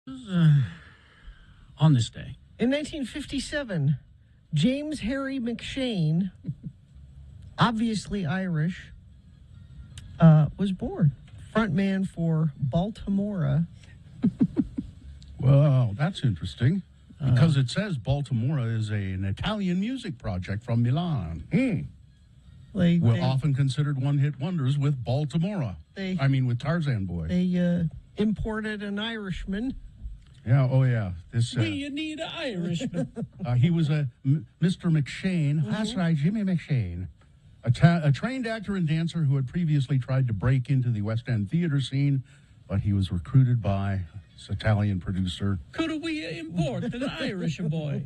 On this day. In 1957, James Harry McShane, obviously Irish, was born. Frontman for Baltimora. Well, that's interesting. Because it says Baltimora is an Italian music project from Milan. We're often considered one-hit wonders with Baltimora. With Tarzan Boy. They imported an Irishman. Yeah, oh yeah. You need an Irishman. He was a Mr. McShane. That's right, Jimmy McShane. A trained actor and dancer who had previously tried to break into the West End theater scene, but he was recruited by this Italian producer. Could we import an Irish boy?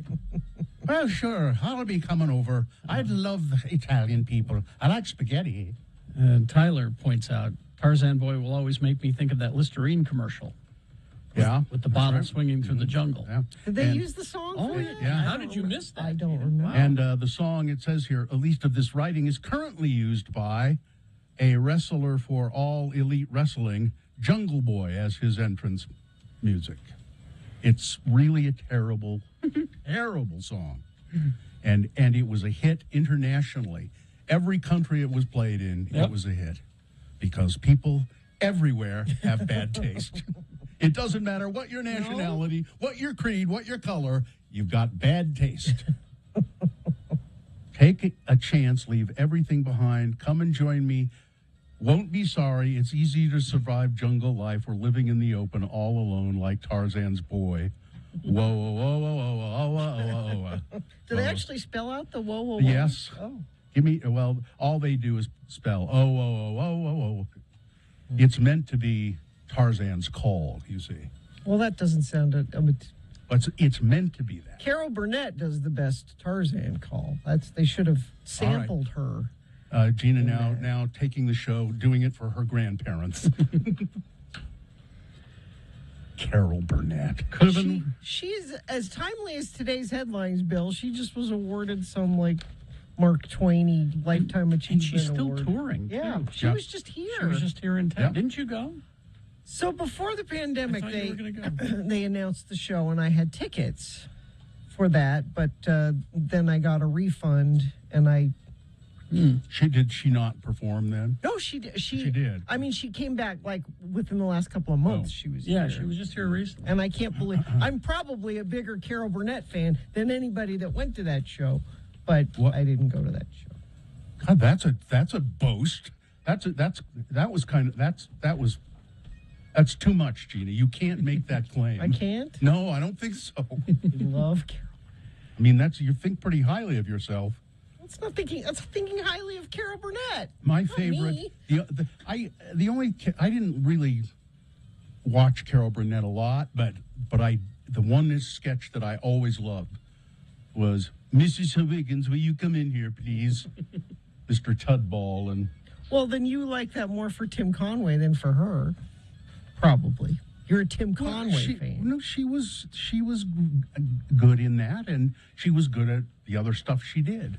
Well, sure. I'll be coming over. I love the Italian people. I like spaghetti. Tyler points out, Tarzan Boy will always make me think of that Listerine commercial. Yeah. With the bottle swinging through the jungle. Yeah. Did they use the song? Oh, yeah. How did you miss that? I don't remember. And the song, it says here, at least of this writing, is currently used by a wrestler for All Elite Wrestling, Jungle Boy, as his entrance music. It's really a terrible, terrible song. And it was a hit internationally. Every country it was played in, It was a hit. Because people everywhere have bad taste. It doesn't matter what your nationality, what your creed, what your color, you've got bad taste. Take a chance, leave everything behind, come and join me. Won't be sorry, it's easy to survive jungle life. We're living in the open all alone like Tarzan's boy. Whoa, whoa, whoa, whoa, whoa, whoa, whoa, whoa, whoa. Do they actually spell out the whoa, whoa, whoa? Yes. Oh. All they do is spell, oh, whoa, whoa, whoa, whoa, whoa. It's meant to be Tarzan's call, you see. Well, that doesn't sound... It's meant to be that. Carol Burnett does the best Tarzan call. They should have sampled her. Gina now taking the show, doing it for her grandparents. Carol Burnett. Could have been... She's as timely as today's headlines, Bill. She just was awarded some, Mark Twain Lifetime Achievement And she's still Award. touring, Yeah, too. she was just here. She was just here in town. Yeah. Didn't you go? So before the pandemic, I thought you were gonna go. they announced the show, and I had tickets for that, but then I got a refund, and I... Did she not perform then? No, she did. She did. I mean, she came back, within the last couple of months, she was Yeah, here. she was just here recently. And I can't believe... I'm probably a bigger Carol Burnett fan than anybody that went to that show, but I didn't go to that show. God, that's a boast. That's too much, Gina. You can't make that claim. I can't? No, I don't think so. I love Carol. I mean, you think pretty highly of yourself. That's thinking highly of Carol Burnett. My Not favorite. me. I didn't really watch Carol Burnett a lot, but the one sketch that I always loved was Mrs. Higgins, will you come in here, please? Mr. Tudball and. Well, then you like that more for Tim Conway than for her. Probably. You're a Tim Conway fan. No, she was good in that, and she was good at the other stuff she did.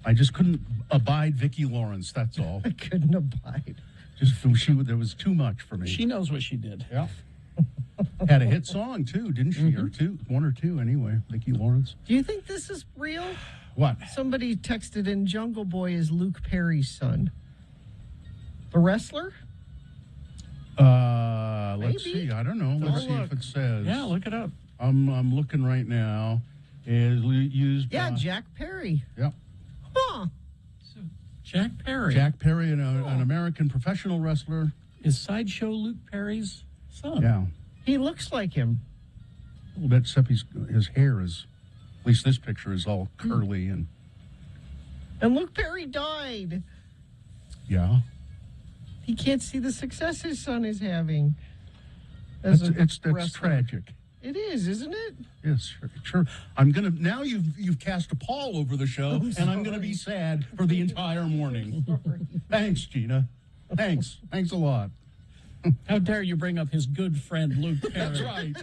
I just couldn't abide Vicki Lawrence. That's all. I couldn't abide. There was too much for me. She knows what she did. Yeah. Had a hit song too, didn't she? Or two, one or two anyway. Vicki Lawrence. Do you think this is real? What? Somebody texted in Jungle Boy is Luke Perry's son. The wrestler? Let's see. I don't know. Let's see if it says. Yeah, look it up. I'm looking right now. Is used by... Yeah, Jack Perry. Yeah. Huh. So, Jack Perry. Jack Perry, an American professional wrestler. Is Sideshow Luke Perry's son? Yeah. He looks like him. A little bit, except his hair is, at least this picture is all curly and... And Luke Perry died. Yeah. He can't see the success his son is having. That's tragic. It is, isn't it? Yes, sure. Now you've cast a pall over the show, and I'm gonna be sad for the entire morning. Thanks, Gina. Thanks a lot. How dare you bring up his good friend Luke Perry? That's right.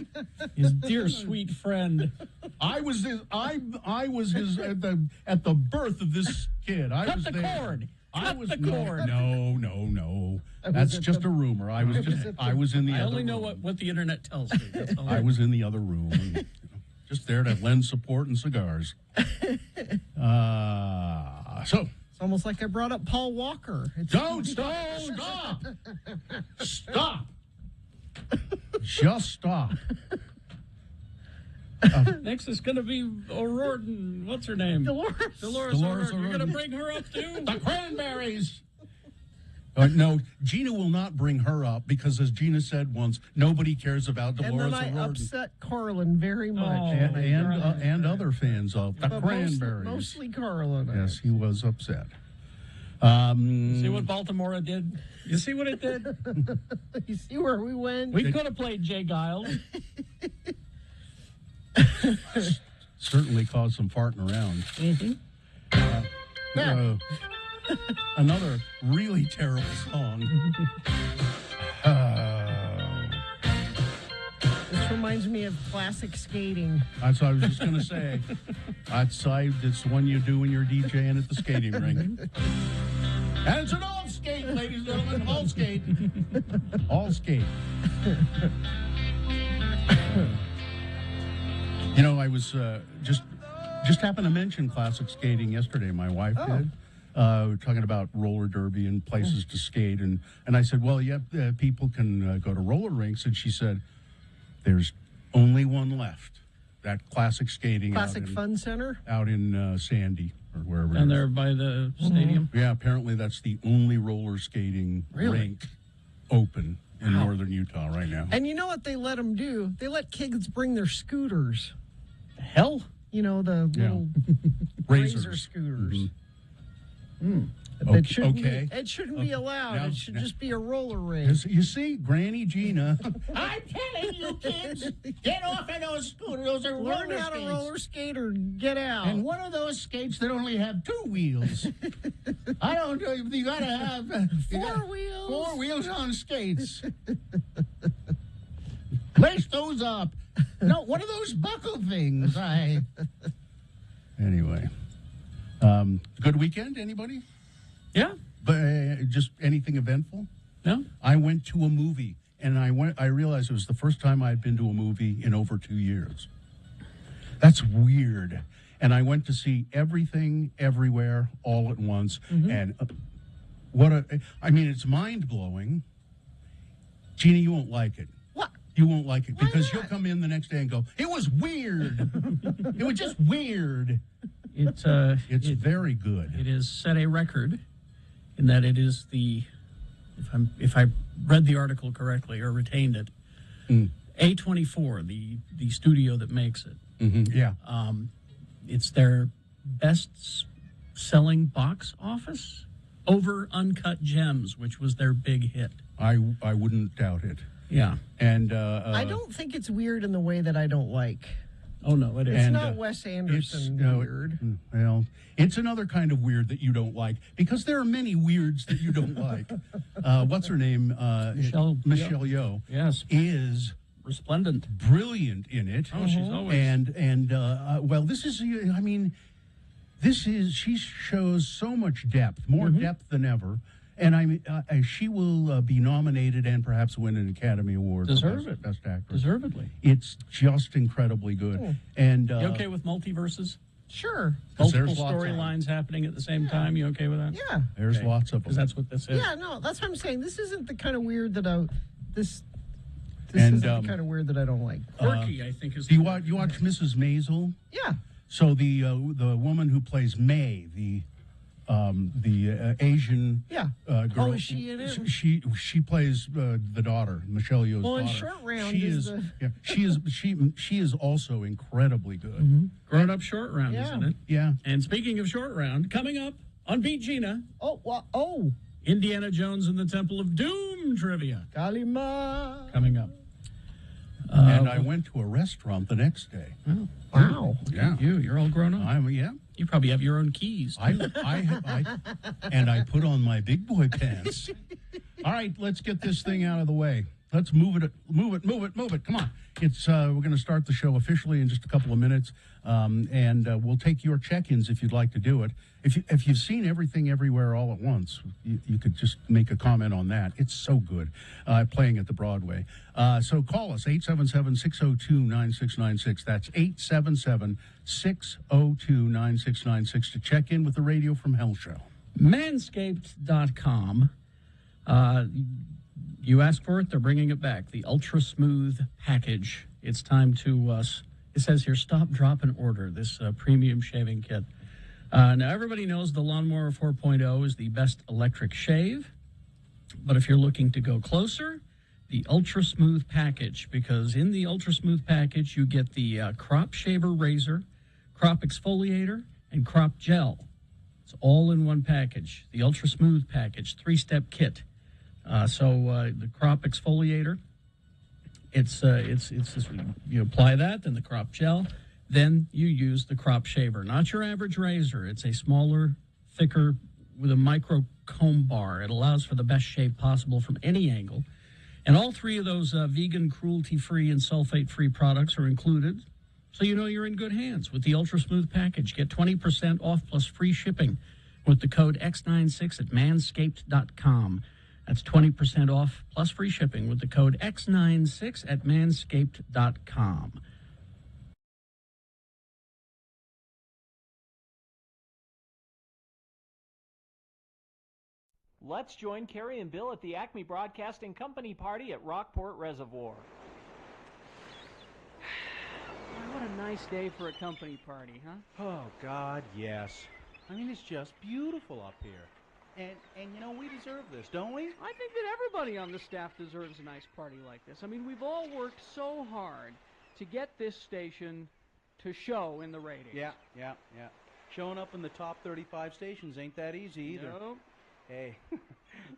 His dear sweet friend. I was his at the birth of this kid. I Cut was the there. cord. I was the cord. No. I That's was at just the- a rumor. I was in the I other only know room. what the internet tells me. That's all. I was in the other room, and, just there to lend support and cigars. So It's almost like I brought up Paul Walker. don't stop. Stop. Just stop. Next is going to be O'Riordan. What's her name? Dolores. Dolores Dolores O'Riordan. You're going to O'Riordan. bring her up too? The cranberries. No, Gina will not bring her up because, as Gina said once, nobody cares about And Dolores then I O'Riordan. upset Carlin very much. Oh, And other fans of the But cranberries. mostly Carlin. Yes, he was upset. See what Baltimore did? You see what it did? You see where we went? We could have played Jay Giles. Certainly caused some farting around. Mm-hmm. Another really terrible song. This reminds me of classic skating. That's what I was just going to say. It's the one you do when you're DJing at the skating rink. And it's an all skate, ladies and gentlemen. All skate. All skate. You know, I was just happened to mention classic skating yesterday. My wife did. We're talking about roller derby and places to skate. And I said, well, yeah, people can go to roller rinks. And she said, there's only one left. That classic skating Classic Fun Center. out in Sandy or wherever. it And is. they're by the stadium. Yeah, apparently that's the only roller skating rink open in northern Utah right now. And you know what they let them do? They let kids bring their scooters. The hell? You know, the little razor scooters. It shouldn't Okay. be, it shouldn't be allowed. Now- It should just be a roller rink. You see, Granny Gina. I'm telling you, kids, get off of those scooters. Those are Learn roller how to skates. roller skate or get out. And one of those skates that only have two wheels. I don't know. You got to have Four wheels. 4 wheels on skates. Lace those up. No, one of those buckle things. Anyway, good weekend, anybody? Yeah? But just anything eventful? No? I went to a movie, and I realized it was the first time I had been to a movie in over 2 years. That's weird. And I went to see Everything, Everywhere, All at Once. And it's mind-blowing. Gina, you won't like it. What? You won't like it because not? you'll come in the next day and go, it was weird. It was just weird. It's Very good. It has set a record in that it is if I read the article correctly or retained it, A24, the studio that makes it, Yeah. it's their best-selling box office over Uncut Gems, which was their big hit. I wouldn't doubt it. Yeah. And I don't think it's weird in the way that I don't like. Oh, no, it is. It's And, not Wes Anderson weird. Well, it's another kind of weird that you don't like because there are many weirds that you don't like. What's her name? Michelle Yeoh. Yes. Is Resplendent. brilliant in it. Oh, she's always. And well, this is. I mean, she shows so much depth, more depth than ever. And she will be nominated and perhaps win an Academy Award. Deserve for it. Best Actress. Deservedly. It's just incredibly good. And You okay with multiverses? Sure. 'Cause Multiple there's lots of them. storylines happening at the same time? You okay with that? Yeah. There's Okay. lots of them. Because that's what this is. Yeah, no, that's what I'm saying. This isn't the kind of weird that this And, isn't the kind of weird that I don't like. Quirky, I think, is Do you the watch Mrs. Maisel? Yeah. So the woman who plays May, the Asian Yeah. girl. Oh, is she in it? She plays the daughter, Michelle Yeoh's Well, in daughter. Short Round she is is the- yeah, she is also incredibly good. Grown Up Short Round, Yeah. isn't it? Yeah. And speaking of Short Round, coming up on Beat Gina, Oh, well, oh. Indiana Jones and the Temple of Doom trivia Kalima. coming up. And I went to a restaurant the next day. Wow. Yeah. You're all grown up. Yeah. You probably have your own keys. I put on my big boy pants. All right, let's get this thing out of the way. Let's move it. Come on. It's we're going to start the show officially in just a couple of minutes, and we'll take your check-ins if you'd like to do it. If you've seen Everything Everywhere All at Once, you could just make a comment on that. It's so good, playing at the Broadway. So call us, 877-602-9696. That's 877-602-9696 to check in with the Radio from Hell show. Manscaped.com. You ask for it, they're bringing it back. The Ultra Smooth package. It's time to, it says here, stop, drop, and order this premium shaving kit. Now, everybody knows the Lawnmower 4.0 is the best electric shave. But if you're looking to go closer, the Ultra Smooth package. Because in the Ultra Smooth package, you get the crop shaver razor, crop exfoliator, and crop gel. It's all in one package. The Ultra Smooth package, 3-step kit. The crop exfoliator, it's just, you apply that, then the crop gel, then you use the crop shaver. Not your average razor. It's a smaller, thicker, with a micro comb bar. It allows for the best shave possible from any angle. And all three of those vegan, cruelty-free, and sulfate-free products are included. So you know you're in good hands with the Ultra Smooth package. Get 20% off plus free shipping with the code X96 at manscaped.com. That's 20% off plus free shipping with the code X96 at manscaped.com. Let's join Carrie and Bill at the Acme Broadcasting Company party at Rockport Reservoir. What a nice day for a company party, huh? Oh, God, yes. I mean, it's just beautiful up here. And you know, we deserve this, don't we? I think that everybody on the staff deserves a nice party like this. I mean, we've all worked so hard to get this station to show in the ratings. Yeah. Showing up in the top 35 stations ain't that easy either. No. Hey,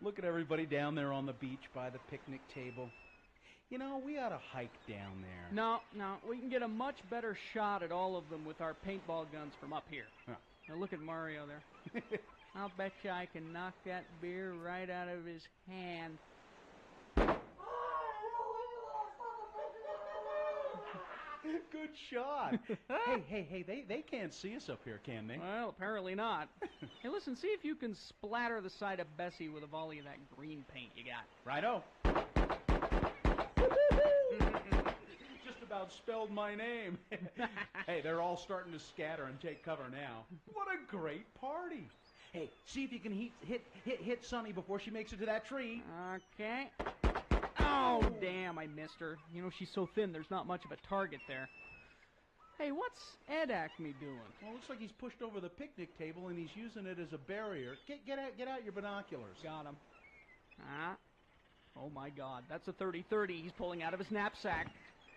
look at everybody down there on the beach by the picnic table. You know, we ought to hike down there. No, we can get a much better shot at all of them with our paintball guns from up here. Huh. Now look at Mario there. I'll bet you I can knock that beer right out of his hand. Good shot. hey, they can't see us up here, can they? Well, apparently not. Hey, listen, see if you can splatter the side of Bessie with a volley of that green paint you got. Righto. Just about spelled my name. Hey, they're all starting to scatter and take cover now. What a great party. Hey, see if you can hit Sonny before she makes it to that tree. Okay. Oh, damn, I missed her. You know, she's so thin, there's not much of a target there. Hey, what's Ed Acme doing? Well, it looks like he's pushed over the picnic table and he's using it as a barrier. Get out your binoculars. Got him. Oh, my God. That's a 30-30 he's pulling out of his knapsack.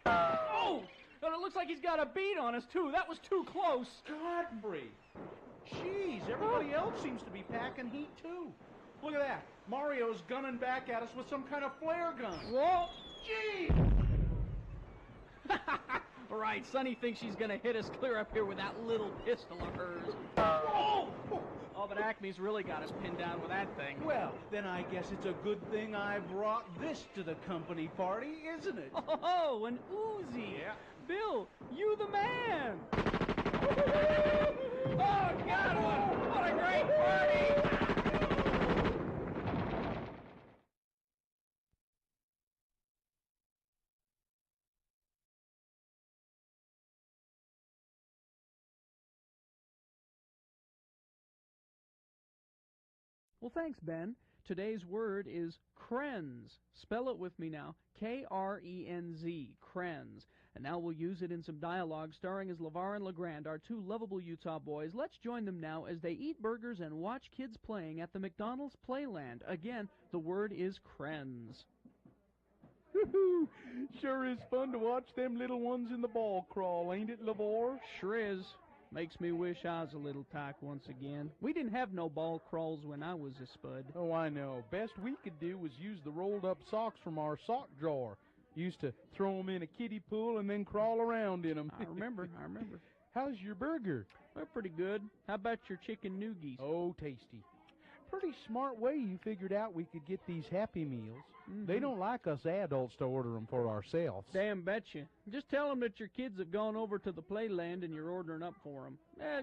Oh! And it looks like he's got a bead on us, too. That was too close. Godfrey! Jeez, everybody else seems to be packing heat, too. Look at that. Mario's gunning back at us with some kind of flare gun. Whoa! Gee! All right, Sonny thinks she's going to hit us clear up here with that little pistol of hers. Whoa! Oh, but Acme's really got us pinned down with that thing. Well, then I guess it's a good thing I brought this to the company party, isn't it? Oh, an Uzi. Yeah. Bill, you the man. Oh, God, what a great party! Well, thanks, Ben. Today's word is krenz. Spell it with me now. K-R-E-N-Z, krenz. And now we'll use it in some dialogue starring as LeVar and LeGrand, our two lovable Utah boys. Let's join them now as they eat burgers and watch kids playing at the McDonald's Playland. Again, the word is krenz. Woo-hoo! Sure is fun to watch them little ones in the ball crawl, ain't it, LeVar? Sure is. Makes me wish I was a little tyke once again. We didn't have no ball crawls when I was a spud. Oh, I know. Best we could do was use the rolled-up socks from our sock drawer. Used to throw 'em in a kiddie pool and then crawl around in 'em. I remember. How's your burger? Well, pretty good. How about your chicken noogies? Oh, tasty. Pretty smart way you figured out we could get these Happy Meals. They don't like us adults to order them for ourselves. Damn betcha. Just tell them that your kids have gone over to the playland and you're ordering up for them.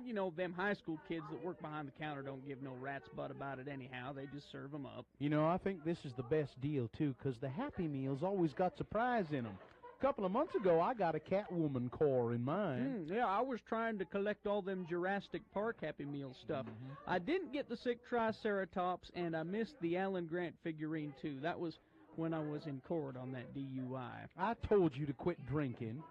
You know, them high school kids that work behind the counter don't give no rat's butt about it anyhow. They just serve them up. You know, I think this is the best deal, too, 'cause the Happy Meals always got surprise in them. A couple of months ago, I got a Catwoman core in mine. Yeah, I was trying to collect all them Jurassic Park Happy Meal stuff. I didn't get the sick Triceratops, and I missed the Alan Grant figurine, too. That was when I was in court on that DUI. I told you to quit drinking.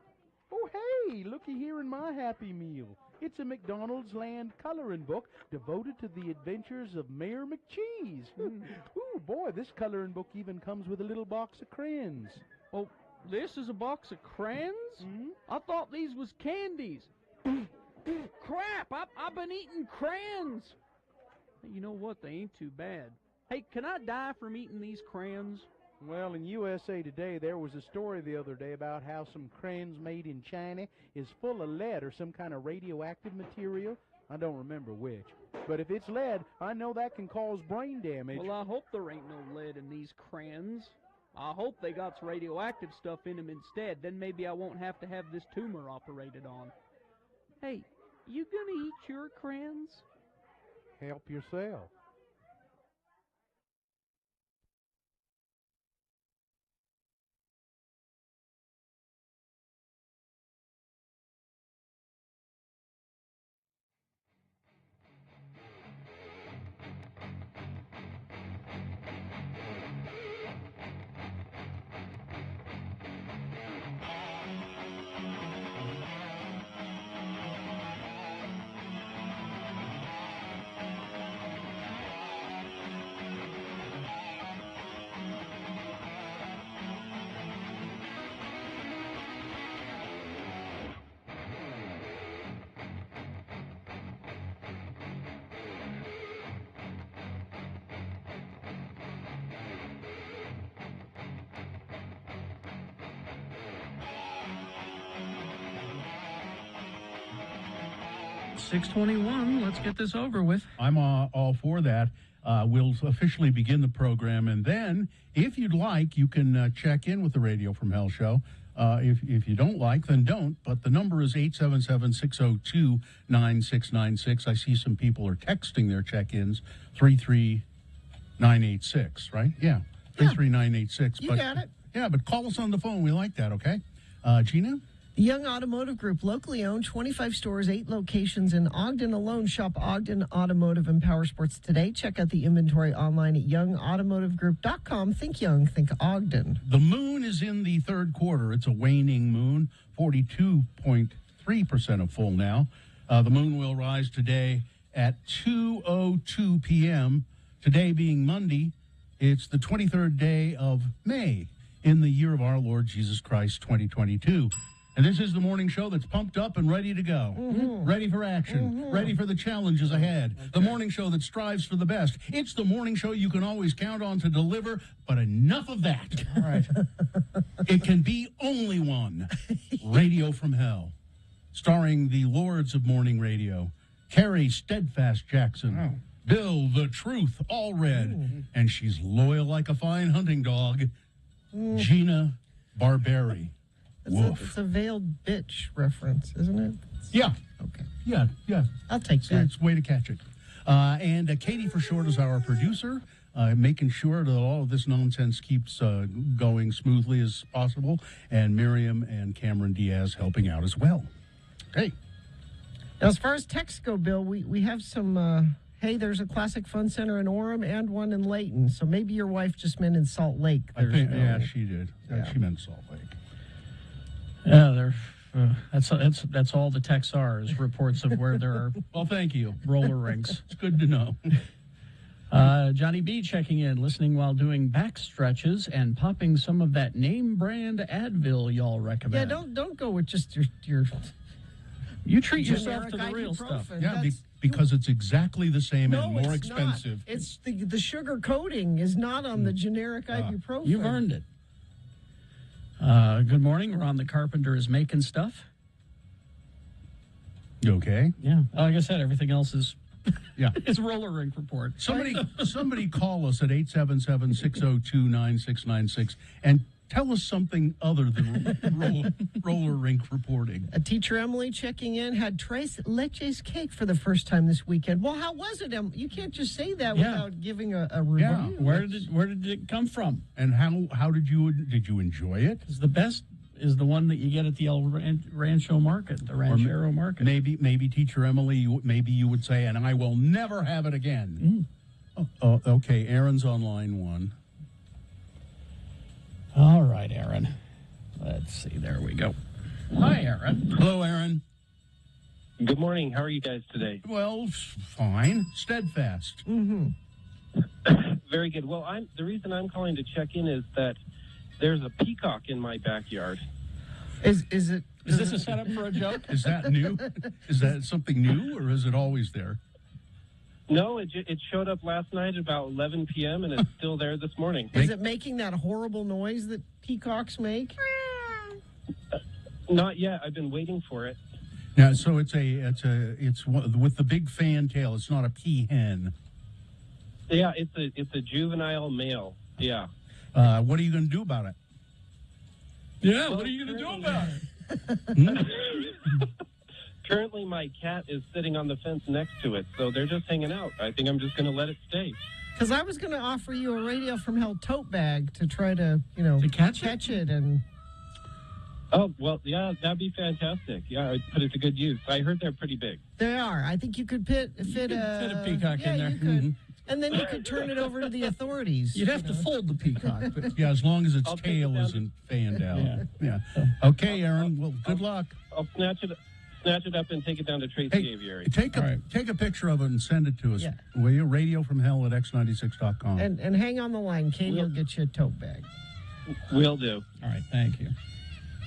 Oh, hey, looky here in my Happy Meal. It's a McDonald's Land coloring book devoted to the adventures of Mayor McCheese. Ooh, boy, this coloring book even comes with a little box of crayons. Oh, this is a box of crayons? I thought these was candies. Crap, I've been eating crayons. You know what, they ain't too bad. Hey, can I die from eating these crayons? Well, in USA Today, there was a story the other day about how some crayons made in China is full of lead or some kind of radioactive material. I don't remember which. But if it's lead, I know that can cause brain damage. Well, I hope there ain't no lead in these crayons. I hope they got some radioactive stuff in them instead. Then maybe I won't have to have this tumor operated on. Hey, you gonna eat your crayons? Help yourself. .621, let's get this over with. I'm all for that. We'll officially begin the program, and then, if you'd like, you can check in with the Radio from Hell show. If you don't like, then don't. But the number is 877-602-9696. I see some people are texting their check-ins, 33986, right? Yeah, 33986. You got it. Yeah, but call us on the phone. We like that, okay? Gina? The Young Automotive Group, locally owned, 25 stores, 8 locations in Ogden alone. Shop Ogden Automotive and Power Sports today. Check out the inventory online at youngautomotivegroup.com. Think young, think Ogden. The moon is in the third quarter. It's a waning moon, 42.3% of full now. The moon will rise today at 2:02 p.m. Today being Monday, it's the 23rd day of May in the year of our Lord Jesus Christ, 2022. And this is the morning show that's pumped up and ready to go. Ready for action. Ready for the challenges ahead. The morning show that strives for the best. It's the morning show you can always count on to deliver, but enough of that. All right. It can be only one. Radio from Hell. Starring the lords of morning radio. Carrie Steadfast Jackson. Bill the Truth Allred. And she's loyal like a fine hunting dog. Gina Barberi. It's a veiled bitch reference, isn't it? Yeah. Okay. Yeah. I'll take that. It's a way to catch it. And Katie for short is our producer, making sure that all of this nonsense keeps going smoothly as possible. And Miriam and Cameron Diaz helping out as well. Hey. Now, as far as texts go, Bill, we have some, hey, there's a Classic Fun Center in Orem and one in Layton. So maybe your wife just meant in Salt Lake. Yeah, she did. Yeah. She meant Salt Lake. Yeah, that's all the texts are, is reports of where there are Well, thank you. roller rinks. It's good to know. Johnny B checking in, listening while doing back stretches and popping some of that name brand Advil y'all recommend. Yeah, don't go with just your You treat yourself to the generic real stuff. ibuprofen. Yeah, That's- because it's exactly the same and more it's expensive. Not. It's the sugar coating is not on the generic ibuprofen. You've earned it. Good morning. We're on the Carpenter is Making Stuff. You okay? Yeah. Like I said, everything else is Yeah. His roller rink report. Somebody call us at 877-602-9696 and tell us something other than roller rink reporting. A teacher, Emily, checking in, had tres leches cake for the first time this weekend. Well, how was it, Emily? You can't just say that without giving a review. Yeah. Where did it come from? And how did you enjoy it? Because the best is the one that you get at the El Rancho Market, the Ranchero Market. Maybe Teacher Emily, maybe you would say, and I will never have it again. Okay, Aaron's on line one. All right, Aaron. Let's see. There we go. Hi, Aaron. Hello, Aaron. Good morning. How are you guys today? Well, fine. Steadfast. Very good. Well, the reason I'm calling to check in is that there's a peacock in my backyard. Is this a setup for a joke? Is that new? Is that something new, or is it always there? No, it showed up last night at about 11 p.m., and it's still there this morning. Is it making that horrible noise that peacocks make? Not yet. I've been waiting for it. Yeah, so it's with the big fan tail. It's not a peahen. Yeah, it's a juvenile male. Yeah. What are you going to do about it? Yeah, what are you going to do about it? Currently, my cat is sitting on the fence next to it, so they're just hanging out. I think I'm just going to let it stay. Because I was going to offer you a Radio from Hell tote bag to try to catch it and... Oh, well, yeah, that'd be fantastic. Yeah, I'd put it to good use. I heard they're pretty big. They are. I think you could fit a peacock in there. You could. And then you could turn it over to the authorities. You'd have to fold the peacock. But yeah, as long as its tail isn't fanned out. Yeah. Okay, Aaron. Well, good luck. I'll snatch it up and take it down to Tracy Aviary. Take a picture of it and send it to us. Yeah. Will you? Radio from Hell at x96.com. And hang on the line. Katie will get you a tote bag. Will do. All right. Thank you.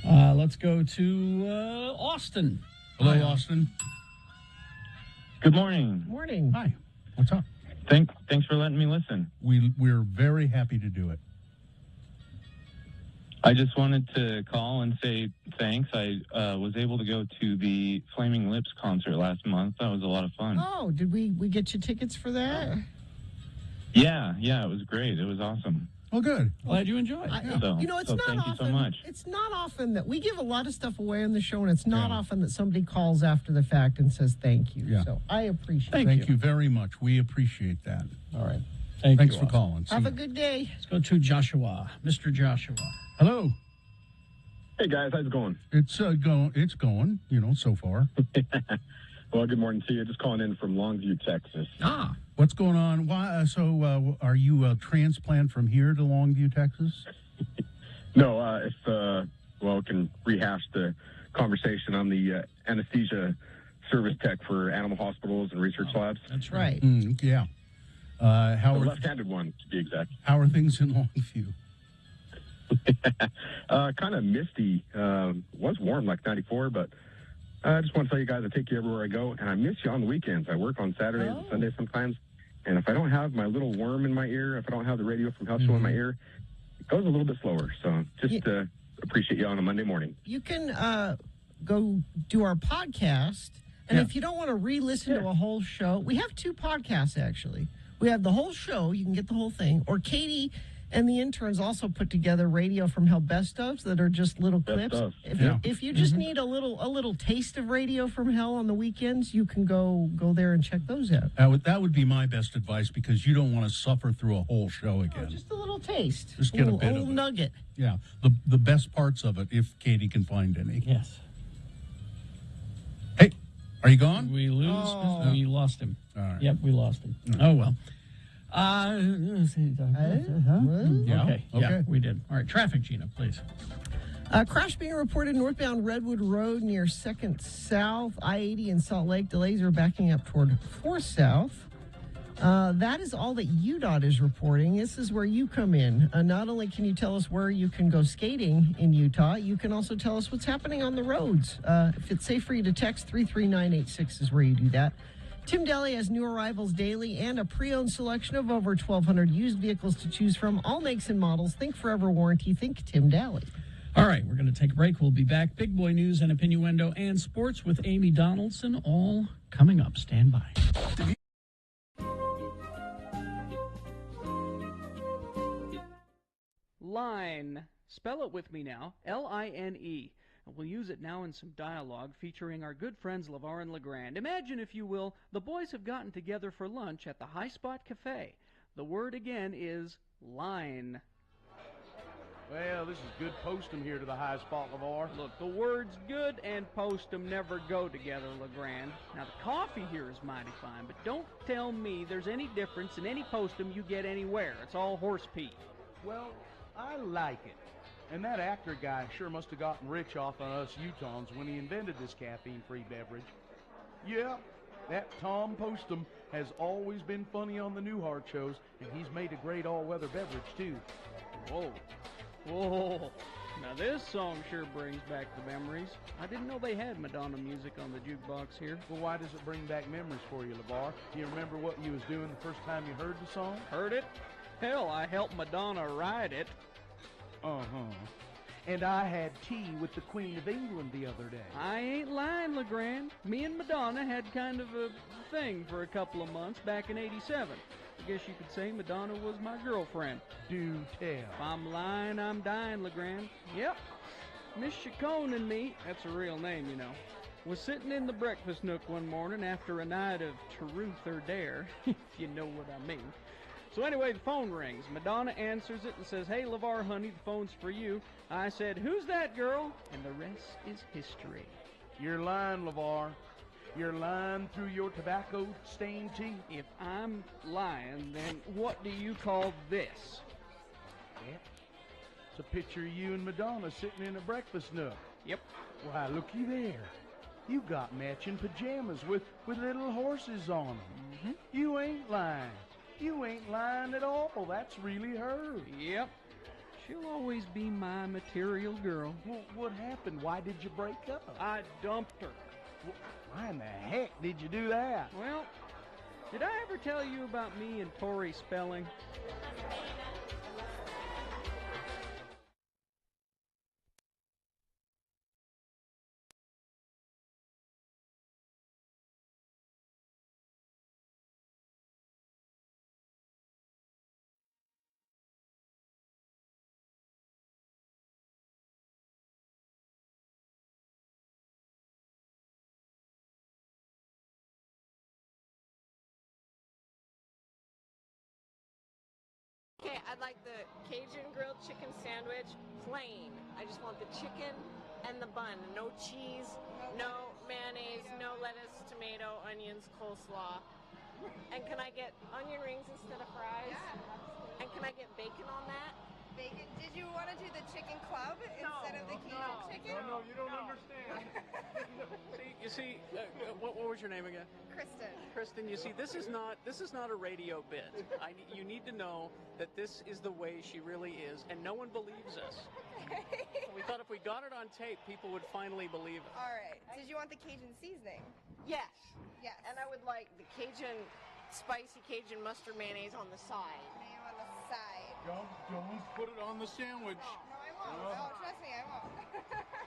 Let's go to Austin. Hello, Austin. Good morning. Morning. Hi. What's up? Thanks for letting me listen. We're very happy to do it. I just wanted to call and say thanks. I was able to go to the Flaming Lips concert last month. That was a lot of fun. Oh, did we get you tickets for that? Yeah, it was great. It was awesome. Well, good. Glad you enjoyed. It's not thank often. you so much. It's not often that we give a lot of stuff away on the show, and it's not often that somebody calls after the fact and says thank you. Yeah. So I appreciate it. Thank you very much. We appreciate that. All right. Thanks you, for calling. Have a good day. Let's go to Joshua. Mr. Joshua. Hello. Hey guys, how's it going? It's going. So far. Well, good morning to you. Just calling in from Longview, Texas. What's going on? Why? So, are you a transplant from here to Longview, Texas? No, we can rehash the conversation. I'm the anesthesia service tech for animal hospitals and research labs. That's right. Yeah. The left-handed one, to be exact. How are things in Longview? Kind of misty. Was warm, like 94, but I just want to tell you guys I take you everywhere I go, and I miss you on the weekends. I work on Saturdays and Sundays sometimes, and if I don't have my little worm in my ear, if I don't have the Radio from Hell show in my ear, it goes a little bit slower. So just appreciate you on a Monday morning. You can go do our podcast, and if you don't want to re-listen to a whole show, we have two podcasts, actually. We have the whole show. You can get the whole thing. Or Katie and the interns also put together Radio from Hell best ofs that are just little clips. If you just need a little taste of Radio from Hell on the weekends, you can go there and check those out. That would be my best advice, because you don't want to suffer through a whole show again. Just a little taste. Just get a bit of it. Nugget. Yeah, the best parts of it, if Katie can find any. Yes. Hey, are you gone? We lose. Oh. We lost him. All right. Yep, we lost him. Oh well. Yeah. Yeah, we did. All right, traffic, Gina, please. Crash being reported northbound Redwood Road near 2nd South, I-80 in Salt Lake. Delays are backing up toward 4th South. That is all that UDOT is reporting. This is where you come in. Not only can you tell us where you can go skating in Utah, you can also tell us what's happening on the roads. If it's safe for you to text, 33986 is where you do that. Tim Daly has new arrivals daily and a pre-owned selection of over 1,200 used vehicles to choose from, all makes and models. Think Forever Warranty. Think Tim Daly. All right, we're going to take a break. We'll be back. Big boy news and opinioendo and sports with Amy Donaldson, all coming up. Stand by. line. Spell it with me now, L-I-N-E. And we'll use it now in some dialogue featuring our good friends LeVar and LeGrand. Imagine, if you will, the boys have gotten together for lunch at the High Spot Cafe. The word again is line. Well, this is good postum here to the High Spot, LeVar. Look, the words good and postum never go together, LeGrand. Now, the coffee here is mighty fine, but don't tell me there's any difference in any postum you get anywhere. It's all horse pee. Well, I like it. And that actor guy sure must have gotten rich off of us Utahns when he invented this caffeine-free beverage. Yeah, that Tom Postum has always been funny on the Newhart shows, and he's made a great all-weather beverage, too. Whoa. Whoa. Now this song sure brings back the memories. I didn't know they had Madonna music on the jukebox here. Well, why does it bring back memories for you, LeVar? Do you remember what you was doing the first time you heard the song? Heard it? Hell, I helped Madonna write it. Uh-huh. And I had tea with the Queen of England the other day. I ain't lying, LeGrand. Me and Madonna had kind of a thing for a couple of months back in '87. I guess you could say Madonna was my girlfriend. Do tell. If I'm lying, I'm dying, LeGrand. Yep. Miss Chacon and me, that's a real name, you know, was sitting in the breakfast nook one morning after a night of truth or dare, if you know what I mean. So anyway, the phone rings. Madonna answers it and says, "Hey, LeVar, honey, the phone's for you." I said, "Who's that girl?" And the rest is history. You're lying, LeVar. You're lying through your tobacco-stained teeth. If I'm lying, then what do you call this? Yeah. It's a picture of you and Madonna sitting in a breakfast nook. Yep. Why, looky there. You got matching pajamas with little horses on them. Mm-hmm. You ain't lying. You ain't lying at all. That's really her. Yep. She'll always be my material girl. Well, what happened? Why did you break up? I dumped her. Why in the heck did you do that? Well, did I ever tell you about me and Tori Spelling? Okay, I'd like the Cajun grilled chicken sandwich, plain. I just want the chicken and the bun. No cheese, no mayonnaise, no lettuce, tomato, onions, coleslaw. And can I get onion rings instead of fries? Yeah. And can I get bacon on that? Bacon? Did you want to do the chicken club instead of the Cajun chicken? No, you don't understand. You see, what was your name again? Kristen. Kristen, you see, this is not a radio bit. You need to know that this is the way she really is, and no one believes us. Okay. So we thought if we got it on tape, people would finally believe it. All right. Did you want the Cajun seasoning? Yes. Yes. And I would like the spicy Cajun mustard mayonnaise on the side. Mayo on the side. Don't put it on the sandwich. No, I won't. No, trust me, I won't.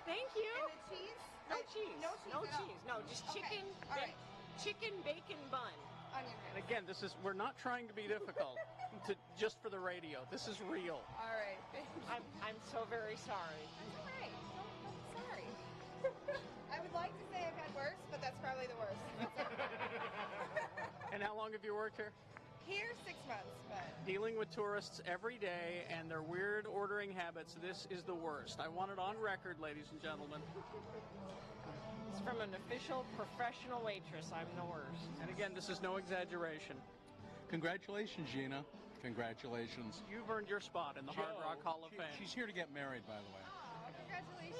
Thank you. And the cheese? No cheese. No cheese. No at all. cheese. No, just chicken. Okay. All right. Chicken bacon bun. Onion And rings. again, we're not trying to be difficult, just for the radio. This is real. All right. I'm so very sorry. That's all right. Don't sorry. I would like to say I've had worse, but that's probably the worst. And how long have you worked here? Here, 6 months, but Dealing with tourists every day and their weird ordering habits, this is the worst. I want it on record, ladies and gentlemen. It's from an official professional waitress. I'm the worst. And again, this is no exaggeration. Congratulations, Gina. Congratulations. You've earned your spot in the Hard Rock Hall of Fame. She's here to get married, by the way. oh, congratulations.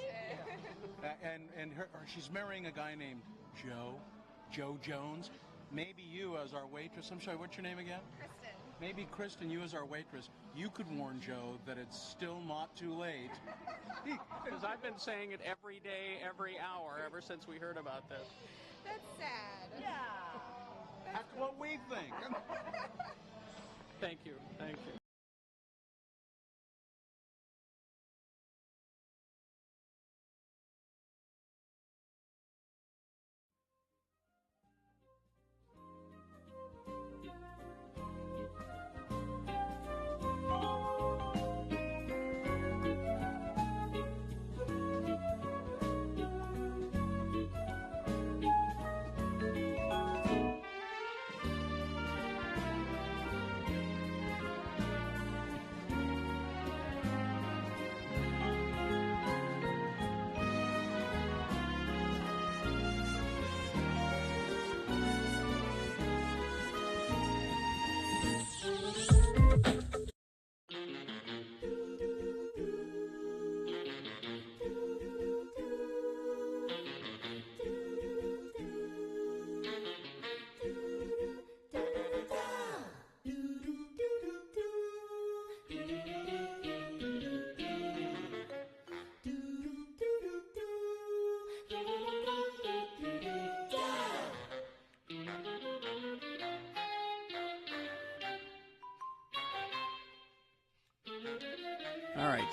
And she's marrying a guy named Joe Jones. Maybe you as our waitress. I'm sorry, what's your name again? Kristen. Maybe Kristen, you as our waitress, you could warn Joe that it's still not too late. Because I've been saying it every day, every hour, ever since we heard about this. That's sad. Yeah. That's what we think. Thank you. Thank you. All right.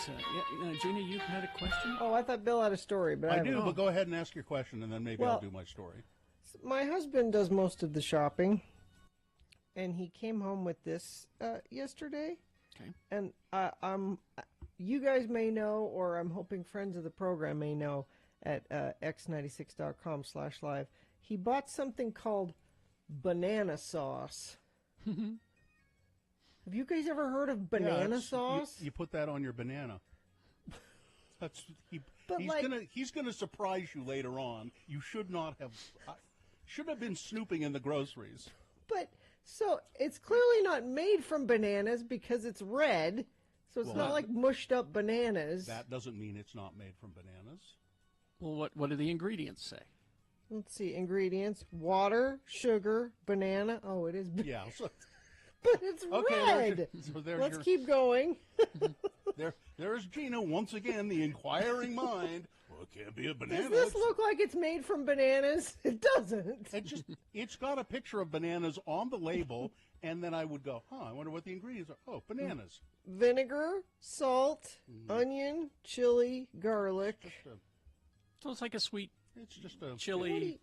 Gina, you had a question? Oh, I thought Bill had a story, but I do, but go ahead and ask your question, and then maybe I'll do my story. My husband does most of the shopping, and he came home with this yesterday. Okay. And you guys may know, or I'm hoping friends of the program may know, at x96.com/live, he bought something called banana sauce. Have you guys ever heard of banana sauce? You put that on your banana. He's gonna surprise you later on. You should not have been snooping in the groceries. But so it's clearly not made from bananas because it's red. So it's not like mushed up bananas. That doesn't mean it's not made from bananas. Well, what do the ingredients say? Let's see, ingredients: water, sugar, banana. Oh, it is. Yeah. So, but it's red. Let's keep going. There's Gina once again, the inquiring mind. Well, it can't be a banana. Does this look like it's made from bananas? It doesn't. It's got a picture of bananas on the label, and then I would go, I wonder what the ingredients are. Oh, bananas. Vinegar, salt, onion, chili, garlic. So it's like a sweet, it's just a chili,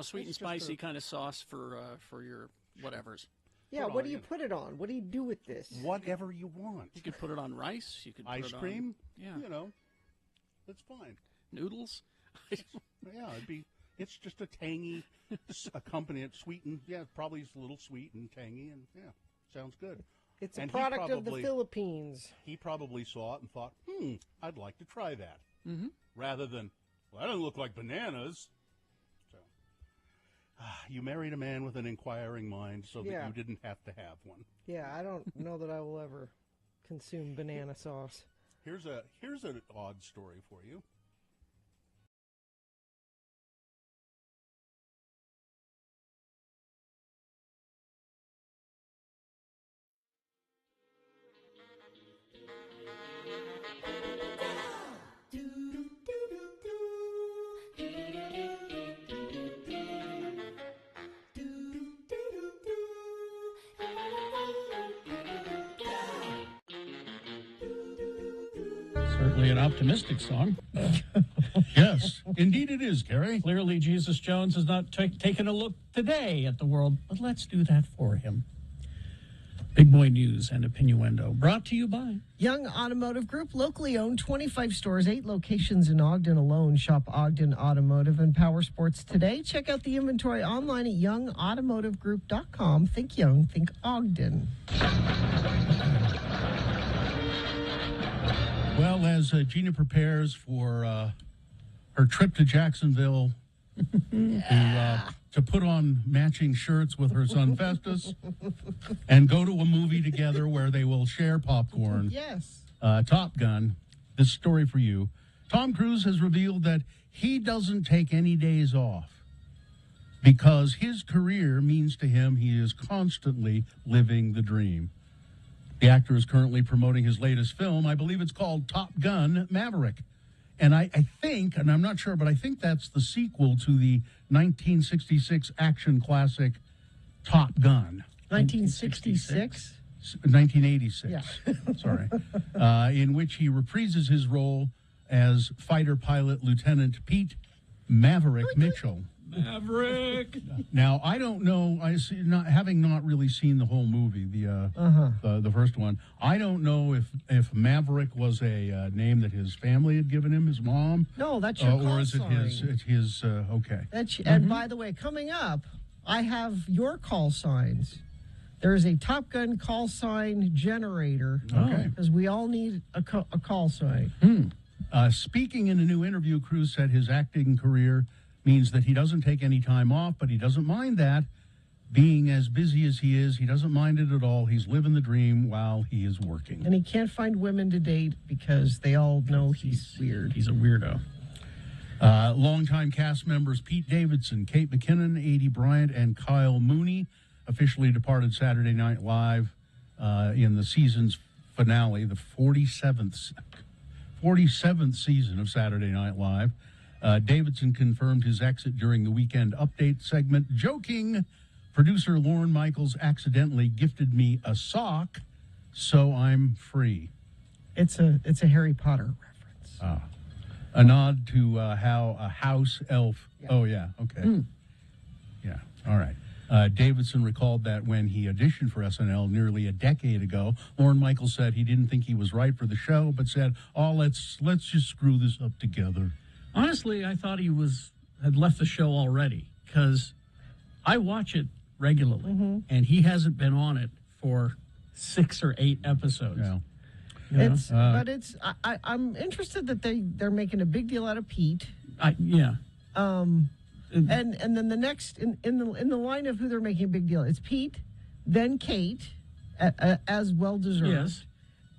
sweet and spicy kind of sauce for your whatevers. Yeah, what do you put it on? What do you do with this? Whatever you want. You could put it on rice. You could put ice it cream. On, that's fine. Noodles. Yeah, it's just a tangy accompaniment, sweetened. Yeah, probably it's a little sweet and tangy, and sounds good. It's a product of the Philippines. He probably saw it and thought, I'd like to try that. Mm-hmm. Rather than, that doesn't look like bananas. So, you married a man with an inquiring mind so that you didn't have to have one. Yeah, I don't know that I will ever consume banana sauce. Here's an odd story for you. Certainly an optimistic song. Yes, indeed it is, Gary. Clearly, Jesus Jones has not taken a look today at the world, but let's do that for him. Big Boy News and Opinioendo, brought to you by Young Automotive Group, locally owned, 25 stores, 8 locations in Ogden alone. Shop Ogden Automotive and Power Sports today. Check out the inventory online at youngautomotivegroup.com. Think young, think Ogden. Well, as Gina prepares for her trip to Jacksonville to put on matching shirts with her son Festus and go to a movie together where they will share popcorn. Yes. Top Gun, this story for you. Tom Cruise has revealed that he doesn't take any days off because his career means to him he is constantly living the dream. The actor is currently promoting his latest film. I believe it's called Top Gun Maverick. And I think, and I'm not sure, but I think that's the sequel to the 1966 action classic Top Gun. 1966? 1986. Yeah. Sorry. In which he reprises his role as fighter pilot Lieutenant Pete Maverick Mitchell. Maverick. Now, I don't know. Having not really seen the whole movie, the first one, I don't know if Maverick was a name that his family had given him, his mom. No, that's your call or is it sign. his? Okay. And by the way, coming up, I have your call signs. There is a Top Gun call sign generator. Okay. Because we all need a call sign. Speaking in a new interview, Cruise said his acting career means that he doesn't take any time off, but he doesn't mind that. Being as busy as he is, he doesn't mind it at all. He's living the dream while he is working. And he can't find women to date because they all know he's weird. He's a weirdo. Longtime cast members Pete Davidson, Kate McKinnon, Adie Bryant, and Kyle Mooney officially departed Saturday Night Live in the season's finale, the 47th season of Saturday Night Live. Davidson confirmed his exit during the weekend update segment, joking, producer Lorne Michaels accidentally gifted me a sock, so I'm free. It's a Harry Potter reference. A nod to how a house elf. Yeah. Oh, yeah. Okay. Yeah. All right. Davidson recalled that when he auditioned for SNL nearly a decade ago, Lorne Michaels said he didn't think he was right for the show, but said, "Oh, let's just screw this up together." Honestly, I thought he had left the show already, because I watch it regularly, and he hasn't been on it for 6 or 8 episodes. Yeah. I'm interested that they're making a big deal out of Pete. Yeah. And then the next in the line of who they're making a big deal, it's Pete, then Kate, as well deserved. Yes.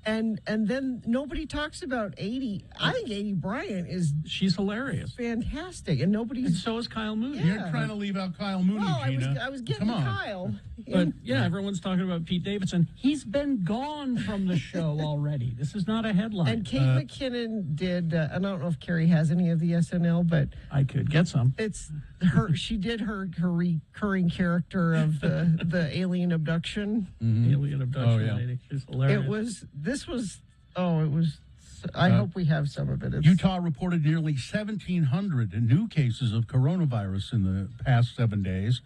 And then nobody talks about 80. I think 80 Bryant she's hilarious, fantastic, and and so is Kyle Mooney. You're trying to leave out Kyle Mooney, Gina. I was getting Come on. Kyle. But yeah, everyone's talking about Pete Davidson. He's been gone from the show already. This is not a headline. And Kate McKinnon did. And I don't know if Carrie has any of the SNL, but I could get some. It's her. She did her recurring character of the alien abduction. Alien abduction lady. She's hilarious. I hope we have some of it. Utah reported nearly 1,700 new cases of coronavirus in the past 7 days.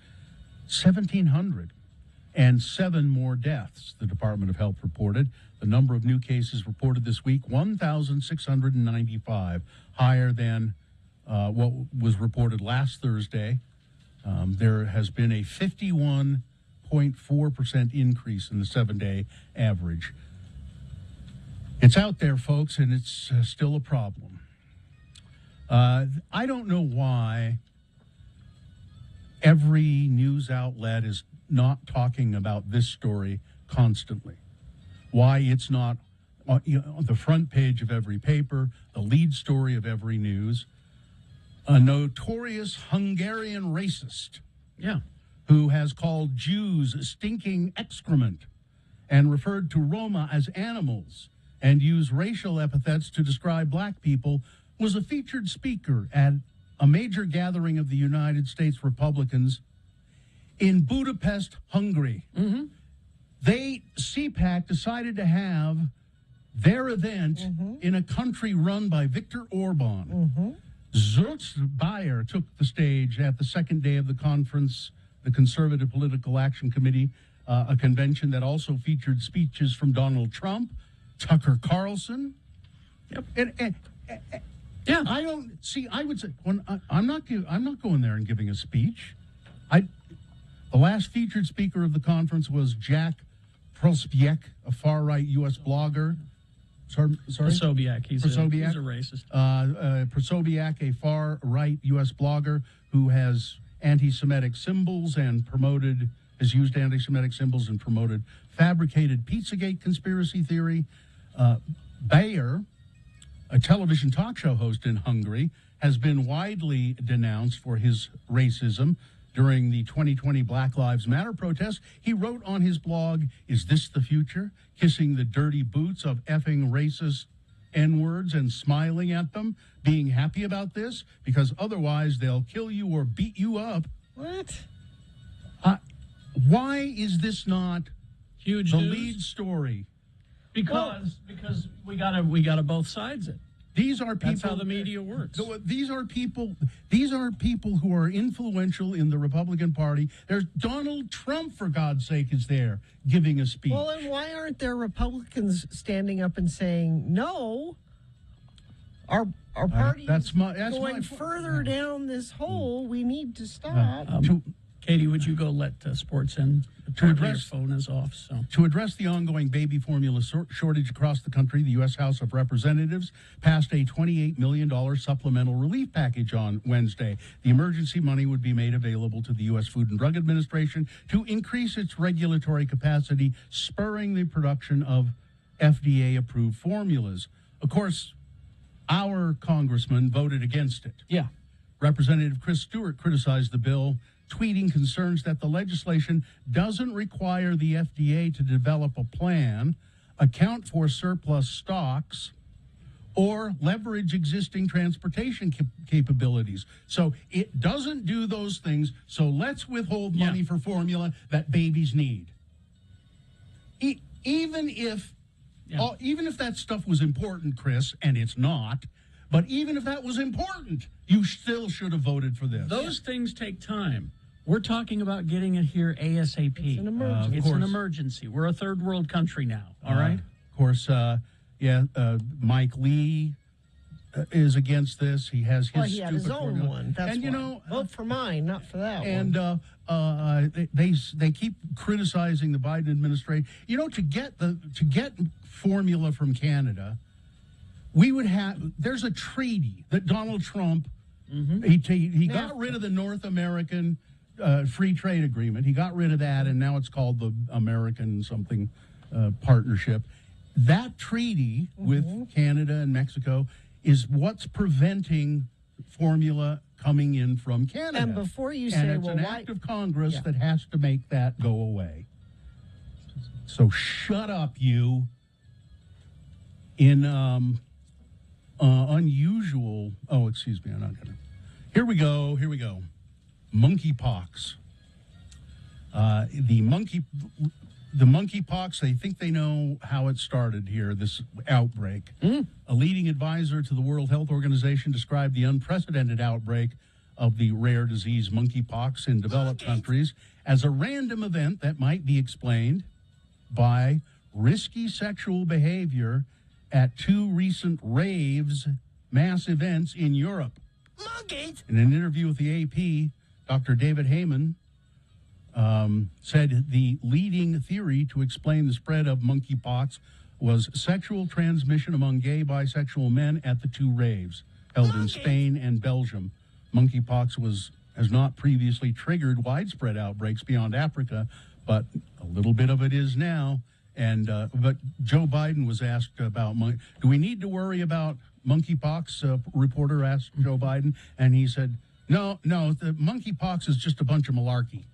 1,700. And 7 more deaths, the Department of Health reported. The number of new cases reported this week, 1,695, higher than what was reported last Thursday. There has been a 51.4% increase in the 7-day average. It's out there, folks, and it's still a problem. I don't know why every news outlet is not talking about this story constantly. Why it's not on the front page of every paper, the lead story of every news. A notorious Hungarian racist, who has called Jews stinking excrement and referred to Roma as animals and used racial epithets to describe black people, was a featured speaker at a major gathering of the United States Republicans in Budapest, Hungary. CPAC decided to have their event in a country run by Viktor Orban. Zoltz Bayer took the stage at the second day of the conference, the Conservative Political Action Committee, a convention that also featured speeches from Donald Trump, Tucker Carlson. And I don't see. I would say I'm not going there and giving a speech. The last featured speaker of the conference was Jack Prosobiec, a far-right U.S. blogger. Sorry? Prosobiec. He's a racist. Prosobiec, a far-right U.S. blogger who has anti-Semitic symbols and has used anti-Semitic symbols and promoted fabricated Pizzagate conspiracy theory. Bayer, a television talk show host in Hungary, has been widely denounced for his racism. During the 2020 Black Lives Matter protest, he wrote on his blog, "Is this the future? Kissing the dirty boots of effing racist N-words and smiling at them, being happy about this, because otherwise they'll kill you or beat you up." What? Why is this not huge the news? Lead story? Because we gotta both sides it. These are people. That's how the media works. These are people who are influential in the Republican Party. There's Donald Trump, for God's sake, is there giving a speech. Well, and why aren't there Republicans standing up and saying no? Our party is going further down this hole. We need to stop. Katie, would you go let sports in? Your phone is off. So to address the ongoing baby formula shortage across the country, the U.S. House of Representatives passed a $28 million supplemental relief package on Wednesday. The emergency money would be made available to the U.S. Food and Drug Administration to increase its regulatory capacity, spurring the production of FDA-approved formulas. Of course, our congressman voted against it. Yeah. Representative Chris Stewart criticized the bill, tweeting concerns that the legislation doesn't require the FDA to develop a plan, account for surplus stocks, or leverage existing transportation capabilities. So it doesn't do those things, so let's withhold money for formula that babies need. Even if even if that stuff was important, Chris, and it's not, but even if that was important, you still should have voted for this. Those things take time. We're talking about getting it here ASAP. It's an emergency. It's an emergency. We're a third world country now, all right? Of course, Mike Lee is against this. He has his he had his own one. That's and, why. Vote for mine, not for that and, one. And they keep criticizing the Biden administration. You know, to get formula from Canada, we would have. There's a treaty that Donald Trump he got rid of the North American Free Trade Agreement. He got rid of that, and now it's called the American something partnership. That treaty with Canada and Mexico is what's preventing formula coming in from Canada. And before you say, and it's an act of Congress that has to make that go away. So shut up, you. In unusual. Oh, excuse me. I'm not gonna. Here we go. Monkeypox. The monkeypox, they think they know how it started here, this outbreak. A leading advisor to the World Health Organization described the unprecedented outbreak of the rare disease monkeypox in developed countries as a random event that might be explained by risky sexual behavior at two recent raves, mass events in Europe. Monkeys! In an interview with the AP, Dr. David Heyman said the leading theory to explain the spread of monkeypox was sexual transmission among gay bisexual men at the two raves held in Spain and Belgium. Monkeypox has not previously triggered widespread outbreaks beyond Africa, but a little bit of it is now. And but Joe Biden was asked about do we need to worry about monkeypox? Reporter asked Joe Biden, and he said, no, the monkeypox is just a bunch of malarkey.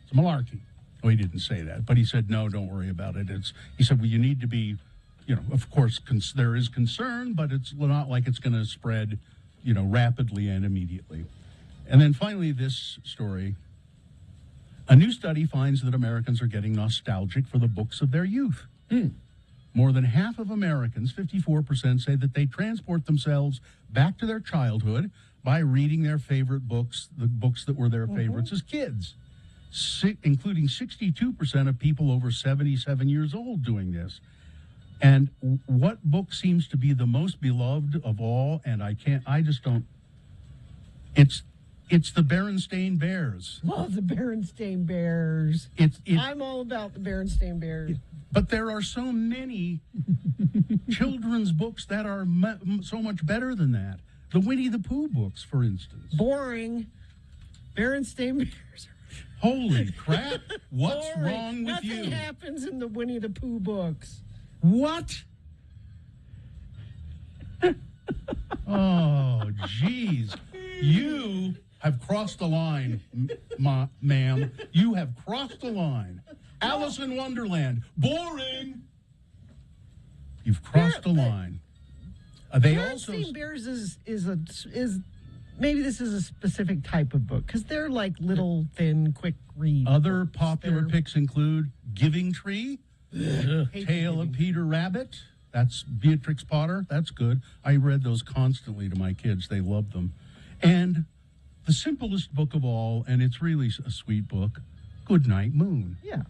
It's malarkey. Oh, he didn't say that, but he said, no, don't worry about it. He said, well, you need to be, of course, there is concern, but it's not like it's going to spread, rapidly and immediately. And then finally, this story. A new study finds that Americans are getting nostalgic for the books of their youth. More than half of Americans, 54%, say that they transport themselves back to their childhood by reading their favorite books, the books that were their favorites as kids. Including 62% of people over 77 years old doing this. And what book seems to be the most beloved of all, and I just don't, it's the Berenstain Bears. Love the Berenstain Bears. I'm all about the Berenstain Bears. But there are so many children's books that are so much better than that. The Winnie the Pooh books, for instance. Boring. Berenstain Bears. Holy crap. What's wrong with you? Nothing happens in the Winnie the Pooh books. What? Oh, jeez. You have crossed the line, ma'am. You have crossed the line. Alice in Wonderland. Boring. You've crossed the line. Berenstain Bears is maybe this is a specific type of book because they're like little, thin, quick read. Other popular picks include Giving Tree, Tale of Peter Rabbit. That's Beatrix Potter. That's good. I read those constantly to my kids. They loved them. And the simplest book of all, and it's really a sweet book, Goodnight Moon. Yeah.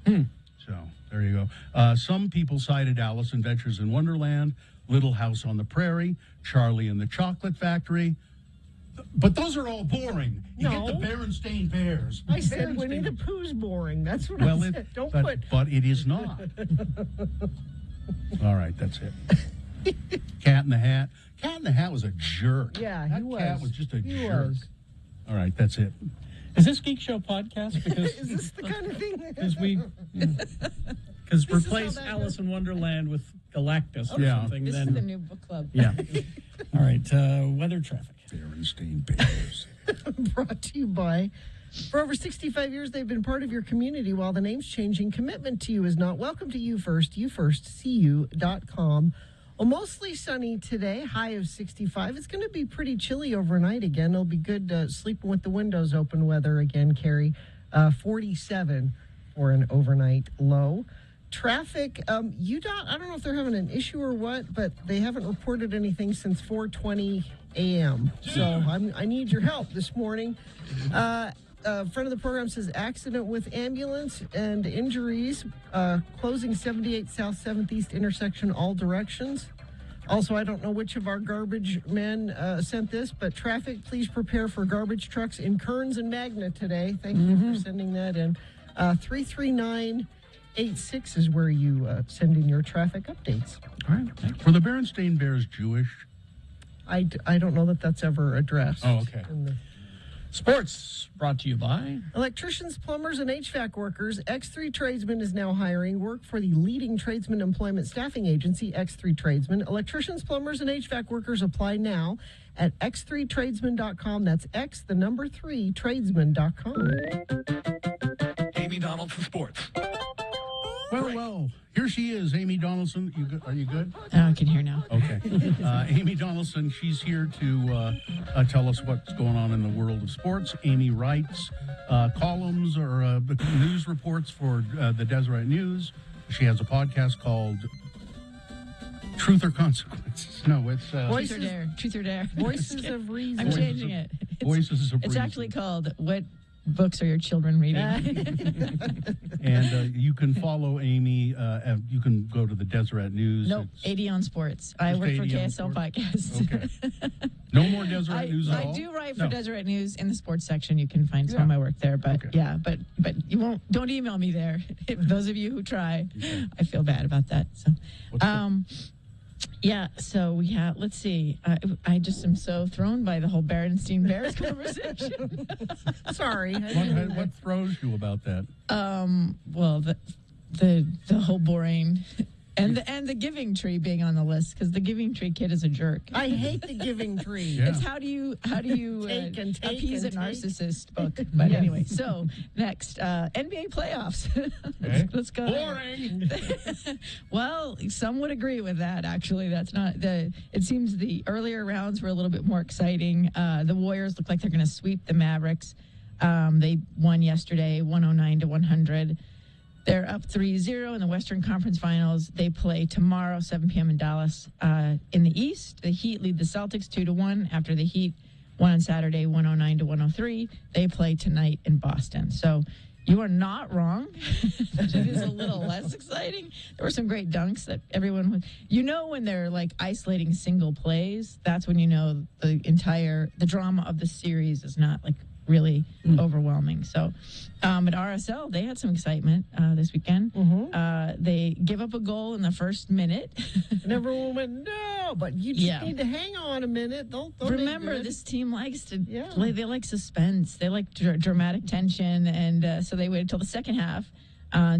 So there you go. Some people cited Alice Adventures in Wonderland, Little House on the Prairie, Charlie and the Chocolate Factory. But those are all boring. You get the Berenstain Bears. I said Winnie the Pooh's boring. That's what I said. But it is not. All right, that's it. Cat in the Hat. Cat in the Hat was a jerk. Yeah, that cat was just a jerk. All right, that's it. Is this Geek Show podcast? Because is this the kind of thing? Because replace Alice in Wonderland with Galactus or something. This is the new book club. Yeah. All right. Weather traffic. Berenstain Bears. Brought to you by. For over 65 years, they've been part of your community. While the name's changing, commitment to you is not. Welcome to You First, YouFirstCU.com. Well, mostly sunny today, high of 65. It's going to be pretty chilly overnight again. It'll be good sleeping with the windows open weather again, Carrie. 47 for an overnight low. Traffic, UDOT, I don't know if they're having an issue or what, but they haven't reported anything since 4:20 a.m. So I need your help this morning. Friend of the program says accident with ambulance and injuries, closing 78 South 7th East intersection all directions. Also, I don't know which of our garbage men sent this, but traffic, please prepare for garbage trucks in Kearns and Magna today. Thank you for sending that in. 33986 is where you send in your traffic updates. All right. Were the Berenstain Bears Jewish? I don't know that that's ever addressed. Oh, okay. Sports brought to you by Electricians, plumbers, and HVAC workers. X3 Tradesman is now hiring. Work for the leading tradesman employment staffing agency, X3 Tradesman. Electricians, plumbers, and HVAC workers apply now at x3tradesman.com. That's X, the number 3, tradesman.com. Amy Donaldson Sports. Well, here she is, Amy Donaldson. Are you good? I can hear now. Okay. Amy Donaldson, she's here to tell us what's going on in the world of sports. Amy writes columns or news reports for the Deseret News. She has a podcast called Truth or Consequences. No, it's... Truth or Dare. Truth or Dare. Voices of Reason. I'm changing it. Voices of It's Reason. actually called What Books Are Your Children Reading? And you can follow Amy. You can go to the Deseret News. Nope, 80 on Sports. I Just work for 80 on KSL Podcast. Okay. No more Deseret News at I all? do write for No. Deseret News in the sports section. You can find some of my work there. But but you won't. Don't email me there. Those of you who try, I feel bad about that. So, yeah. So we have. Let's see. I just am so thrown by the whole Berenstain Bears conversation. Sorry. What throws you about that? Well, the whole boring. And the Giving Tree being on the list, because the Giving Tree kid is a jerk. I hate the Giving Tree. Yeah. It's how do you Take and take appease and a take. narcissist book. But anyway, so next NBA playoffs. Let's go. Boring. Well, some would agree with that. Actually, that's not the. It seems the earlier rounds were a little bit more exciting. The Warriors look like they're going to sweep the Mavericks. They won yesterday, 109-100. They're up 3-0 in the Western Conference Finals. They play tomorrow, 7 p.m. in Dallas. In the East, the Heat lead the Celtics 2-1 after the Heat won on Saturday, 109-103. They play tonight in Boston. So you are not wrong. It is a little less exciting. There were some great dunks that everyone was. You know when they're like isolating single plays, that's when you know the drama of the series is not like really overwhelming. So at RSL, they had some excitement this weekend. They give up a goal in the first minute. And everyone went, no, but you just need to hang on a minute. They'll Remember, this team likes to play. They like suspense. They like dramatic tension. And so they waited till the second half.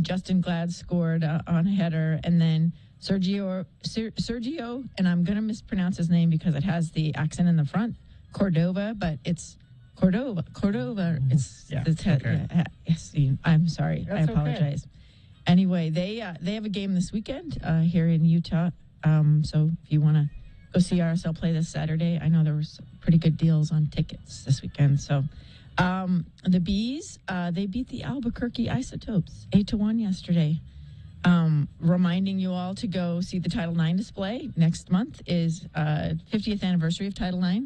Justin Glad scored on a header. And then Sergio, and I'm going to mispronounce his name because it has the accent in the front, Cordova, but it's Cordova. It's yes. I'm sorry. That's I apologize. Anyway, they have a game this weekend here in Utah. So if you want to go see RSL play this Saturday, I know there was pretty good deals on tickets this weekend. So the Bees, they beat the Albuquerque Isotopes 8-1 yesterday. Reminding you all to go see the Title IX display. Next month is 50th anniversary of Title IX.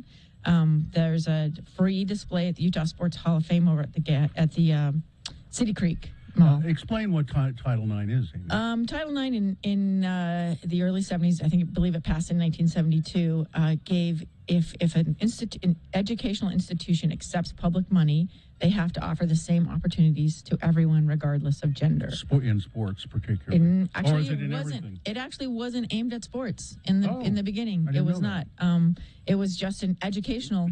There's a free display at the Utah Sports Hall of Fame over at the City Creek Mall. Explain what Title IX is, Amy. Title IX in the early 70s, I believe it passed in 1972, gave if an educational institution accepts public money, they have to offer the same opportunities to everyone, regardless of gender. In sports, particularly. Actually, or is it in wasn't. everything? It actually wasn't aimed at sports in the beginning. I didn't It was know not. It was just an educational.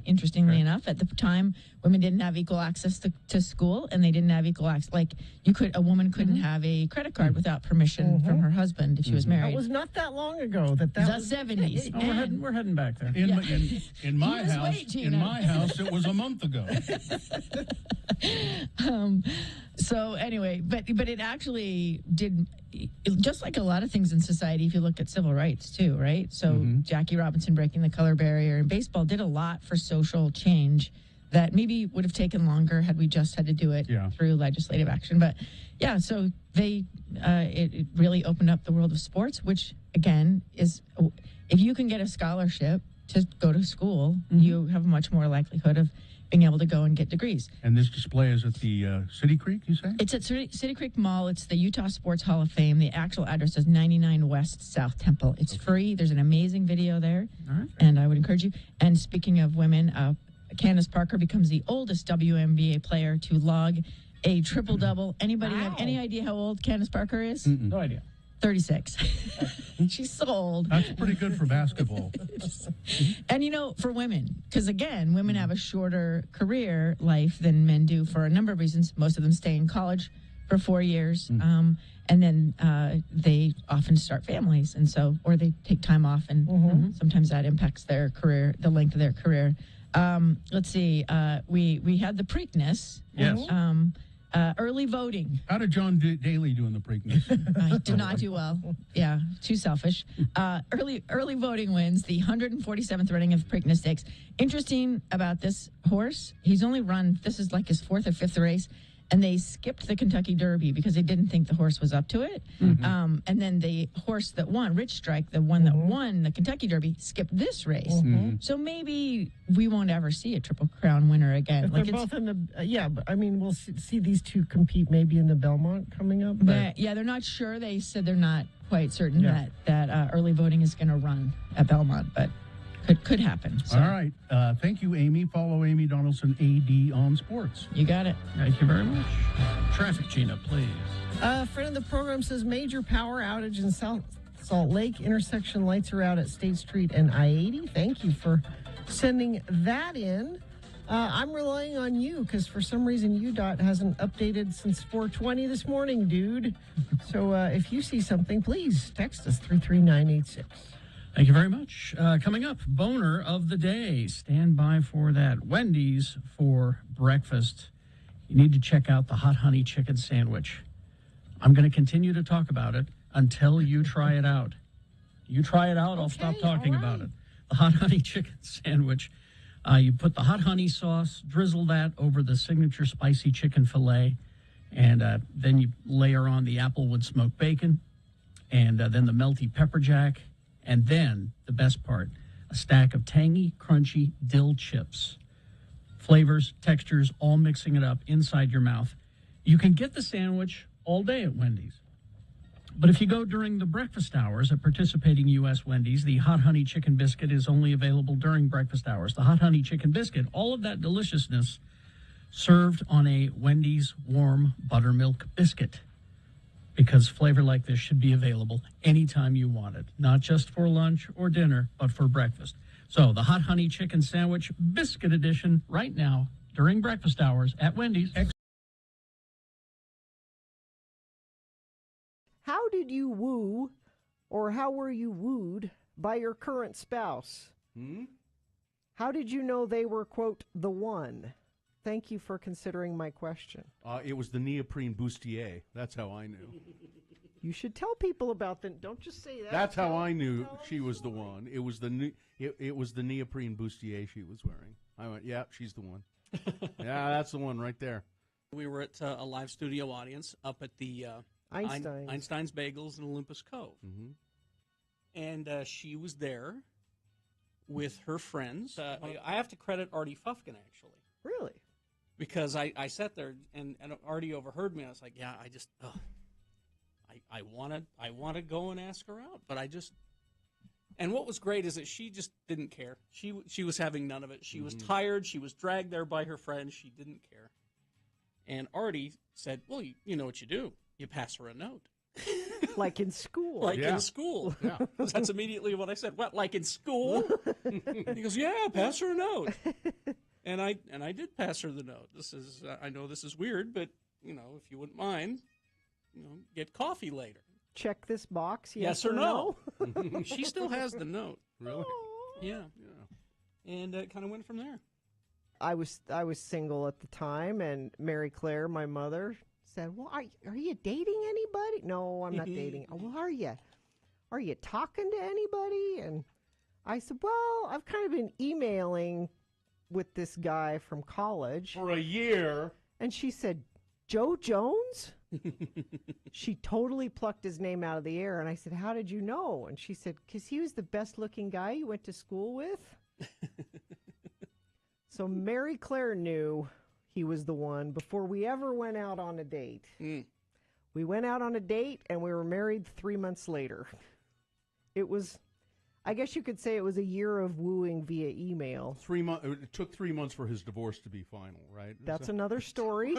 Interestingly enough, at the time, women didn't have equal access to school, and they didn't have equal access. Like a woman couldn't have a credit card without permission from her husband if she was married. That was not that long ago. That was the 70s. We're heading back there. In my house, it was a month ago. So anyway, but it actually did, just like a lot of things in society, if you look at civil rights too, right? So Jackie Robinson breaking the color barrier in baseball did a lot for social change. that maybe would have taken longer had we just had to do it through legislative action. But yeah, so it really opened up the world of sports, which again is, if you can get a scholarship to go to school, you have a much more likelihood of being able to go and get degrees. And this display is at the City Creek, you say? It's at City Creek Mall. It's the Utah Sports Hall of Fame. The actual address is 99 West South Temple. It's free. There's an amazing video there, and I would encourage you. And speaking of women, Candace Parker becomes the oldest WNBA player to log a triple-double. Anybody have any idea how old Candace Parker is? No idea. 36. She's so old. That's pretty good for basketball. And, for women, because, again, women have a shorter career life than men do for a number of reasons. Most of them stay in college for 4 years, and then they often start families, and so, or they take time off, and sometimes that impacts their career, the length of their career. Let's see. We had the Preakness. Yes. Early voting. How did John Daly do in the Preakness? I did not do well. Yeah, too selfish. Early voting wins the 147th running of Preakness Stakes. Interesting about this horse, he's only run, this is like his 4th or 5th race, and they skipped the Kentucky Derby because they didn't think the horse was up to it. And then the horse that won, Rich Strike, the one that won the Kentucky Derby, skipped this race. So maybe we won't ever see a Triple Crown winner again. If they're both in the, but I mean, we'll see these two compete maybe in the Belmont coming up. But they're not sure. They said they're not quite certain that early voting is going to run at Belmont, but could happen. So. All right. Thank you, Amy. Follow Amy Donaldson, AD on Sports. You got it. Thank you very much. Traffic, Gina, please. A friend of the program says major power outage in South Salt Lake. Intersection lights are out at State Street and I-80. Thank you for sending that in. I'm relying on you because for some reason UDOT hasn't updated since 4:20 this morning, dude. So if you see something, please text us 33986. Thank you very much. Coming up, boner of the day. Stand by for that. Wendy's for breakfast. You need to check out the hot honey chicken sandwich. I'm going to continue to talk about it until you try it out. You try it out, I'll stop talking about it. The hot honey chicken sandwich. You put the hot honey sauce, drizzle that over the signature spicy chicken filet, and then you layer on the applewood smoked bacon, and then the melty pepper jack. And then, the best part, a stack of tangy, crunchy dill chips. Flavors, textures, all mixing it up inside your mouth. You can get the sandwich all day at Wendy's. But if you go during the breakfast hours at participating U.S. Wendy's, the hot honey chicken biscuit is only available during breakfast hours. The hot honey chicken biscuit, all of that deliciousness served on a Wendy's warm buttermilk biscuit. Because flavor like this should be available anytime you want it, not just for lunch or dinner, but for breakfast. So the hot honey chicken sandwich biscuit edition right now during breakfast hours at Wendy's. How did you woo, or how were you wooed by your current spouse? How did you know they were, quote, the one? Thank you for considering my question. It was the neoprene bustier. That's how I knew. You should tell people about them. Don't just say that. That's how I knew she was the one. It was it was the neoprene bustier she was wearing. I went, yeah, she's the one. Yeah, that's the one right there. We were at a live studio audience up at the Einstein's Bagels in Olympus Cove. And she was there with her friends. I have to credit Artie Fufkin, actually. Really? Because I sat there and Artie overheard me. I was like, yeah, I want to go and ask her out, but I just. And what was great is that she just didn't care. She was having none of it. She was tired. She was dragged there by her friends. She didn't care. And Artie said, well, you know what you do. You pass her a note. Like in school. In school. Yeah. That's immediately what I said. What, like in school? He goes, yeah, pass her a note. And I did pass her the note. This is I know this is weird, but if you wouldn't mind, get coffee later. Check this box. Yes or no? She still has the note. Really? Yeah. And it kind of went from there. I was single at the time, and Mary Claire, my mother, said, "Well, are you dating anybody?" "No, I'm not dating." "Well, are you? Are you talking to anybody?" And I said, "Well, I've kind of been emailing with this guy from college. For a year. And she said, Joe Jones? She totally plucked his name out of the air. And I said, how did you know? And she said, because he was the best looking guy you went to school with. So Mary Claire knew he was the one before we ever went out on a date. We went out on a date and we were married 3 months later. It was, I guess you could say it was a year of wooing via email. It took 3 months for his divorce to be final, right? That's another story.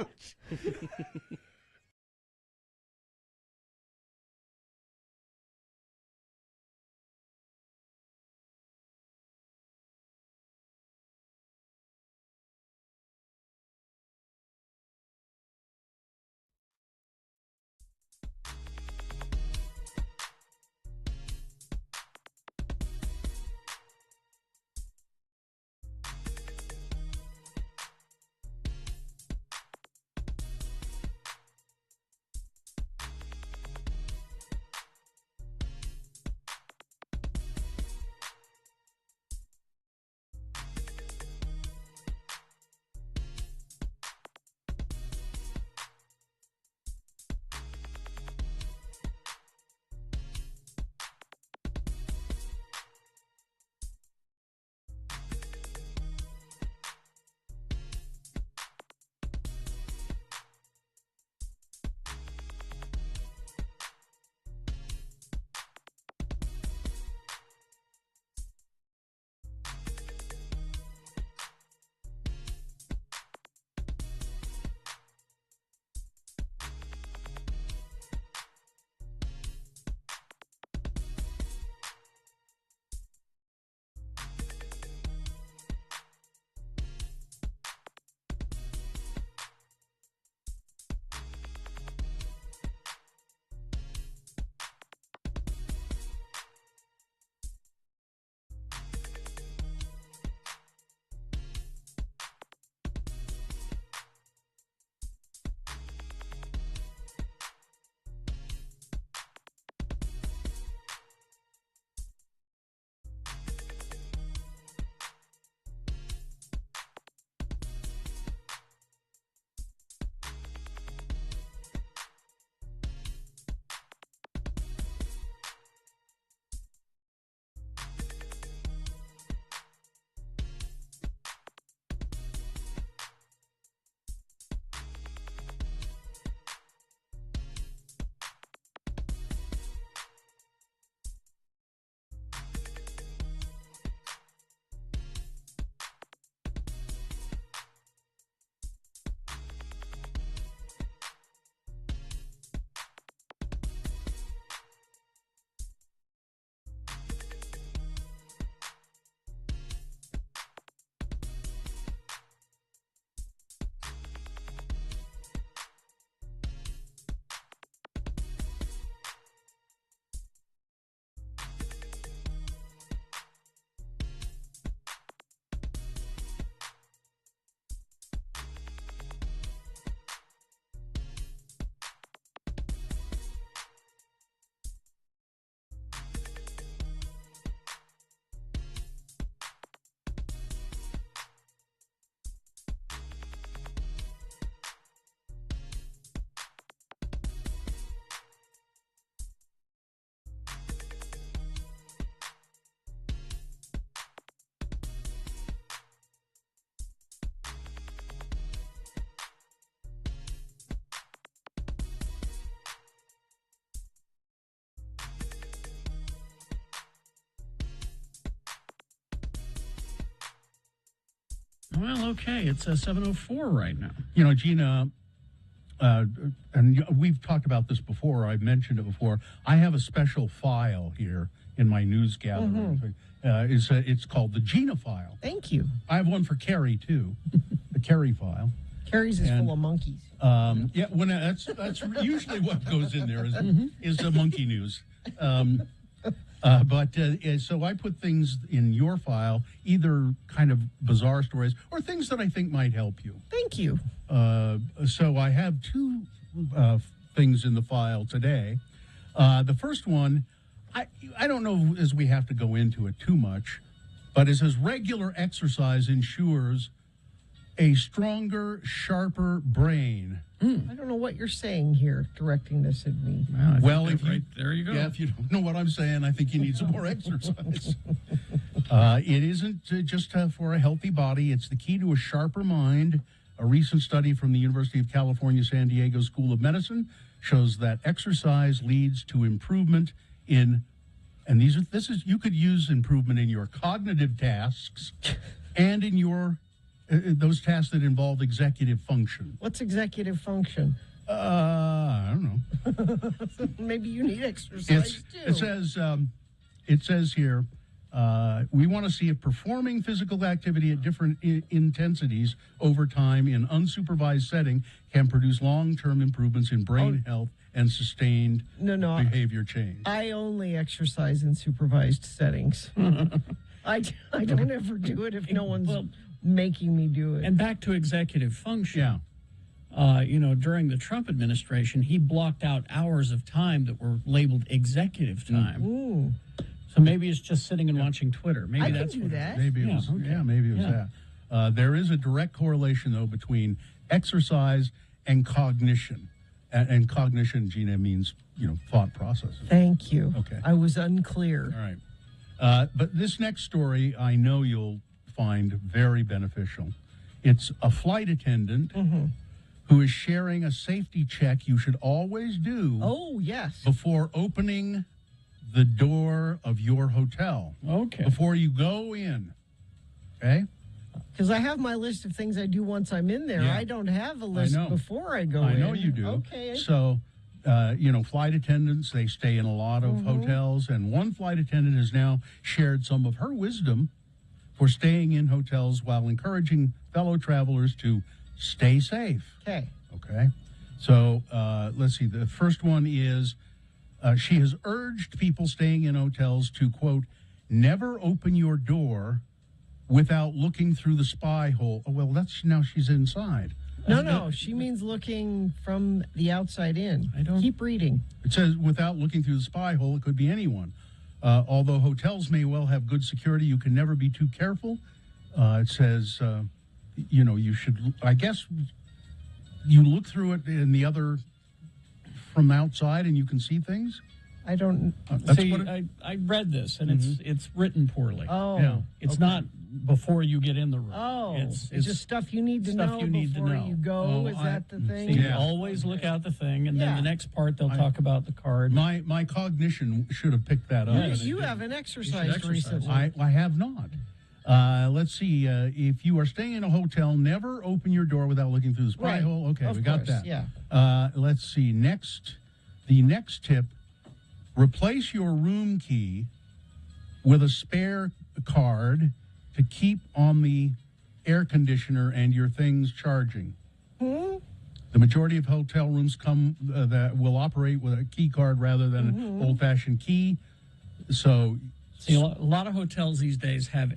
Well, okay, it's 7:04 right now. You know, Gina, and we've talked about this before. I've mentioned it before. I have a special file here in my news gathering. It's called the Gina file. Thank you. I have one for Carrie too, the Carrie file. Carrie's is full of monkeys. Yeah, when that's usually what goes in there is the monkey news. So I put things in your file, either kind of bizarre stories or things that I think might help you. Thank you. So I have two things in the file today. The first one, I don't know as we have to go into it too much, But it says regular exercise ensures a stronger, sharper brain. I don't know what you're saying here, directing this at me. Well, if you, there you go. Yeah, if you don't know what I'm saying, I think you need some more exercise. It isn't just for a healthy body. It's the key to a sharper mind. A recent study from the University of California, San Diego School of Medicine shows that exercise leads to improvement in, and you could use improvement in your cognitive tasks and in your those tasks that involve executive function. What's executive function? I don't know. Maybe you need exercise too. It says here, we want to see if performing physical activity at different intensities over time in unsupervised setting can produce long-term improvements in brain health and sustained behavior change. I only exercise in supervised settings. I don't ever do it if no one's making me do it. And back to executive function. During the Trump administration, he blocked out hours of time that were labeled executive time. So maybe it's just sitting and watching Twitter. Maybe that's can do that. Maybe it was. Okay. Yeah, maybe it was that. There is a direct correlation, though, between exercise and cognition. And cognition, Gina, means thought processes. Thank you. Okay. I was unclear. All right. But this next story, I know you'll find very beneficial. It's a flight attendant who is sharing a safety check you should always do. Oh, yes. Before opening the door of your hotel. Okay. Before you go in. Okay? Because I have my list of things I do once I'm in there. Yeah. I don't have a list before I go in. I know you do. Okay. So, flight attendants, they stay in a lot of hotels, and one flight attendant has now shared some of her wisdom for staying in hotels while encouraging fellow travelers to stay safe. Okay. Okay. So, let's see. The first one is she has urged people staying in hotels to, quote, never open your door without looking through the spy hole. Oh, well, now she's inside. No, she means looking from the outside in. Keep reading. It says without looking through the spy hole, it could be anyone. Although hotels may well have good security, you can never be too careful. It says, you should, I guess, you look through it in the other, from outside, and you can see things. I don't see. I read this, and it's written poorly. Oh, yeah. It's not before you get in the room. Oh, it's just stuff you need to know before you go. Oh, is that the thing? So you always look out the thing, and then the next part they'll talk about the card. My cognition should have picked that up. You haven't exercised recently. I have not. Let's see. If you are staying in a hotel, never open your door without looking through the spy hole. Okay, we got that. Yeah. Let's see. The next tip: replace your room key with a spare card to keep on the air conditioner and your things charging. The majority of hotel rooms that will operate with a key card rather than an old-fashioned key. So, see, a lot of hotels these days have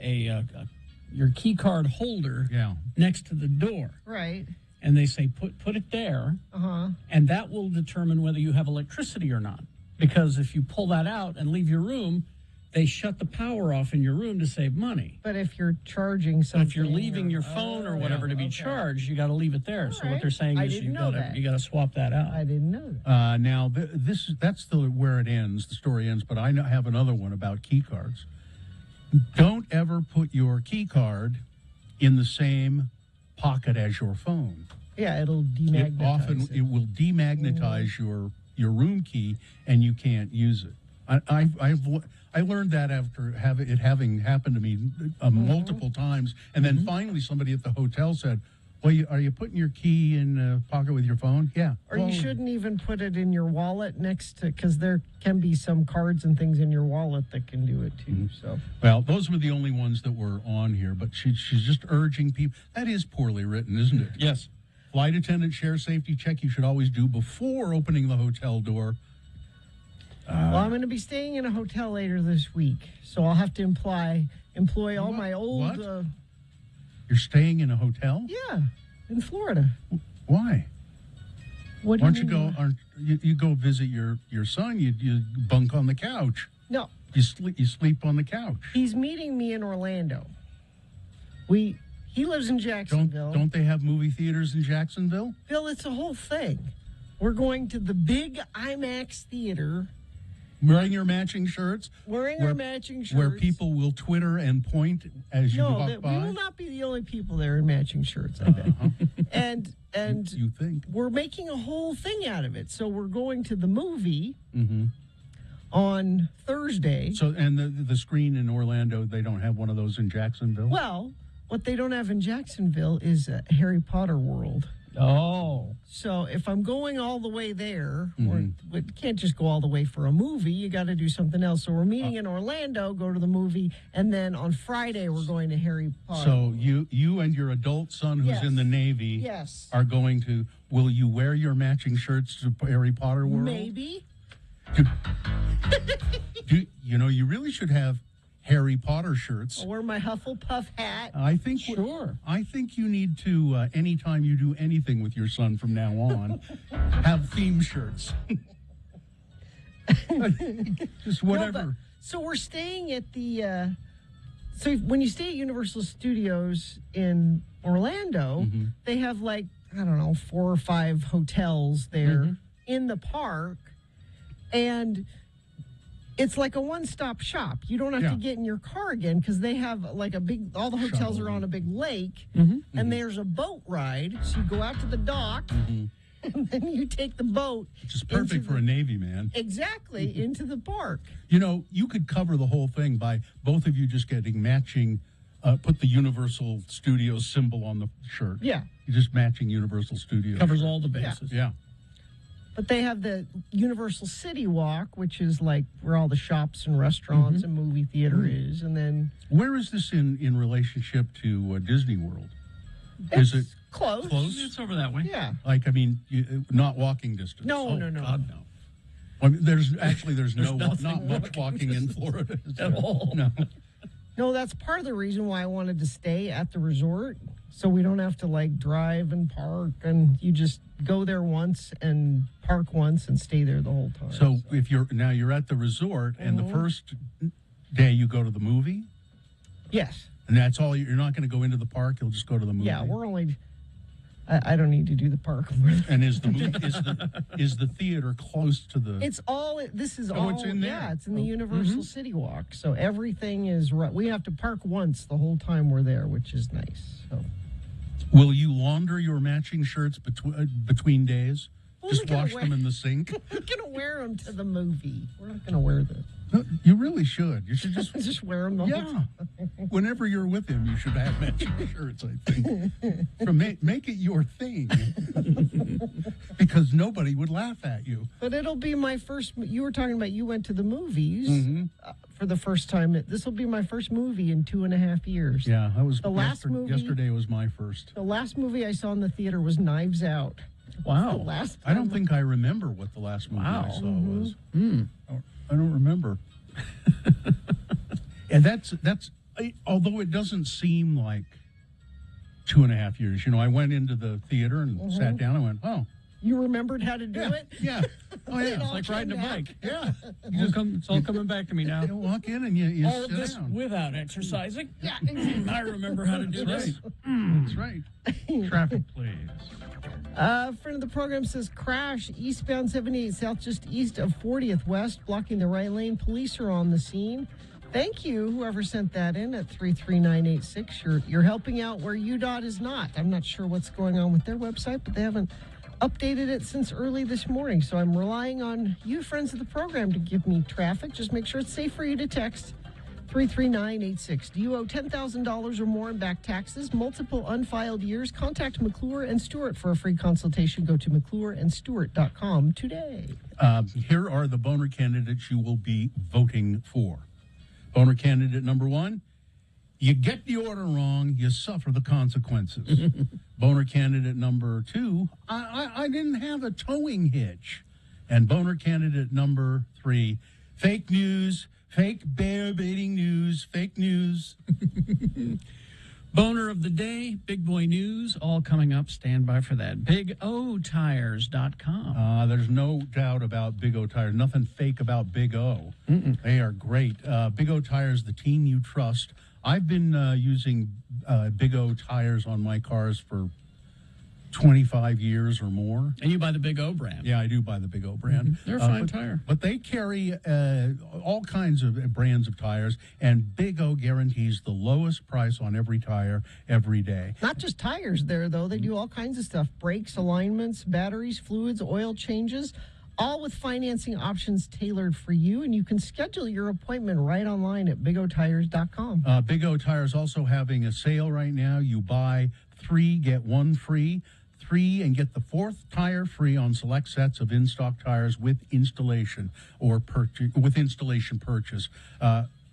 your key card holder next to the door. Right. And they say put it there, and that will determine whether you have electricity or not. Because if you pull that out and leave your room, they shut the power off in your room to save money. But if you're charging something, if you're leaving your phone or whatever to be charged, you got to leave it there. So what they're saying is you got to swap that out. I didn't know that. Now that's where it ends. The story ends. But I have another one about key cards. Don't ever put your key card in the same pocket as your phone. Yeah, it'll demagnetize. It will demagnetize your room key, and you can't use it. I learned that after having happened to me multiple times, and then finally somebody at the hotel said, "Well, are you putting your key in a pocket with your phone?" Yeah. Or you shouldn't even put it in your wallet next to, because there can be some cards and things in your wallet that can do it too. So. Well, those were the only ones that were on here, but she's just urging people. That is poorly written, isn't it? Yes. Flight attendant share safety check you should always do before opening the hotel door. Well, I'm going to be staying in a hotel later this week, so I'll have to employ all my old. What? You're staying in a hotel? Yeah, in Florida. Why? What? Why don't you go? You go visit your son? You bunk on the couch. No. You sleep on the couch. He's meeting me in Orlando. He lives in Jacksonville. Don't they have movie theaters in Jacksonville? Bill, it's a whole thing. We're going to the big IMAX theater. Wearing your matching shirts? Wearing our matching shirts. Where people will Twitter and point as you walk by? We will not be the only people there in matching shirts, I bet. And you think. We're making a whole thing out of it. So we're going to the movie Mm-hmm. on Thursday. So, and the screen in Orlando, they don't have one of those in Jacksonville? Well, what they don't have in Jacksonville is Harry Potter World. Oh. So if I'm going all the way there, Mm-hmm. we can't just go all the way for a movie. You got to do something else. So we're meeting in Orlando, go to the movie, and then on Friday we're going to Harry Potter. So you and your adult son who's in the Navy Yes. are going to, will you wear your matching shirts to Harry Potter World? Maybe. You really should have Harry Potter shirts. I'll wear my Hufflepuff hat. I think I think you need to anytime you do anything with your son from now on, have theme shirts. Just whatever. So we're staying at the. So when you stay at Universal Studios in Orlando, they have like I don't know 4 or 5 hotels there in the park, and it's like a one-stop shop. You don't have to get in your car again because they have like all the hotels are on a big lake, and there's a boat ride. So you go out to the dock, and then you take the boat. Which is perfect for a Navy man. Exactly, into the park. You could cover the whole thing by both of you just getting matching, put the Universal Studios symbol on the shirt. Yeah. You're just matching Universal Studios. Covers all the bases. Yeah. But they have the Universal City Walk, which is like where all the shops and restaurants and movie theater is. And then. Where is this in relationship to Disney World? Is it close? It's over that way. Yeah. Like, not walking distance. No. God, no. I mean, there's not much walking in Florida at all. No. No, that's part of the reason why I wanted to stay at the resort, so we don't have to like drive and park, and you just go there once and park once and stay there the whole time. So if you're at the resort and the first day you go to the movie, yes, and that's all. You're not going to go into the park. You'll just go to the movie. Yeah, we're only. I don't need to do the park. And is the theater close to the? It's all. This is Oh, all. it's in there. Yeah, it's in the Universal City Walk. So everything is right. We have to park once the whole time we're there, which is nice. So. Will you launder your matching shirts between days? Just wash them in the sink? We're going to wear them to the movie. We're not going to wear them. No, you really should. You should just wear them the whole time. Whenever you're with him, you should have matching shirts, I think. Make it your thing. Because nobody would laugh at you. But it'll be my first. You were talking about you went to the movies for the first time. This will be my first movie in 2.5 years. Yeah, that was the last movie. Yesterday was my first. The last movie I saw in the theater was Knives Out. Wow. The last I don't think I remember what the last movie I saw was. I don't remember. And that's although it doesn't seem like 2.5 years. I went into the theater and sat down and went, oh. You remembered how to do it? Yeah. Oh, yeah. It's like riding a bike. Yeah. It's all coming back to me now. You walk in and you all sit of this down. without exercising. Yeah. I remember how to do this. That's right. Traffic, please. Friend of the program says crash eastbound 78 south just east of 40th West, blocking the right lane. Police are on the scene. Thank you, whoever sent that in at 33986. You're helping out where UDOT is not. I'm not sure what's going on with their website, but they haven't updated it since early this morning. So I'm relying on you, friends of the program, to give me traffic. Just make sure it's safe for you to text 33986. Do you owe $10,000 or more in back taxes? Multiple unfiled years? Contact McClure and Stewart for a free consultation. Go to McClureandStewart.com today. Here are the boner candidates you will be voting for. Boner candidate number 1, you get the order wrong, you suffer the consequences. Boner candidate number 2, I didn't have a towing hitch. And boner candidate number 3, fake news. Fake bear baiting news, fake news. Boner of the day, big boy news, all coming up. Stand by for that. BigOTires.com. There's no doubt about Big O Tires. Nothing fake about Big O. They are great. Big O Tires, the team you trust. I've been using Big O Tires on my cars for 25 years or more. And you buy the Big O brand. Yeah, I do buy the Big O brand. They're a fine tire. But they carry all kinds of brands of tires, and Big O guarantees the lowest price on every tire every day. Not just tires there, though. They do all kinds of stuff. Brakes, alignments, batteries, fluids, oil changes, all with financing options tailored for you. And you can schedule your appointment right online at BigOTires.com. Big O Tires also having a sale right now. You buy 3, get 1 free. 3 and get the 4th tire free on select sets of in-stock tires with installation or installation purchase.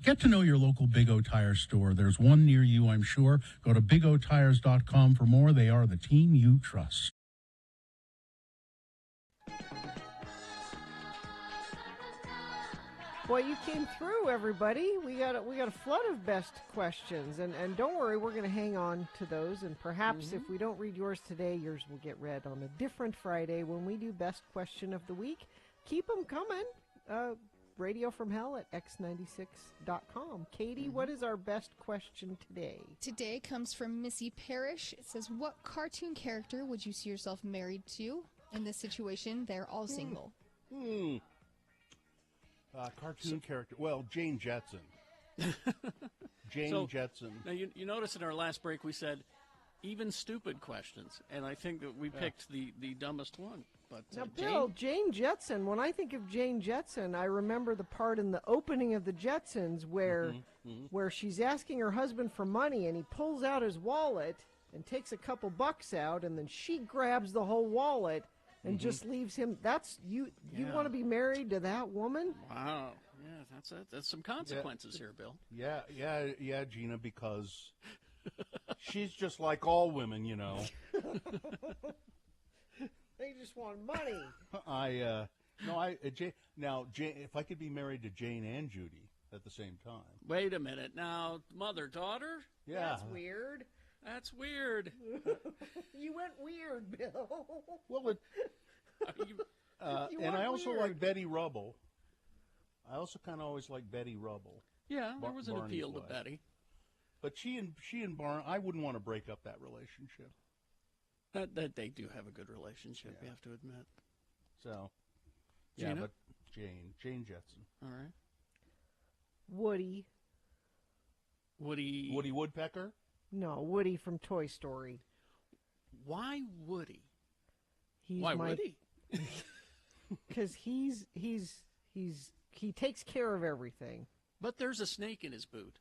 Get to know your local Big O Tire store. There's one near you, I'm sure. Go to BigOTires.com for more. They are the team you trust. Boy, you came through, everybody. We got a flood of best questions, and don't worry, we're going to hang on to those. And perhaps if we don't read yours today, yours will get read on a different Friday when we do best question of the week. Keep them coming. Radio from Hell at x96.com. Katie, what is our best question today? Today comes from Missy Parrish. It says, "What cartoon character would you see yourself married to? In this situation, they're all single." Cartoon character. Well, Jane Jetson. Jane Jetson. Now, you notice in our last break we said even stupid questions, and I think that we picked the dumbest one. But Now, Bill, Jane Jetson, when I think of Jane Jetson, I remember the part in the opening of the Jetsons where she's asking her husband for money, and he pulls out his wallet and takes a couple bucks out, and then she grabs the whole wallet and just leaves him. That's you. You want to be married to that woman? Wow. Yeah, that's some consequences here, Bill. Yeah, Gina, because she's just like all women, you know. They just want money. Jane, if I could be married to Jane and Judy at the same time. Wait a minute. Now, mother-daughter? Yeah. That's weird. That's weird. You went weird, Bill. Well, and I also like Betty Rubble. I also kind of always like Betty Rubble. Yeah, there was an Barney's appeal to wife. Betty. But she and Barney, I wouldn't want to break up that relationship. That they do have a good relationship, you have to admit. So, Gina? but Jane Jetson. All right. Woody. Woody Woodpecker? No, Woody from Toy Story. Why Woody? Why Woody? Because he takes care of everything. But there's a snake in his boot.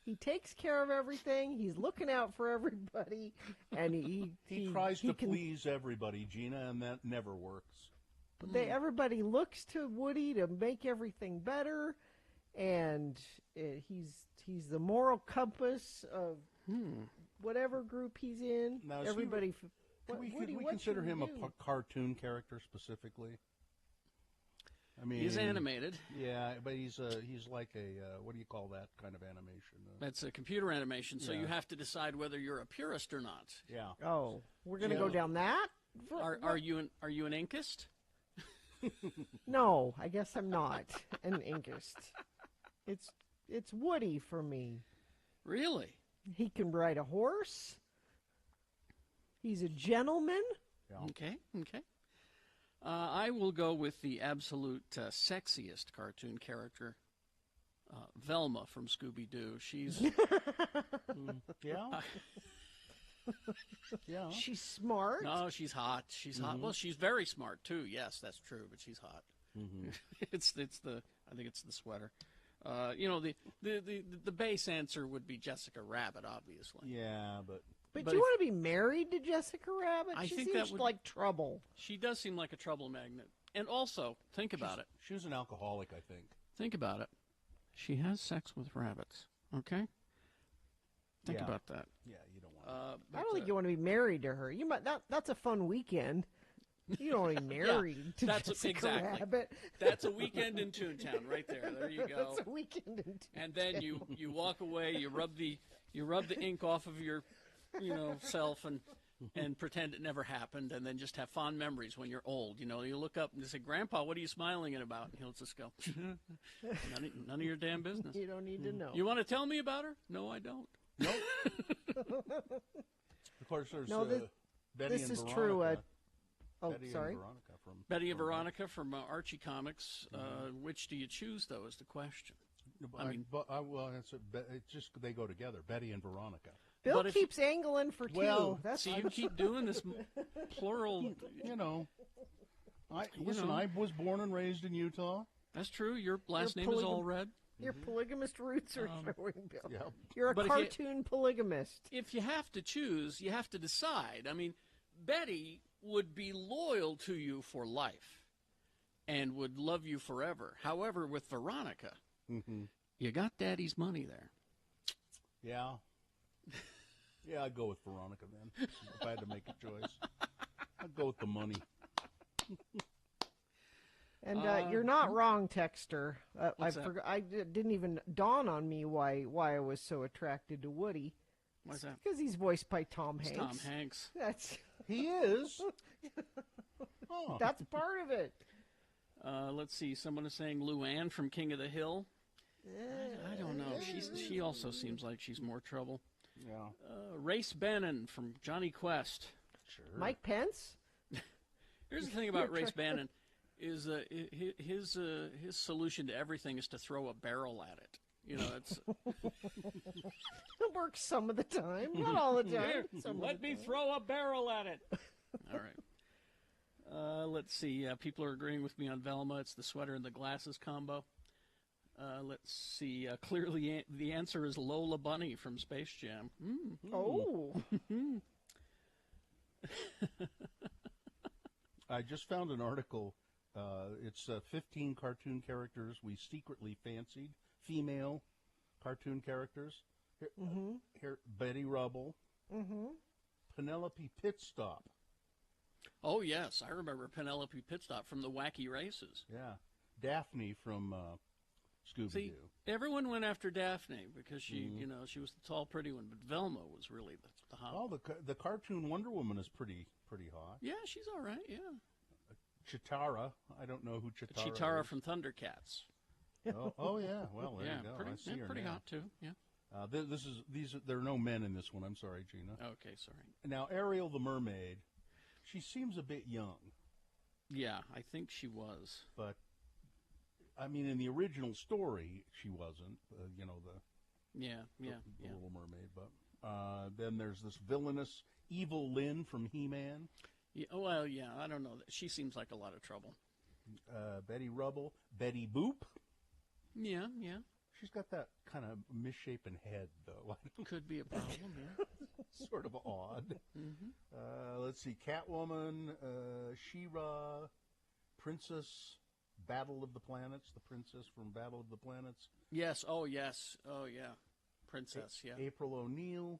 He takes care of everything. He's looking out for everybody, and he tries to please everybody, Gina, and that never works. But everybody looks to Woody to make everything better, and he's the moral compass of whatever group he's in. Now, everybody. Could we consider him a cartoon character specifically? I mean, he's animated. Yeah, but he's like a what do you call that kind of animation? That's a computer animation, so you have to decide whether you're a purist or not. Yeah. Oh, we're gonna go down that. Are you an inkist? No, I guess I'm not an inkist. It's Woody for me. Really? He can ride a horse. He's a gentleman. Yeah. Okay. I will go with the absolute sexiest cartoon character, Velma from Scooby-Doo. She's yeah. She's smart. No, she's hot. She's hot. Well, she's very smart too. Yes, that's true. But she's hot. I think it's the sweater. The base answer would be Jessica Rabbit, obviously. Yeah, but you want to be married to Jessica Rabbit? I She think seems that would like trouble. She does seem like a trouble magnet. And also, think about it. She was an alcoholic, I think. Think about it. She has sex with rabbits. Okay. Think about that. Yeah, you don't want. I don't think you want to be married to her. You might. That's a fun weekend. You only married to that's Jessica exactly. Rabbit. That's a weekend in Toontown right there. There you go. That's a weekend in Toontown. And then you walk away. You rub the ink off of your self and pretend it never happened, and then just have fond memories when you're old. You look up and say, "Grandpa, what are you smiling at about?" And he'll just go, "None of your damn business. You don't need to know." You want to tell me about her? No, I don't. Nope. Of course, there's Betty this and is Veronica. true. Betty sorry. and Veronica from Betty and Veronica from Archie Comics. Which do you choose, though, is the question. It's just they go together. Betty and Veronica. Bill keeps angling for two. Well, you keep doing this plural. I was born and raised in Utah. That's true. Your last name is all red. Your polygamist roots are showing, Bill. Yeah. You're a cartoon polygamist. If you have to choose, you have to decide. I mean, Betty would be loyal to you for life and would love you forever. However, with Veronica, you got Daddy's money there. Yeah. Yeah, I'd go with Veronica then. If I had to make a choice, I'd go with the money. And you're not wrong, Texter. I didn't even dawn on me why I was so attracted to Woody. Why's that? Because he's voiced by Tom Hanks. Tom Hanks. He is. Oh. That's part of it. Let's see. Someone is saying Luann from King of the Hill. I don't know. She also seems like she's more trouble. Yeah. Race Bannon from Johnny Quest. Sure. Mike Pence. Here's the thing about Race Bannon is his solution to everything is to throw a barrel at it. It's it works some of the time, not all the time. Let me throw a barrel at it. All right. Let's see. People are agreeing with me on Velma. It's the sweater and the glasses combo. Let's see. Clearly, the answer is Lola Bunny from Space Jam. Oh. I just found an article. It's 15 cartoon characters we secretly fancied. Female cartoon characters. Here, Betty Rubble. Penelope Pitstop. Oh, yes. I remember Penelope Pitstop from the Wacky Races. Yeah. Daphne from Scooby-Doo. See, everyone went after Daphne because she, she was the tall, pretty one, but Velma was really the hot one. Oh, the cartoon Wonder Woman is pretty hot. Yeah, she's all right, yeah. Chitara. I don't know who Chitara is. Chitara from Thundercats. Oh yeah. Well, there you go. Pretty, I see her pretty now. hot, too, yeah. There are no men in this one. I'm sorry, Gina. Okay, sorry. Now, Ariel the Mermaid, she seems a bit young. Yeah, I think she was. But, I mean, in the original story, she wasn't. The Little Mermaid. But then there's this villainous Evil Lynn from He-Man. Yeah, well, yeah, I don't know. She seems like a lot of trouble. Betty Rubble, Betty Boop. Yeah. She's got that kind of misshapen head, though. Could be a problem, yeah. Sort of odd. Let's see, Catwoman, She-Ra, Princess, Battle of the Planets, the princess from Battle of the Planets. Yes, oh, yeah. Princess, yeah. April O'Neil,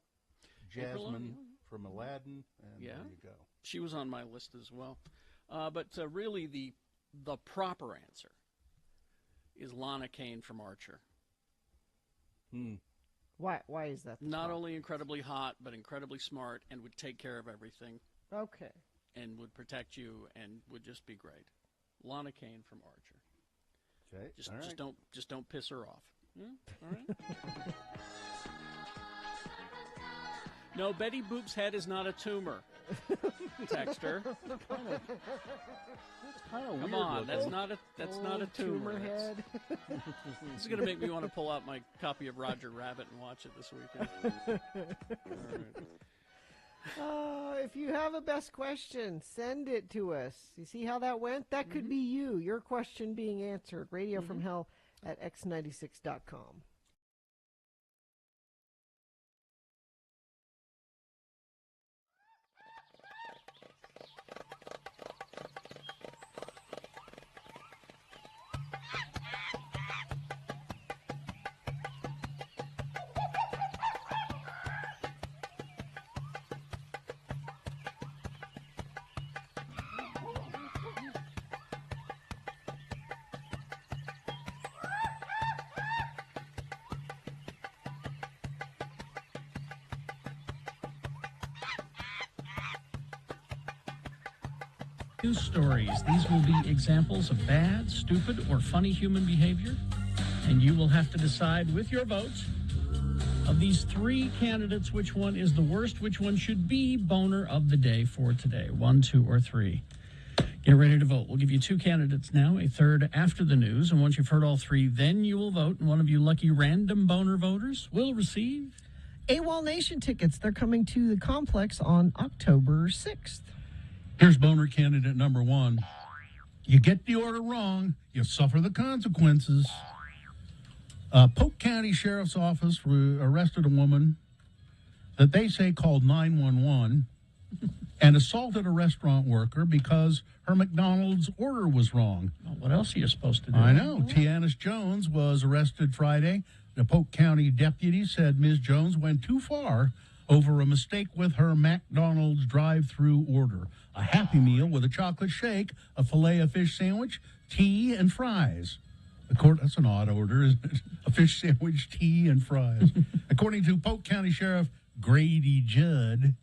Jasmine from Aladdin, and there you go. She was on my list as well. But really, the proper answer is Lana Kane from Archer. Why is that? Not only incredibly hot, but incredibly smart, and would take care of everything. Okay. And would protect you, and would just be great. Lana Kane from Archer. Okay. Just don't piss her off. All right. No, Betty Boop's head is not a tumor. Texter. That's kind of weird. Come on, that's not a tumor head. This is going to make me want to pull out my copy of Roger Rabbit and watch it this weekend. All right. If you have a best question, send it to us. You see how that went? That could be you. Your question being answered. Radio from Hell at x96.com. news stories. These will be examples of bad, stupid, or funny human behavior. And you will have to decide with your votes of these three candidates which one is the worst, which one should be boner of the day for today. 1, 2, or 3. Get ready to vote. We'll give you two candidates now, a third after the news. And once you've heard all three, then you will vote. And one of you lucky random boner voters will receive AWOL Nation tickets. They're coming to the complex on October 6th. Here's boner candidate number 1. You get the order wrong, you suffer the consequences. Polk County Sheriff's Office arrested a woman that they say called 911 and assaulted a restaurant worker because her McDonald's order was wrong. Well, what else are you supposed to do? I know. Tianis Jones was arrested Friday. The Polk County deputy said Ms. Jones went too far over a mistake with her McDonald's drive-through order. A Happy Meal with a chocolate shake, a Filet-O-Fish sandwich, tea, and fries. That's an odd order, isn't it? A fish sandwich, tea, and fries. According to Polk County Sheriff Grady Judd,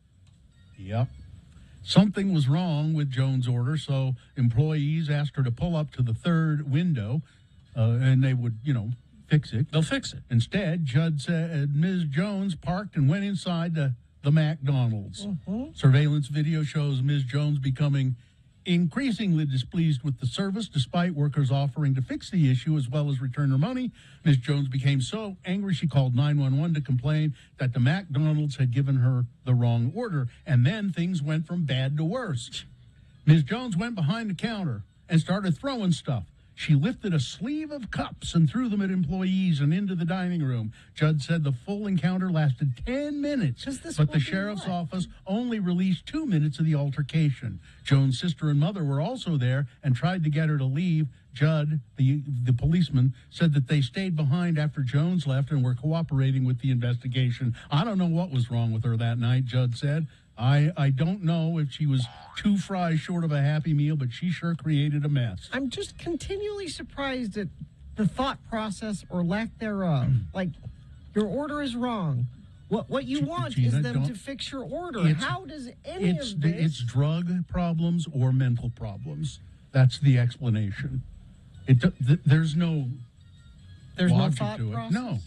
something was wrong with Jones' order, so employees asked her to pull up to the third window, and they would, fix it. They'll fix it. Instead, Judd said Ms. Jones parked and went inside the McDonald's. Surveillance video shows Ms. Jones becoming increasingly displeased with the service, despite workers offering to fix the issue as well as return her money. Ms. Jones became so angry she called 911 to complain that the McDonald's had given her the wrong order, and then things went from bad to worse. Ms. Jones went behind the counter and started throwing stuff. She lifted a sleeve of cups and threw them at employees and into the dining room. Judd said the full encounter lasted 10 minutes, but the sheriff's office only released 2 minutes of the altercation. Jones' sister and mother were also there and tried to get her to leave. Judd, the policeman, said that they stayed behind after Jones left and were cooperating with the investigation. I don't know what was wrong with her that night, Judd said. I don't know if she was 2 fries short of a Happy Meal, but she sure created a mess. I'm just continually surprised at the thought process or lack thereof. Like, your order is wrong. What you want Gina, is them to fix your order. How does any of this... It's drug problems or mental problems. That's the explanation. There's no thought to it. process? No.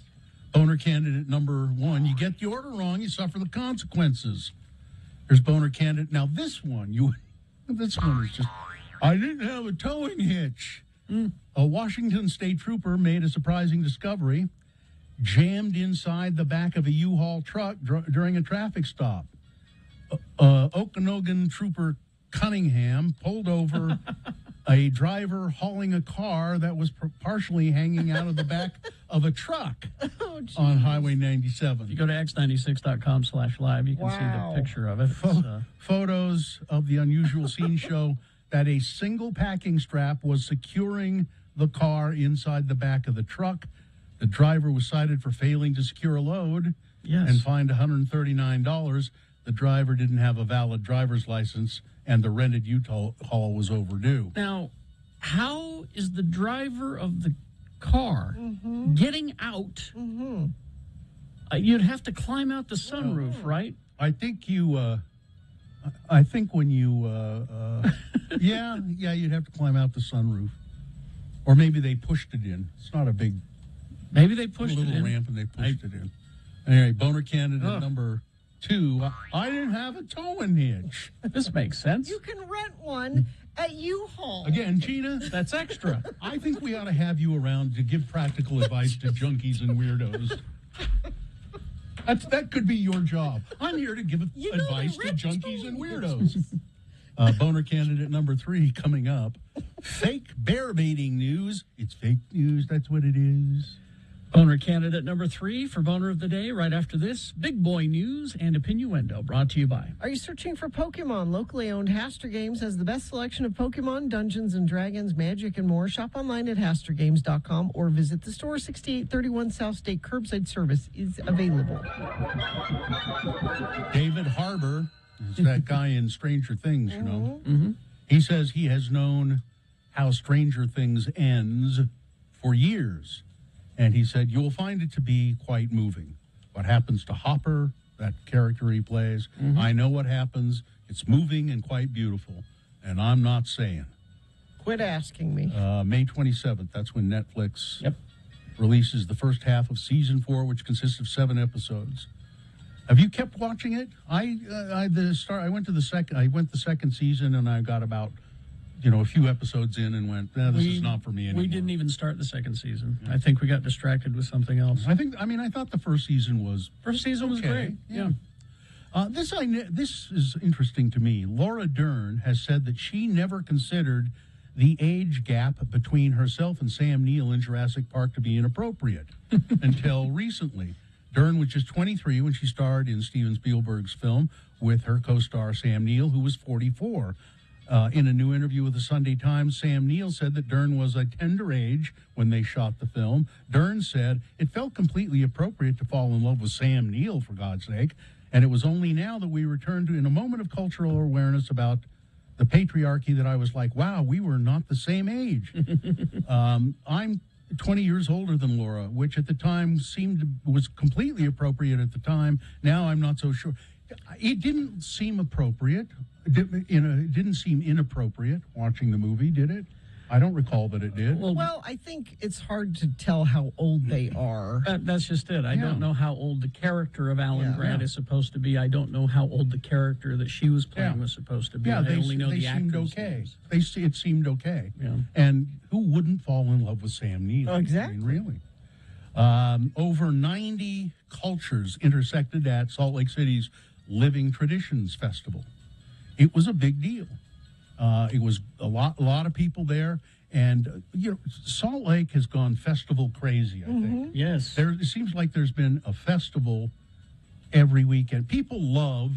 Boner candidate number 1, you get the order wrong, you suffer the consequences. There's boner candidate. Now, this one is just, I didn't have a towing hitch. A Washington state trooper made a surprising discovery, jammed inside the back of a U-Haul truck during a traffic stop. Okanogan trooper Cunningham pulled over a driver hauling a car that was partially hanging out of the back of a truck on Highway 97. If you go to x96.com/live, you can see the picture of it. Photos of the unusual scene show that a single packing strap was securing the car inside the back of the truck. The driver was cited for failing to secure a load and fined $139. The driver didn't have a valid driver's license, and the rented U-Haul was overdue. Now, how is the driver of the car getting out? You'd have to climb out the sunroof, right? I think when you, you'd have to climb out the sunroof. Or maybe they pushed it in. It's not a big... Maybe they pushed it in. A little ramp and they pushed it in. Anyway, boner candidate number 2, I didn't have a towing hitch. This makes sense. You can rent one at U-Haul. Again, Gina, that's extra. I think we ought to have you around to give practical advice to junkies and weirdos. That could be your job. I'm here to give advice to junkies and weirdos. Boner candidate number 3 coming up. Fake bear baiting news. It's fake news. That's what it is. Boner candidate number 3 for Boner of the Day right after this. Big boy news and opinioendo brought to you by. Are you searching for Pokemon? Locally owned Haster Games has the best selection of Pokemon, Dungeons and Dragons, Magic, and more. Shop online at HasterGames.com or visit the store. 6831 South State. Curbside service is available. David Harbour is that guy in Stranger Things, you know. He says he has known how Stranger Things ends for years. And he said, you will find it to be quite moving. What happens to Hopper, that character he plays, I know what happens. It's moving and quite beautiful. and I'm not saying. Quit asking me. May 27th, that's when Netflix releases the first half of season 4, which consists of 7 episodes. Have you kept watching it? I went the second season, and I got about a few episodes in and went, this is not for me anymore. We didn't even start the second season. I think we got distracted with something else. I thought the first season was was great. Yeah. This is interesting to me. Laura Dern has said that she never considered the age gap between herself and Sam Neill in Jurassic Park to be inappropriate until recently. Dern was just 23 when she starred in Steven Spielberg's film with her co-star Sam Neill, who was 44. In a new interview with the Sunday Times, Sam Neill said that Dern was a tender age when they shot the film. Dern said, "It felt completely appropriate to fall in love with Sam Neill, for God's sake, and it was only now that we returned to, in a moment of cultural awareness about the patriarchy, that I was like, wow, we were not the same age." I'm 20 years older than Laura, which at the time was completely appropriate at the time. Now I'm not so sure. It didn't seem appropriate. It didn't seem inappropriate watching the movie, did it? I don't recall that it did. Well, I think it's hard to tell how old they are. That's just it. I don't know how old the character of Alan Grant is supposed to be. I don't know how old the character that she was playing was supposed to be. Yeah, I only know they the seemed actors' okay. names. It seemed okay. Yeah. And who wouldn't fall in love with Sam Neill? Oh, exactly. I mean, really. Over 90 cultures intersected at Salt Lake City's Living Traditions Festival. It was a big deal. It was a lot of people there, and Salt Lake has gone festival crazy. I think. Yes, it seems like there's been a festival every weekend. People love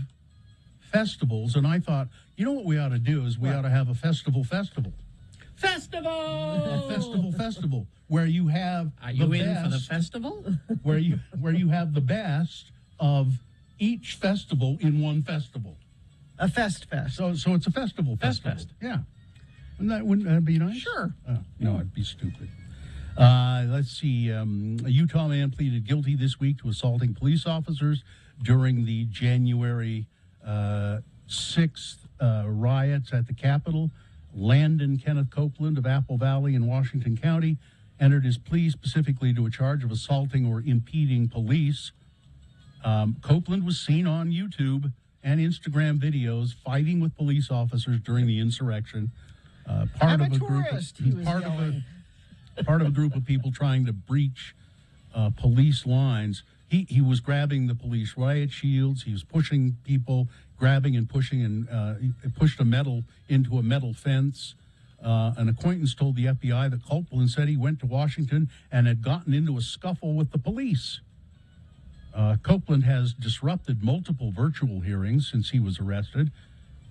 festivals, and I thought, what we ought to do is we ought to have a festival, where you have. Are you in for the festival? where you have the best of each festival in one festival. A fest. So it's a festival. Fest. Yeah. Wouldn't that be nice? Sure. No, it'd be stupid. Let's see. A Utah man pleaded guilty this week to assaulting police officers during the January 6th riots at the Capitol. Landon Kenneth Copeland of Apple Valley in Washington County entered his plea specifically to a charge of assaulting or impeding police. Copeland was seen on YouTube and Instagram videos fighting with police officers during the insurrection. Part of a group of people trying to breach police lines. He was grabbing the police riot shields. He was pushing people, grabbing and pushing, and he pushed a metal into a metal fence. An acquaintance told the FBI that Copeland said he went to Washington and had gotten into a scuffle with the police. Copeland has disrupted multiple virtual hearings since he was arrested.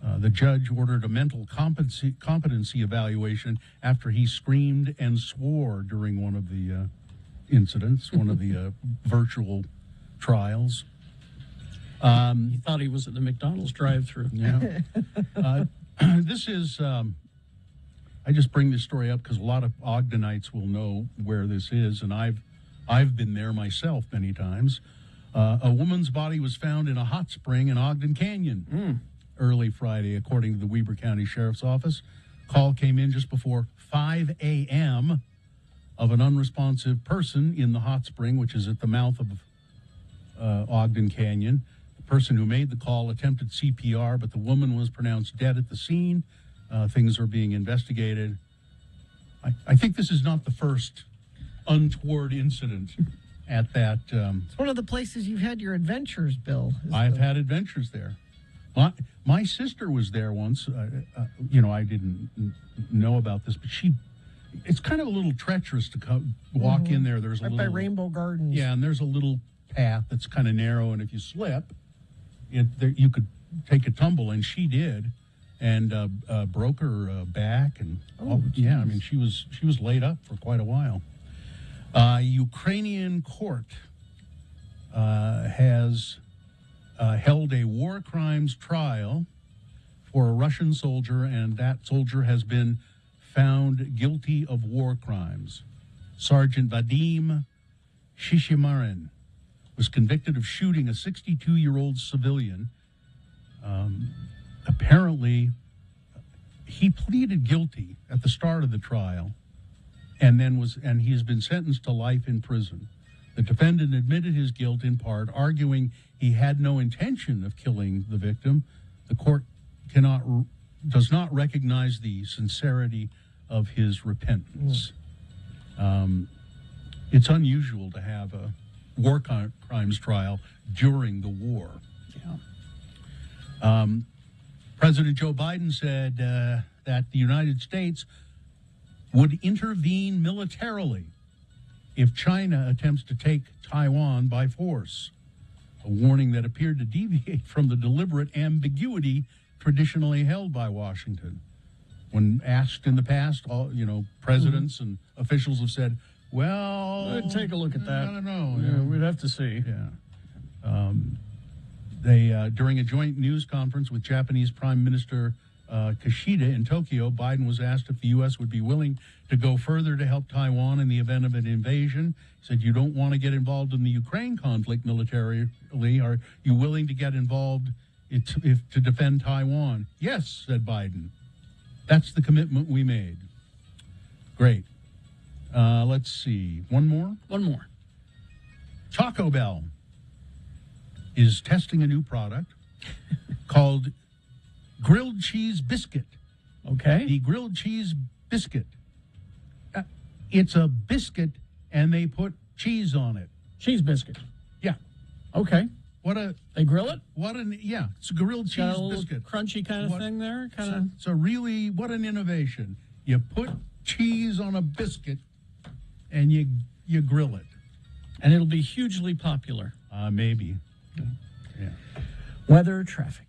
The judge ordered a mental competency evaluation after he screamed and swore during one of the incidents, one of the virtual trials. He thought he was at the McDonald's drive-thru. Yeah. This is, I just bring this story up because a lot of Ogdenites will know where this is, and I've been there myself many times. A woman's body was found in a hot spring in Ogden Canyon early Friday, according to the Weber County Sheriff's Office. Call came in just before 5 a.m. of an unresponsive person in the hot spring, which is at the mouth of Ogden Canyon. The person who made the call attempted CPR, but the woman was pronounced dead at the scene. Things are being investigated. I think this is not the first untoward incident at that. It's one of the places you've had your adventures, Bill. I've had adventures there. My sister was there once. I didn't know about this, but it's kind of a little treacherous to walk in there. There's a little, by Rainbow Gardens. Yeah, and there's a little path that's kind of narrow, and if you slip, you could take a tumble, and she did, and broke her back, and I mean she was laid up for quite a while. Ukrainian court has held a war crimes trial for a Russian soldier, and that soldier has been found guilty of war crimes. Sergeant Vadim Shishimarin was convicted of shooting a 62-year-old civilian. Apparently, he pleaded guilty at the start of the trial, and he has been sentenced to life in prison. The defendant admitted his guilt in part, arguing he had no intention of killing the victim. The court does not recognize the sincerity of his repentance. It's unusual to have a war crimes trial during the war. Yeah. President Joe Biden said that the United States would intervene militarily if China attempts to take Taiwan by force, a warning that appeared to deviate from the deliberate ambiguity traditionally held by Washington. When asked in the past, presidents and officials have said, well, I'd take a look at that. I don't know. Yeah, we'd have to see. Yeah. They during a joint news conference with Japanese Prime Minister Kishida in Tokyo, Biden was asked if the U.S. would be willing to go further to help Taiwan in the event of an invasion. He said, you don't want to get involved in the Ukraine conflict militarily. Are you willing to get involved to defend Taiwan? Yes, said Biden. That's the commitment we made. Great. Let's see. One more? One more. Taco Bell is testing a new product called grilled cheese biscuit. Okay. The grilled cheese biscuit. It's a biscuit, and they put cheese on it. Cheese biscuit. Yeah. Okay. They grill it? It's a grilled cheese Got a little biscuit. Crunchy kind of thing there? So really, what an innovation. You put cheese on a biscuit, and you grill it. And it'll be hugely popular. Maybe. Yeah. Weather, traffic.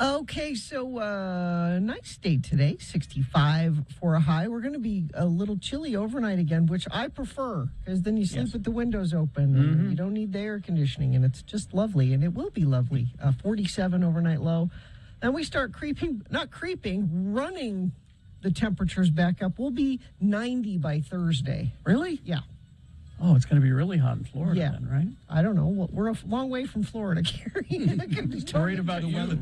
Okay, so nice day today, 65 for a high. We're going to be a little chilly overnight again, which I prefer, because then you sleep with the windows open. And you don't need the air conditioning, and it's just lovely, and it will be lovely. 47 overnight low. Then we start running the temperatures back up. We'll be 90 by Thursday. Really? Yeah. Oh, it's going to be really hot in Florida then, right? I don't know. We're a long way from Florida, Gary. Worried about the weather.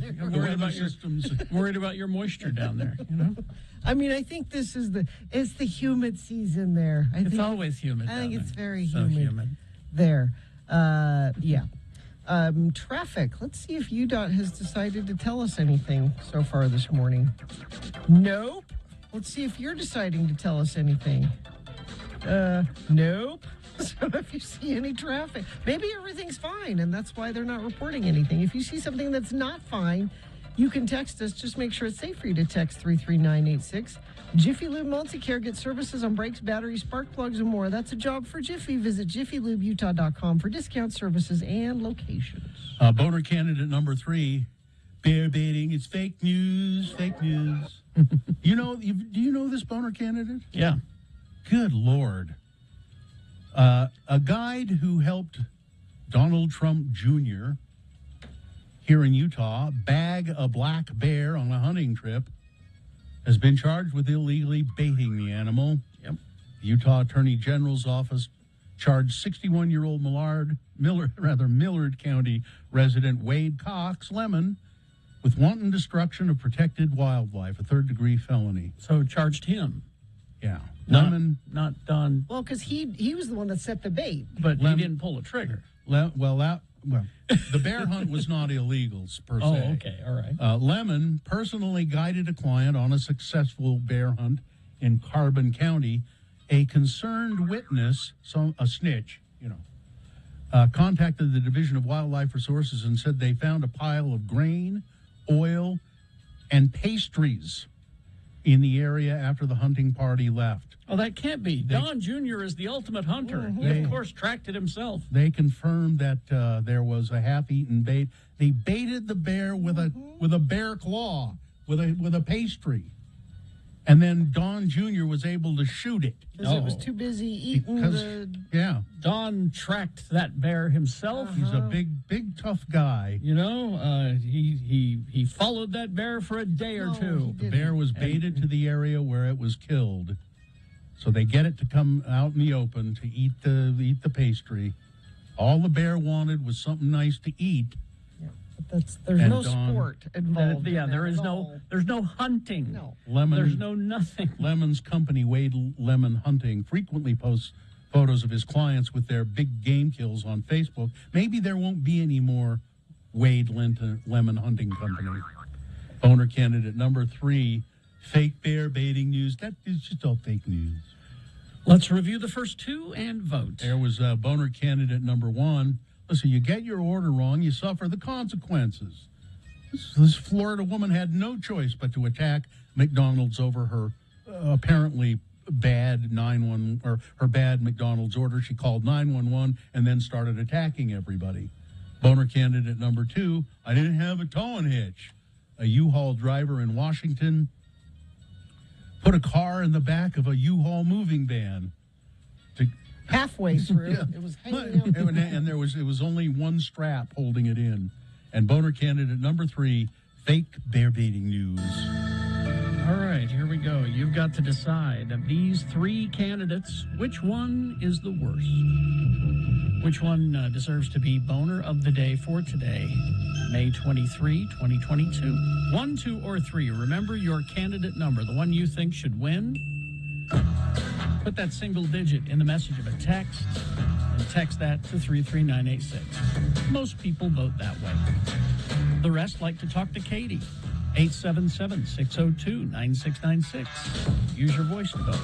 Worried about your moisture down there, you know? I mean, I think it's the humid season there. It's always humid. I think it's very so humid there. Yeah. Traffic. Let's see if UDOT has decided to tell us anything so far this morning. Nope. Let's see if you're deciding to tell us anything. Nope. So if you see any traffic, maybe everything's fine, and that's why they're not reporting anything. If you see something that's not fine, you can text us. Just make sure it's safe for you to text 33986. Jiffy Lube Multicare gets services on brakes, batteries, spark plugs, and more. That's a job for Jiffy. Visit jiffylubutah.com for discount services and locations. Boner candidate number 3, bear baiting. It's fake news. Fake news. Do you know this boner candidate? Yeah. Good Lord. A guide who helped Donald Trump Jr. here in Utah bag a black bear on a hunting trip has been charged with illegally baiting the animal. Yep. The Utah Attorney General's office charged 61-year-old Millard County resident Wade Cox Lemon with wanton destruction of protected wildlife, a third-degree felony. So charged him. Yeah. Lemon, not Don. Well, because he was the one that set the bait. But he didn't pull a trigger. The bear hunt was not illegal, per se. Oh, okay, all right. Lemon personally guided a client on a successful bear hunt in Carbon County. A concerned witness, a snitch, contacted the Division of Wildlife Resources and said they found a pile of grain, oil, and pastries in the area after the hunting party left. Oh, that can't be. Don Jr. is the ultimate hunter. He, of course, tracked it himself. They confirmed that there was a half-eaten bait. They baited the bear with a bear claw, with a pastry. And then Don Jr. was able to shoot it. Because it was too busy eating Yeah. Don tracked that bear himself. He's a big, tough guy. He followed that bear for a day or two. The bear was baited to the area where it was killed. So they get it to come out in the open to eat the pastry. All the bear wanted was something nice to eat. There's And no Dawn. sport involved. Yeah, in there that is at no all. there's no hunting. No. There's no nothing. Lemon's company, Wade Lemon Hunting, frequently posts photos of his clients with their big game kills on Facebook. Maybe there won't be any more Wade Lemon Hunting Company. Boner candidate number 3, fake bear baiting news. That is just all fake news. Let's review the first two and vote. There was boner candidate number 1. Listen, you get your order wrong, you suffer the consequences. This Florida woman had no choice but to attack McDonald's over her apparently bad 911 or her bad McDonald's order. She called 911 and then started attacking everybody. Boner candidate number 2, I didn't have a towing hitch. A U-Haul driver in Washington put a car in the back of a U-Haul moving van. Halfway through, Yeah. it was hanging out. And it was only one strap holding it in. And boner candidate number 3, fake bear baiting news. All right, here we go. You've got to decide of these 3 candidates, which one is the worst? Which one deserves to be boner of the day for today, May 23, 2022? 1, 2, or 3. Remember your candidate number, the one you think should win. Put that single digit in the message of a text and text that to 33986. Most people vote that way. The rest like to talk to Katie. 877-602-9696. Use your voice to vote.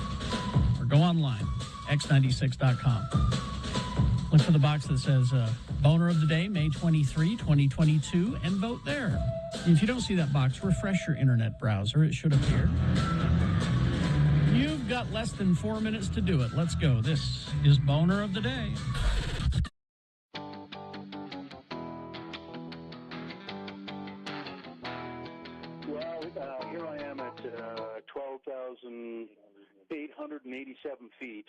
Or go online, x96.com. Look for the box that says Boner of the Day, May 23, 2022, and vote there. If you don't see that box, refresh your internet browser. It should appear. You've got less than 4 minutes to do it. Let's go. This is Boner of the Day. Well, here I am at 12,887 feet.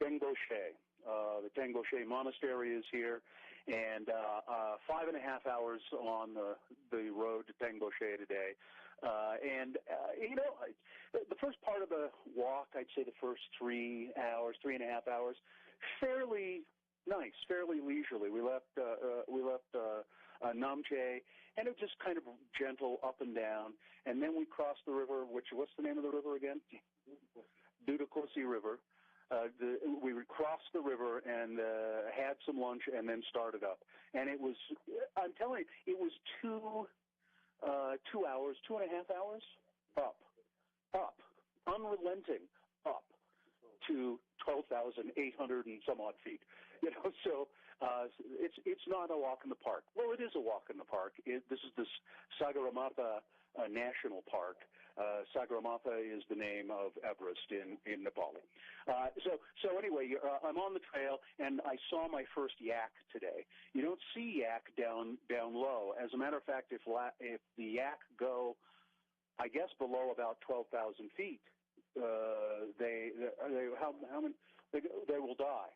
Tengoshe. The Tengoshe Monastery is here, and 5.5 hours on the road to Tengoshe today. The first part of the walk, I'd say the first 3.5 hours, fairly nice, fairly leisurely. We left Namche, and it was just kind of gentle up and down. And then we crossed the river, what's the name of the river again? Dudakosi River. We crossed the river and had some lunch and then started up. And it was, I'm telling you, it was 2 hours, 2.5 hours, up, unrelenting, up to 12,800 and some odd feet. So it's not a walk in the park. Well, it is a walk in the park. This is the Sagarmatha National Park. Sagarmatha is the name of Everest in Nepal. So anyway, I'm on the trail, and I saw my first yak today. You don't see yak down low. As a matter of fact, if the yak go, I guess, below about 12,000 feet, they will die.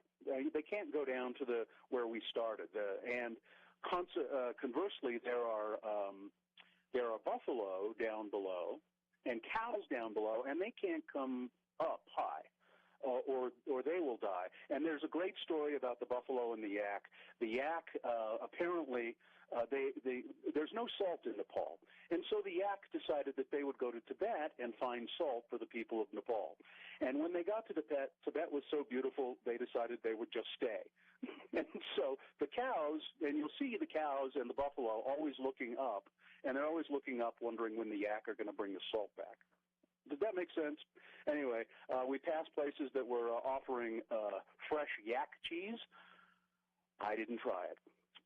They can't go down to where we started. Conversely, there are buffalo down below and cows down below, and they can't come up high, or they will die. And there's a great story about the buffalo and the yak. The yak apparently there's no salt in Nepal, and so the yak decided that they would go to Tibet and find salt for the people of Nepal. And when they got to Tibet, Tibet was so beautiful they decided they would just stay. And so the cows, and you'll see the cows and the buffalo always looking up, and they're always looking up wondering when the yak are going to bring the salt back. Does that make sense? Anyway, we passed places that were offering fresh yak cheese. I didn't try it.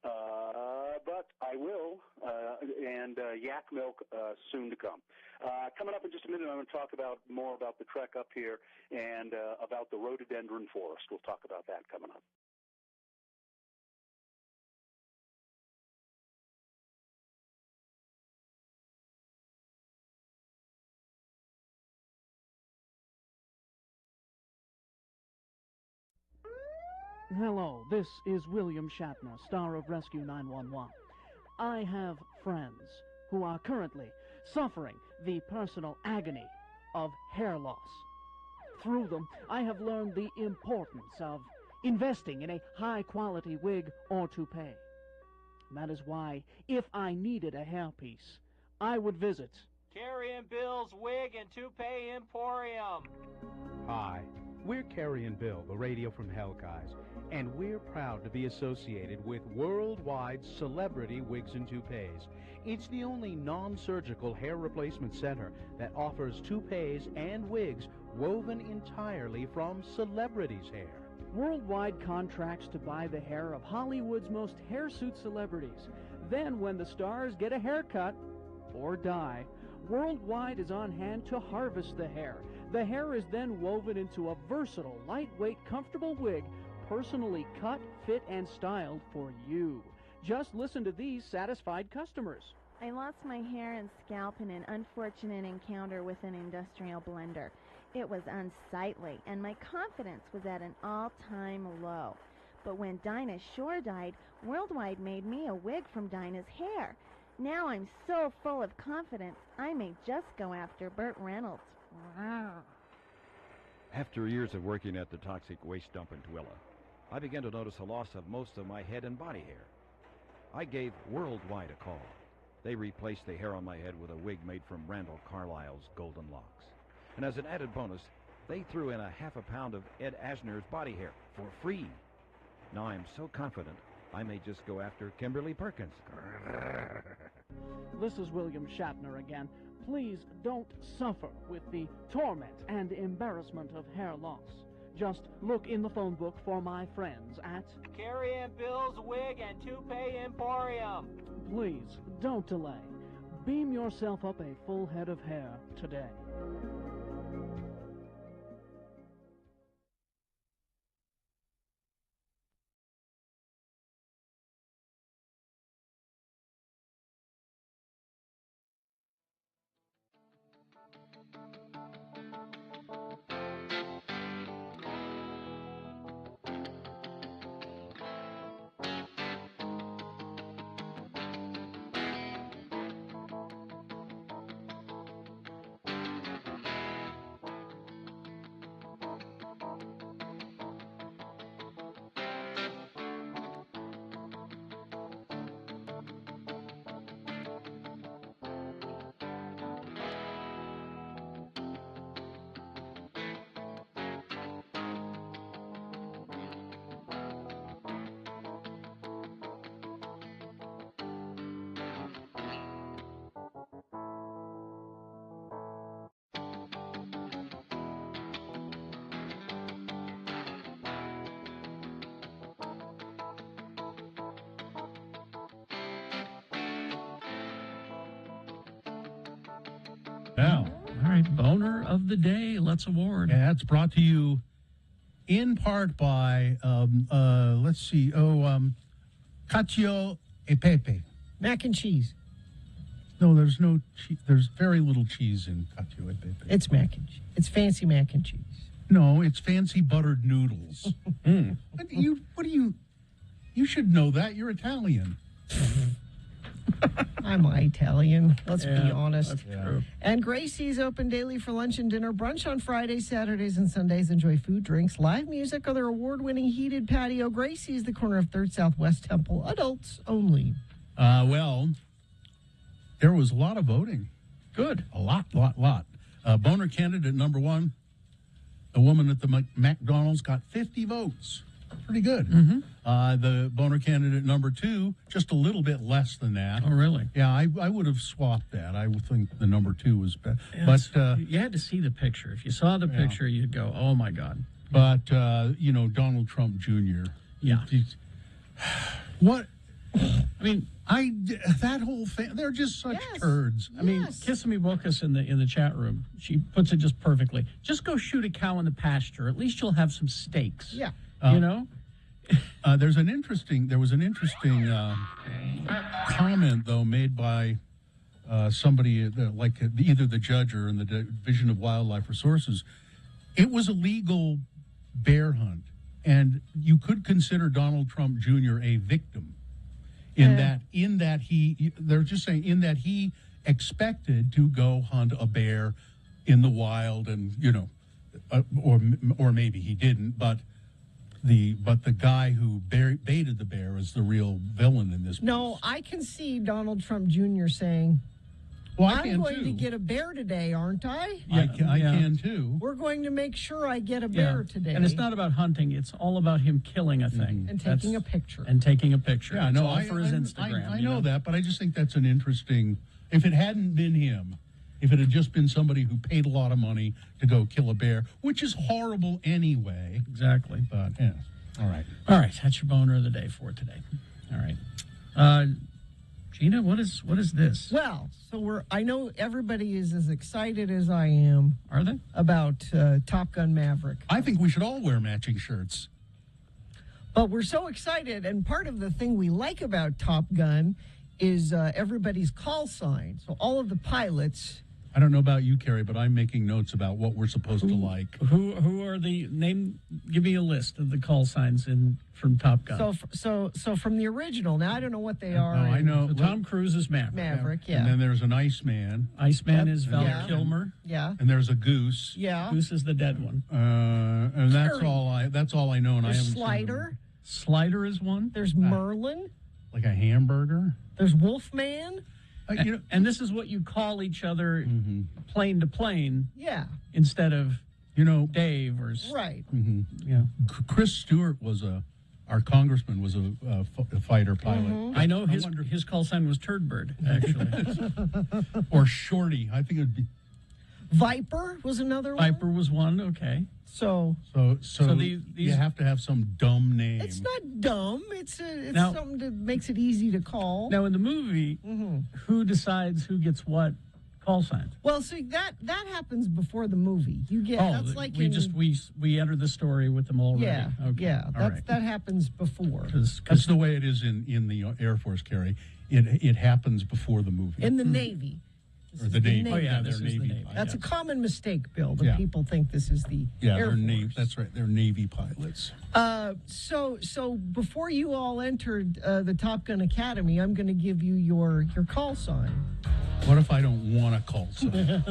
But I will, and yak milk soon to come. Coming up in just a minute, I'm going to talk more about the trek up here and about the rhododendron forest. We'll talk about that coming up. Hello, this is William Shatner, star of Rescue 911. I have friends who are currently suffering the personal agony of hair loss. Through them, I have learned the importance of investing in a high-quality wig or toupee. That is why, if I needed a hairpiece, I would visit Carrie and Bill's Wig and Toupee Emporium. Hi, we're Carrie and Bill, the Radio from Hell guys, and we're proud to be associated with Worldwide Celebrity Wigs and Toupees. It's the only non-surgical hair replacement center that offers toupees and wigs woven entirely from celebrities' hair. Worldwide contracts to buy the hair of Hollywood's most hirsute celebrities. Then when the stars get a haircut or die, Worldwide is on hand to harvest the hair. The hair is then woven into a versatile, lightweight, comfortable wig, personally cut, fit, and styled for you. Just listen to these satisfied customers. I lost my hair and scalp in an unfortunate encounter with an industrial blender. It was unsightly, and my confidence was at an all-time low. But when Dinah Shore died, Worldwide made me a wig from Dinah's hair. Now I'm so full of confidence, I may just go after Burt Reynolds. After years of working at the toxic waste dump in Tooele, I began to notice a loss of most of my head and body hair. I gave Worldwide a call. They replaced the hair on my head with a wig made from Randall Carlisle's golden locks. And as an added bonus, they threw in a half a pound of Ed Asner's body hair for free. Now I'm so confident I may just go after Kimberly Perkins. This is William Shatner again. Please don't suffer with the torment and embarrassment of hair loss. Just look in the phone book for my friends at Carrie and Bill's Wig and Toupee Emporium. Please don't delay. Beam yourself up a full head of hair today. Now, all right, boner of the day. Let's award. Yeah, it's brought to you in part by, cacio e pepe. Mac and cheese. No, there's no cheese. There's very little cheese in cacio e pepe. It's mac and cheese. It's fancy mac and cheese. No, it's fancy buttered noodles. What do you? You should know that. You're Italian. I'm Italian. Let's be Yeah, honest. that's true. And Gracie's open daily for lunch and dinner, brunch on Fridays, Saturdays, and Sundays. Enjoy food, drinks, live music, or their award-winning heated patio. Gracie's, the corner of 3rd Southwest Temple. Adults only. Well, there was a lot of voting. Good. A lot. Boner candidate number 1, the woman at the McDonald's, got 50 votes. Pretty good. Mm-hmm. The boner candidate number 2, just a little bit less than that. Oh, really? Yeah, I would have swapped that. I would think the number 2 was better. Yes. But You had to see the picture. If you saw the picture, you'd go, oh, my God. But, Donald Trump Jr. Yeah. What? I mean, that whole thing, they're just such turds. I mean, Kissimmee Wilkus in the chat room, she puts it just perfectly. Just go shoot a cow in the pasture. At least you'll have some steaks. Yeah. You know? There was an interesting comment, though, made by somebody like either the judge or in the Division of Wildlife Resources. It was a legal bear hunt, and you could consider Donald Trump Jr. a victim in that they're just saying in that he expected to go hunt a bear in the wild, and or maybe he didn't, but but the guy who baited the bear is the real villain in this. No, I can see Donald Trump Jr. saying, Well, I I'm can going too. to get a bear today, aren't I? I can too. We're going to make sure I get a bear today. And it's not about hunting. It's all about him killing a thing. And taking a picture. And taking a picture. Yeah, It's no, all for his Instagram. I you know that, but I just think that's an interesting. If it hadn't been him, if it had just been somebody who paid a lot of money to go kill a bear, which is horrible anyway. Exactly. But yeah, all right. All right, that's your boner of the day for today. All right. Gina, what is this? Well, so I know everybody is as excited as I am. Are they? About Top Gun Maverick. I think we should all wear matching shirts. But we're so excited, and part of the thing we like about Top Gun is everybody's call sign. So all of the pilots. I don't know about you, Carrie, but I'm making notes about what we're supposed to like. Who are the name? Give me a list of the call signs from Top Gun. So from the original. Now I don't know what they are. I know. So Tom Cruise is Maverick. Maverick, yeah. And then there's an Iceman. Iceman is Val Yeah. Kilmer. Yeah. And there's a goose. Yeah. Goose is the dead one. And that's Terry. all I know. And I There's haven't Slider. Slider is one. There's Merlin. Like a hamburger. There's Wolfman. And this is what you call each other plane to plane. Yeah. Instead of Dave or Right. Yeah. Chris Stewart was our congressman was a fighter pilot. I know his call sign was Turdbird, actually. Or Shorty. I think it would be. Viper was another one. Viper was one. Okay. So you have to have some dumb name. it's not dumb. It's Now- something that makes it easy to call. Now in the movie, who decides who gets what call sign? Well, see that happens before the movie. You get that's like we enter the story with them already. yeah Okay. yeah All that's right. that happens before That's the way it is in the Air Force, Carrie. It happens before the movie. in the Navy. Or the Navy. Oh, yeah, they're this is the Navy. That's a common mistake, Bill. That Yeah. people think this is the Yeah, Air they're Force. Navy. That's right. They're Navy pilots. So before you all entered the Top Gun Academy, I'm going to give you your call sign. What if I don't want a call sign?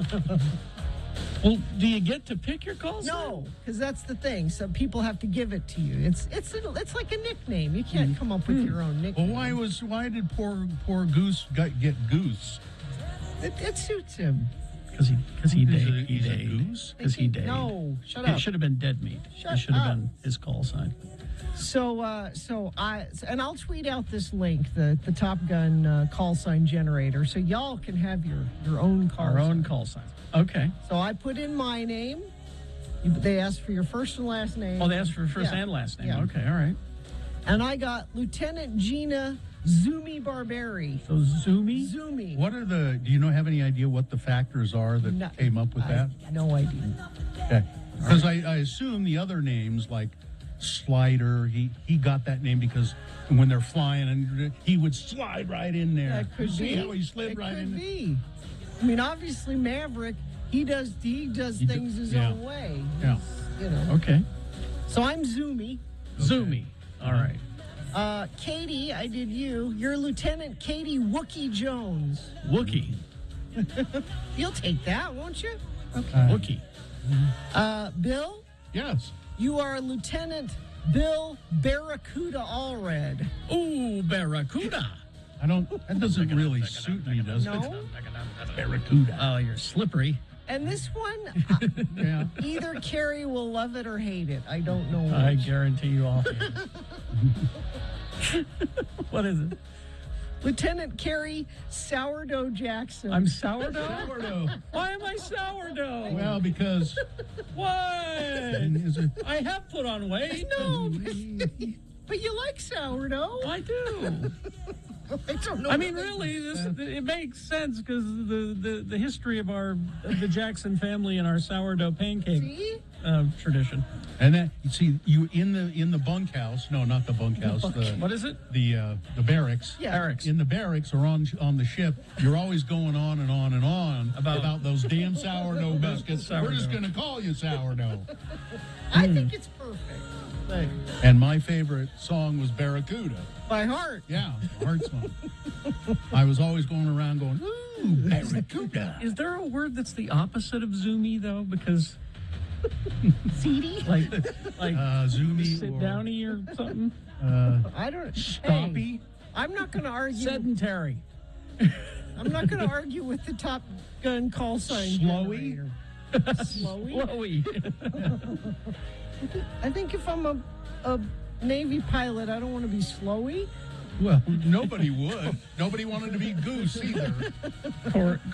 Well, do you get to pick your call sign? No, because that's the thing. Some people have to give it to you. It's like a nickname. You can't come up with your own nickname. Well, why did poor Goose get Goose? It suits him. Because he did. He's a goose? Because he did. No, shut It up. should have been dead meat. Shut It should have up. been his call sign. So I'll tweet out this link, the Top Gun call sign generator, so y'all can have your own call. Our sign. own call sign. Okay. So I put in my name. They asked for your first and last name. Oh, they asked for first Yeah. and last name. Yeah. Okay, all right. And I got Lieutenant Gina Zoomy Barberi. So Zoomy? Zoomy. What are do you have any idea what the factors are that No, came up with that? No idea. Okay. Because I assume the other names like Slider, he got that name because when they're flying and he would slide right in there. That could See be. how he slid It right could in there? be. I mean, obviously Maverick, he does things his yeah. own way. Yeah. You know. Okay. So I'm Zoomy. Zoomy. All right. Katie, I did you. You're Lieutenant Katie Wookie Jones. Wookie. You'll take that, won't you? Wookie. Bill? Yes. You are Lieutenant Bill Barracuda Allred. Ooh, Barracuda. That doesn't really suit me, does it? No? Barracuda. Oh, you're slippery. And this one, Yeah. either Carrie will love it or hate it. I don't know I which. guarantee you all. What is it? Lieutenant Carrie Sourdough Jackson. I'm sourdough? Sourdough. Why am I sourdough? Well, because What? is it, I have put on weight. No, but you like sourdough. I do. I don't know. I mean, really, it makes sense because the history of the Jackson family and our sourdough pancake See? Tradition. and that you in the bunkhouse? No, not the bunkhouse. What is it? The barracks. Yeah. Barracks. In the barracks or on the ship, you're always going on and on and on about those damn sourdough biscuits. We're just going to call you sourdough. I think it's perfect. And my favorite song was Barracuda. By heart. Yeah, heart song. I was always going around going, ooh, Barracuda. Is there a word that's the opposite of zoomy though? Because Seedy? Like Zoomy sit or downy or something? I don't. Stoppy? Hey, I'm not going to argue. Sedentary. I'm not going to argue with the Top Gun call sign. Slowy? generator. Slowy? Slowy. I think if I'm a Navy pilot, I don't want to be slowy. Well, nobody would. Nobody wanted to be Goose either.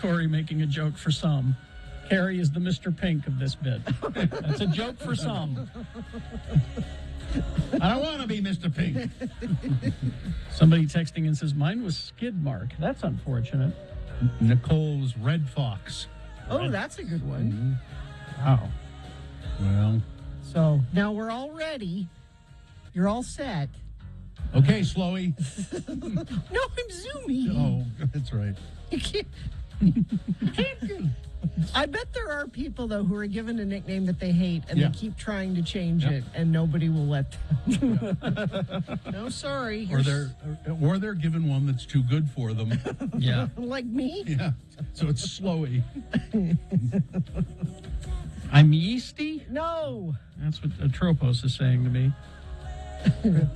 Corey making a joke for some. Carrie is the Mr. Pink of this bit. That's a joke for some. I don't want to be Mr. Pink. Somebody texting and says, mine was skid mark. That's unfortunate. Nicole's Red Fox. Oh, that's a good one. Wow. Well. So now we're all ready. You're all set. Okay, Slowy. No, I'm Zoomy. Oh, that's right. You can't. I bet there are people, though, who are given a nickname that they hate, and they keep trying to change it, and nobody will let them. No, sorry. Or they're given one that's too good for them. Yeah. Like me? Yeah. So it's Slowy. I'm yeasty? No. That's what Atropos is saying to me.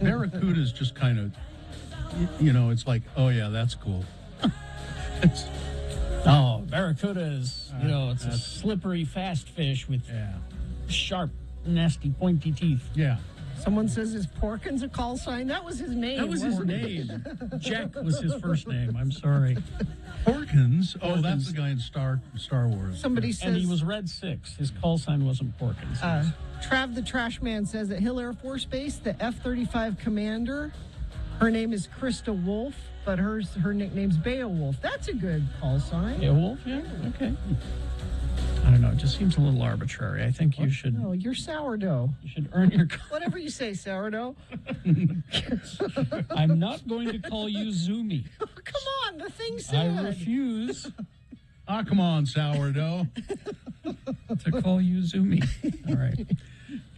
Barracuda's just kind of, it's like, oh, yeah, that's cool. Barracuda is, it's a slippery, fast fish with sharp, nasty, pointy teeth. Yeah. Someone says, is Porkins a call sign? That was his name. That was his name. Jack was his first name. I'm sorry. Porkins? Oh, Porkins. that's the guy in Star Wars. Somebody says... And he was Red 6. His call sign wasn't Porkins. Trav the Trash Man says at Hill Air Force Base, the F-35 commander, her name is Krista Wolf, but her nickname's Beowulf. That's a good call sign. Beowulf? Yeah, okay. I don't know. It just seems a little arbitrary. I think you should... No, you're sourdough. You should earn your... Whatever you say, sourdough. I'm not going to call you Zoomy. Come on, the thing said. I refuse come on, sourdough. to call you Zoomy. All right.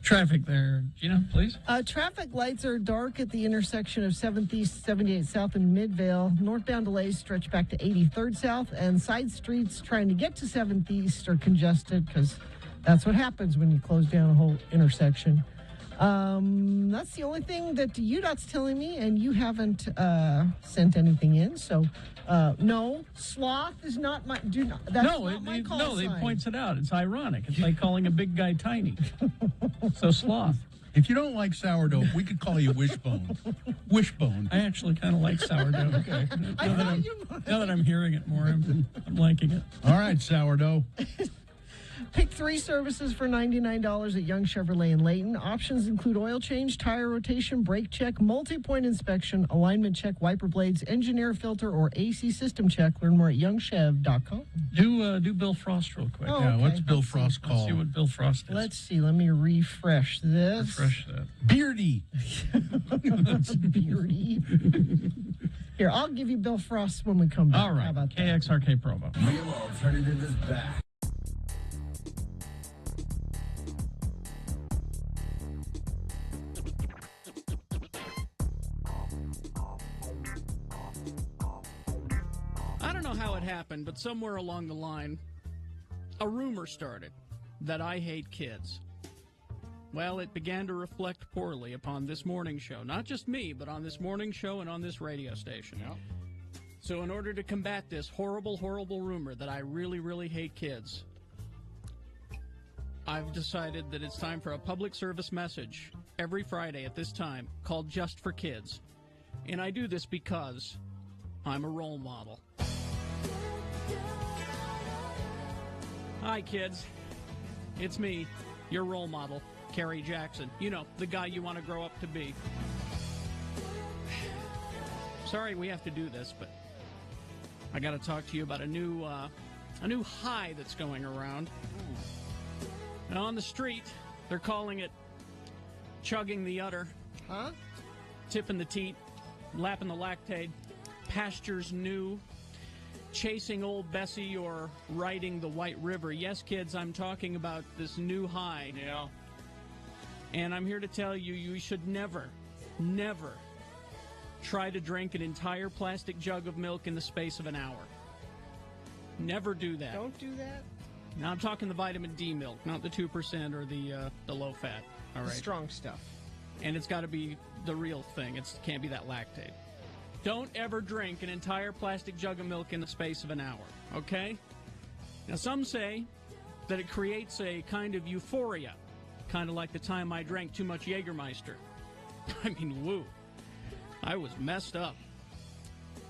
Traffic there, Gina, please. Traffic lights are dark at the intersection of 7th East, 78 South, and Midvale. Northbound delays stretch back to 83rd South, and side streets trying to get to 7th East are congested because that's what happens when you close down a whole intersection. That's the only thing that UDOT's telling me, and you haven't sent anything in. So, no, sloth is not my. That's not my call sign. They points it out. It's ironic. It's like calling a big guy tiny. So sloth. If you don't like sourdough, we could call you Wishbone. Wishbone. I actually kind of like sourdough. Okay. Now that I'm hearing it more, I'm liking it. All right, sourdough. Pick 3 services for $99 at Young Chevrolet in Layton. Options include oil change, tire rotation, brake check, multi-point inspection, alignment check, wiper blades, engineer filter, or AC system check. Learn more at youngchev.com. Do Bill Frost real quick. Oh, Yeah, okay. what's Bill Frost call? Let's see what Bill Frost is. Let's see. Let me refresh this. Refresh that. Beardy. Beardy. Here, I'll give you Bill Frost when we come back. All right. How about that? KXRK Provo. Real alternative is back. I don't know how it happened, but somewhere along the line, a rumor started that I hate kids. Well, it began to reflect poorly upon this morning show. Not just me, but on this morning show and on this radio station. Yeah. So in order to combat this horrible, horrible rumor that I really, really hate kids, I've decided that it's time for a public service message every Friday at this time called Just for Kids. And I do this because I'm a role model. Hi, kids. It's me, your role model, Kerry Jackson. You know, the guy you want to grow up to be. Sorry we have to do this, but I got to talk to you about a new high that's going around. Now, on the street, they're calling it chugging the udder. Huh? Tipping the teat, lapping the lactate, pastures new, chasing old Bessie, or riding the White River. Yes, kids, I'm talking about this new high. Yeah. And I'm here to tell you, you should never, never try to drink an entire plastic jug of milk in the space of an hour. Never do that. Don't do that. Now I'm talking the vitamin D milk, not the 2% or the low fat. All The right. strong stuff. And it's got to be the real thing. It can't be that lactate. Don't ever drink an entire plastic jug of milk in the space of an hour, okay? Now, some say that it creates a kind of euphoria, kind of like the time I drank too much Jägermeister. I mean, woo. I was messed up.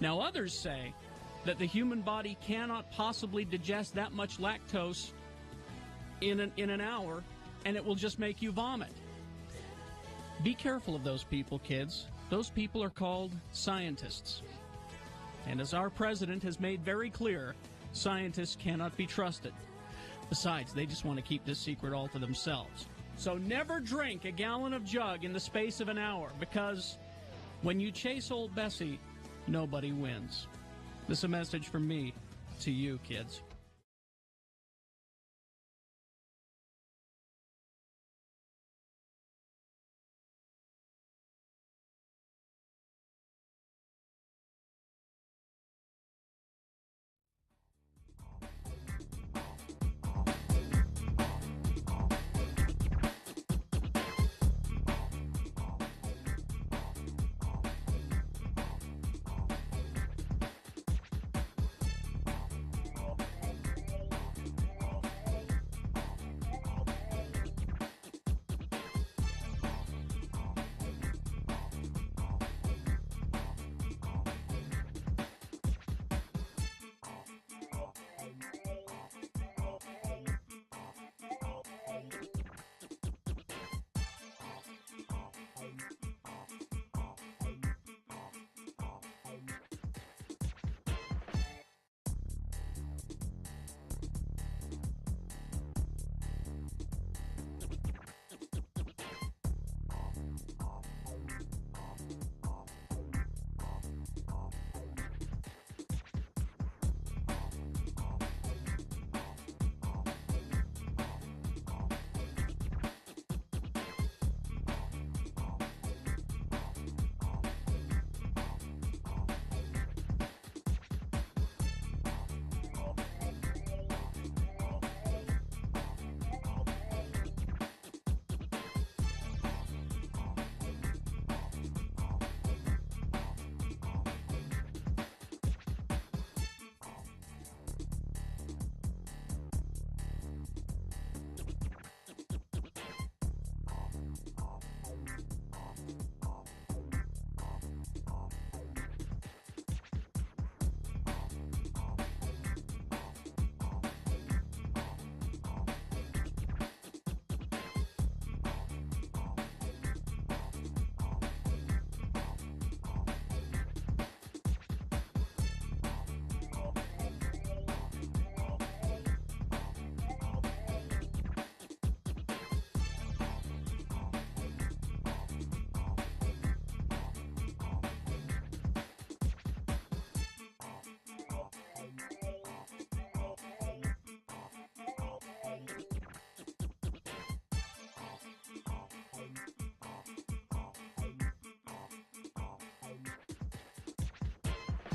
Now, others say that the human body cannot possibly digest that much lactose in an hour, and it will just make you vomit. Be careful of those people, kids. Those people are called scientists. And as our president has made very clear, scientists cannot be trusted. Besides, they just want to keep this secret all to themselves. So never drink a gallon of jug in the space of an hour, because when you chase old Bessie, nobody wins. This is a message from me to you, kids.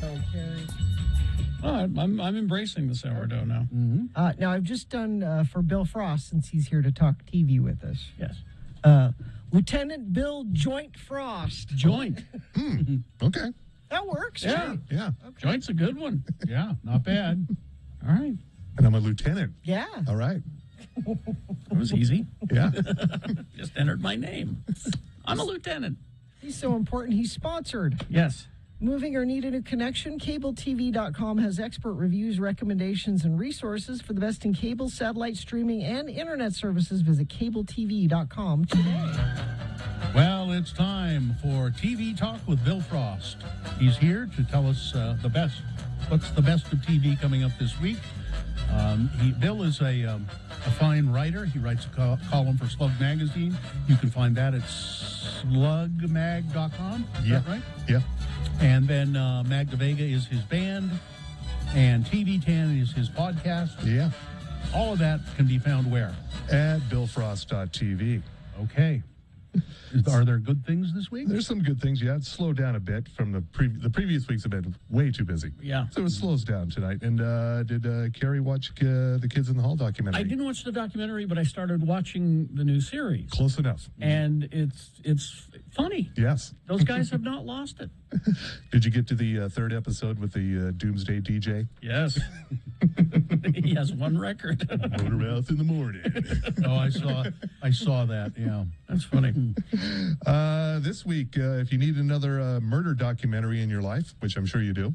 Okay. Oh, I'm embracing the sourdough now. Now, I've just done for Bill Frost, since he's here to talk TV with us. Yes. Lieutenant Bill Joint Frost. Joint. Okay. That works. Yeah. Right? Yeah. Joint's a good one. Yeah, not bad. All right. And I'm a lieutenant. Yeah. All right. That was easy. Yeah. Just entered my name. I'm a lieutenant. He's so important, he's sponsored. Yes. Moving or need a new connection? CableTV.com has expert reviews, recommendations, and resources for the best in cable, satellite streaming, and internet services. Visit CableTV.com today. Well, it's time for TV Talk with Bill Frost. He's here to tell us the best. What's the best of TV coming up this week? Bill is a fine writer. He writes a column for Slug Magazine. You can find that at slugmag.com. Is that right? Yeah. And then Magda Vega is his band, and TV10 is his podcast. Yeah. All of that can be found where? At billfrost.tv. Okay. Are there good things this week? There's some good things. Yeah, it's slowed down a bit from the previous weeks have been way too busy. Yeah. So it slows down tonight. And did Carrie watch the Kids in the Hall documentary? I didn't watch the documentary, but I started watching the new series. Close enough. And it's funny. Yes. Those guys have not lost it. Did you get to the third episode with the Doomsday DJ? Yes. He has one record. Motormouth in the morning. Oh, I saw that. Yeah, that's funny. This week, if you need another murder documentary in your life, which I'm sure you do,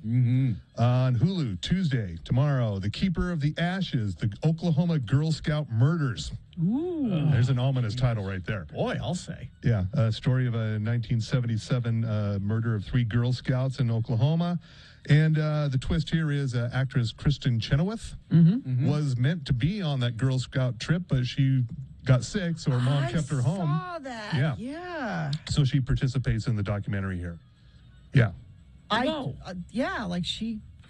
on Hulu Tuesday tomorrow, "The Keeper of the Ashes: The Oklahoma Girl Scout Murders." Ooh, there's an ominous title right there. Boy, I'll say. Yeah, a story of a 1977 murder of 3 Girl Scouts in Oklahoma. And the twist here is actress Kristen Chenoweth was meant to be on that Girl Scout trip, but she got sick, so her mom kept her home. I saw that. Yeah. So she participates in the documentary here. Yeah.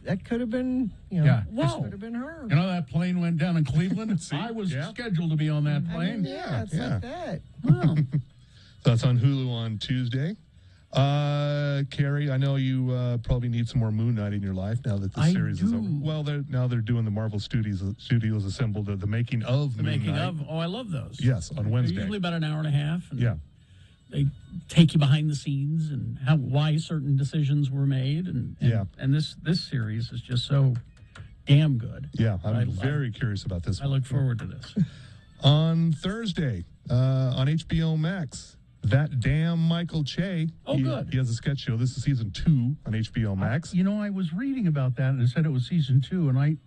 That could have been, Yeah. that could have been her. You know that plane went down in Cleveland? I was scheduled to be on that plane. It's like that. Wow. So that's on Hulu on Tuesday. Carrie, I know you probably need some more Moon Knight in your life now that the series is over. Well, they're doing the Marvel Studios assembled the making of The Moon making Knight. of. Oh, I love those. Yes, on They're Wednesday. usually about an hour and a half. And Yeah. They take you behind the scenes and why certain decisions were made. And this series is just so damn good. Yeah, I'm very curious about this I one. look forward to this. On Thursday, on HBO Max, That Damn Michael Che. Oh, good. He has a sketch show. This is season 2 on HBO Max. I was reading about that, and it said it was season 2, and I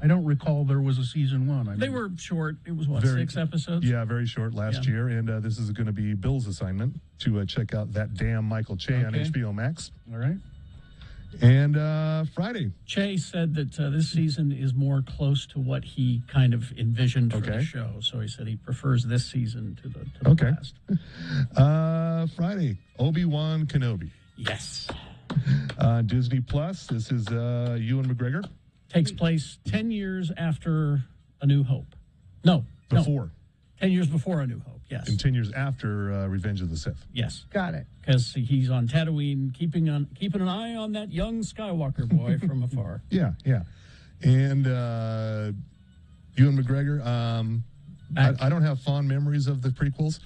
don't recall there was a season 1. They were short. It was, 6 episodes? Yeah, very short last year. And this is going to be Bill's assignment to check out That Damn Michael Che on HBO Max. All right. And Friday. Che said that this season is more close to what he kind of envisioned for the show. So he said he prefers this season to the last. Friday, Obi-Wan Kenobi. Yes. Disney Plus, this is Ewan McGregor. Takes place 10 years after A New Hope. No. Before. 10 years before A New Hope, yes. And 10 years after Revenge of the Sith. Yes. Got it. Because he's on Tatooine, keeping an eye on that young Skywalker boy from afar. Yeah. And Ewan McGregor, I don't have fond memories of the prequels,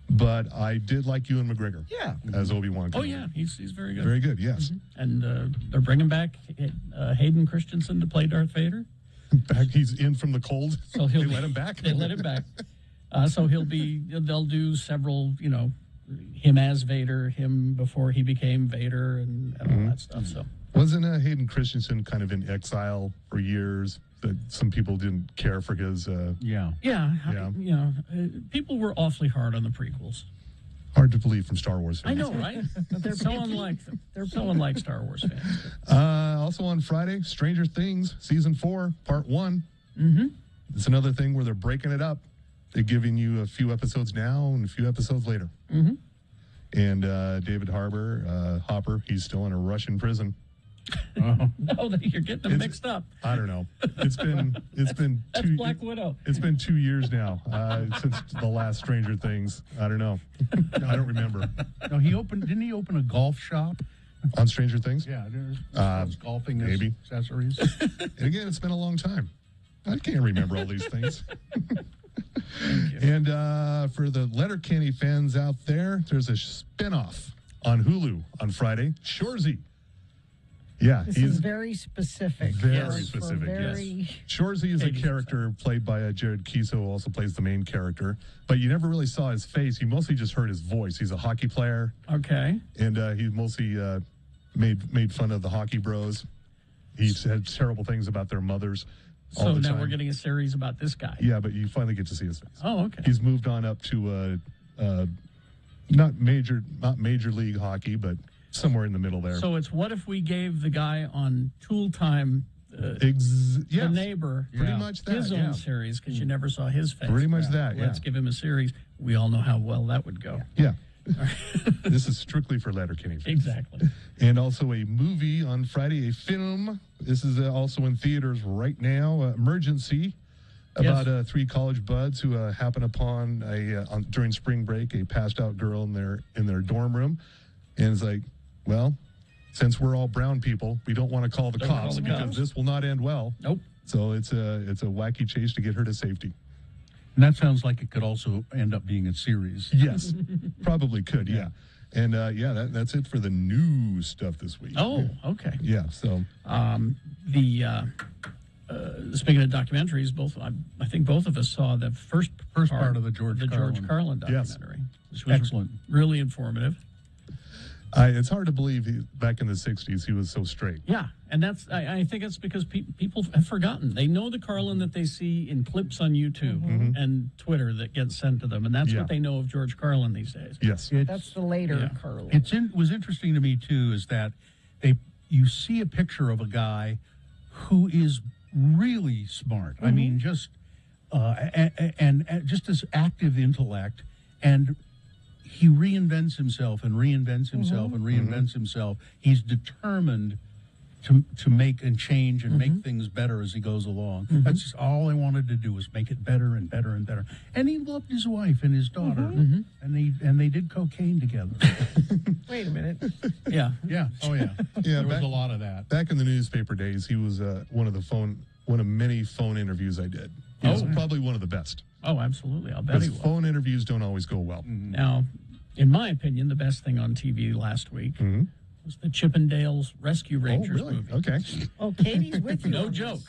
but I did like Ewan McGregor. Yeah. As Obi-Wan Kenobi. Oh, yeah, he's very good. Very good, yes. And they're bringing back Hayden Christensen to play Darth Vader. Back, he's in from the cold. So they let him back. They let him back. So they'll do several, him as Vader, him before he became Vader, and all that stuff. So wasn't Hayden Christensen kind of in exile for years? That some people didn't care for his. People were awfully hard on the prequels. Hard to believe from Star Wars fans. I know, right? They're so unlike them. They're so unlike Star Wars fans. Also on Friday, Stranger Things Season 4, Part 1. It's another thing where they're breaking it up. They're giving you a few episodes now and a few episodes later. And David Hopper, he's still in a Russian prison. No, you're getting them mixed up. I don't know. It's been That's Black Widow. It's been 2 years now since the last Stranger Things. I don't know. I don't remember. No, didn't he open a golf shop on Stranger Things? Yeah, there's golfing maybe accessories. And again, it's been a long time. I can't remember all these things. And for the Letterkenny fans out there, there's a spinoff on Hulu on Friday. Shorzy. Yeah, this is very specific. Very specific, yes. Shorzy is a character played by Jared Keeso, who also plays the main character. But you never really saw his face. You mostly just heard his voice. He's a hockey player. Okay. And he mostly made fun of the hockey bros. He said terrible things about their mothers. So now we're getting a series about this guy. Yeah, but you finally get to see his face. Oh, okay. He's moved on up to not major league hockey, but somewhere in the middle there. So it's what if we gave the guy on Tool Time, the neighbor, pretty much that, his own series, because you never saw his face. Pretty much that, yeah. Let's give him a series. We all know how well that would go. Yeah. This is strictly for Letterkenny fans. Exactly. And also a movie on Friday, a film. This is also in theaters right now. Emergency. about 3 college buds who happen upon during spring break a passed out girl in their dorm room, and it's like, well, since we're all brown people, we don't want to call the cops because this will not end well. Nope. So it's a wacky chase to get her to safety. And that sounds like it could also end up being a series. Yes, probably could. Yeah. And that's it for the new stuff this week. Oh, okay. Yeah. So speaking of documentaries, I think both of us saw the first part of the George Carlin Yes. documentary, which was Excellent. really informative. It's hard to believe back in the 60s he was so straight. Yeah, and I think it's because people have forgotten. They know the Carlin that they see in clips on YouTube and Twitter that get sent to them, and that's what they know of George Carlin these days. Yes. That's the later Carlin. It was interesting to me, too, is that you see a picture of a guy who is really smart. I mean, just and just this active intellect, and he reinvents himself and reinvents himself and reinvents himself. He's determined to make and change and make things better as he goes along. That's just all I wanted to do was make it better and better and better. And he loved his wife and his daughter, and they did cocaine together. Wait a minute. Yeah. Oh yeah. There was a lot of that. Back in the newspaper days, he was one of many phone interviews I did. He was probably one of the best. Oh, absolutely. I'll bet he Because will. phone interviews don't always go well. Now, in my opinion, the best thing on TV last week was the Chippendales Rescue Rangers movie. Okay. Oh, Katie's with you. No on this. joke.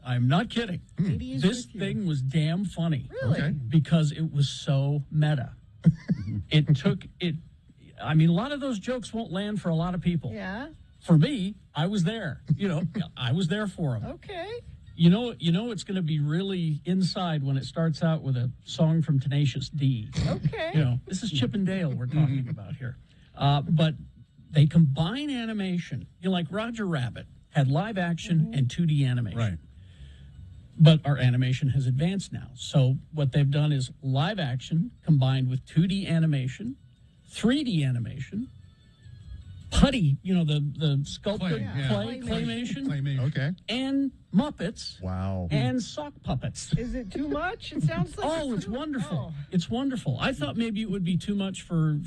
I'm not kidding. Katie is This with you. thing was damn funny. Really? Okay. Because it was so meta. I mean, a lot of those jokes won't land for a lot of people. Yeah. For me, I was there. I was there for them. Okay. You know, it's going to be really inside when it starts out with a song from Tenacious D. Okay. This is Chip and Dale we're talking about here. But they combine animation. Like Roger Rabbit had live action and 2D animation. Right. But our animation has advanced now. So what they've done is live action combined with 2D animation, 3D animation, putty, the sculpted claymation. Okay. And Muppets. Wow. And sock puppets. Is it too much? It sounds like it's wonderful. It's wonderful. I thought maybe it would be too much for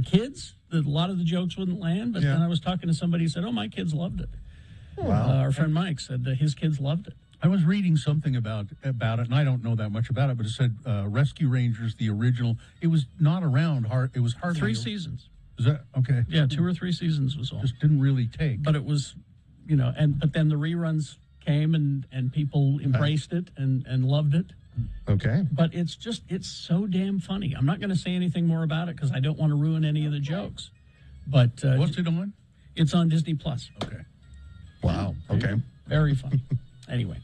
kids, that a lot of the jokes wouldn't land, but then I was talking to somebody who said, my kids loved it. Wow. Our friend Mike said that his kids loved it. I was reading something about it, and I don't know that much about it, but it said Rescue Rangers, the original. It was not around. It was hardly 3 seasons. Is that okay? Yeah, 2 or 3 seasons was all. Just didn't really take. But it was, but then the reruns came and people embraced it and loved it. Okay. But it's so damn funny. I'm not going to say anything more about it because I don't want to ruin any of the jokes. But what's it on? It's on Disney Plus. Okay. Wow. Okay. Very funny. Anyway,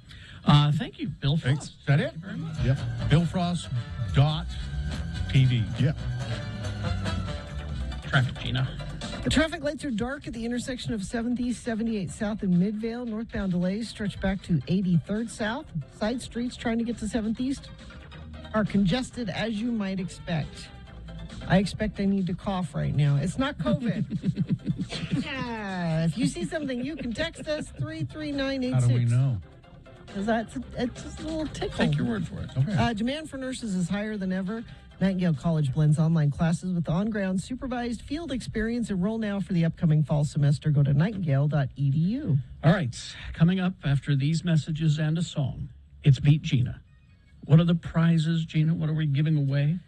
thank you, Bill Frost. Thanks. Is that it? Thank you very much. Yep. BillFrost.tv. Yeah. Traffic, Gina. The traffic lights are dark at the intersection of 7th East, 78 South, and Midvale. Northbound delays stretch back to 83rd South. Side streets trying to get to 7th East are congested as you might expect. I expect I need to cough right now. It's not COVID. If you see something, you can text us 33986. How do we know? Because it's just a little tickle. Take your word for it. Okay. Demand for nurses is higher than ever. Nightingale College blends online classes with on-ground supervised field experience. Enroll now for the upcoming fall semester. Go to nightingale.edu. All right. Coming up after these messages and a song, it's Beat Gina. What are the prizes, Gina? What are we giving away?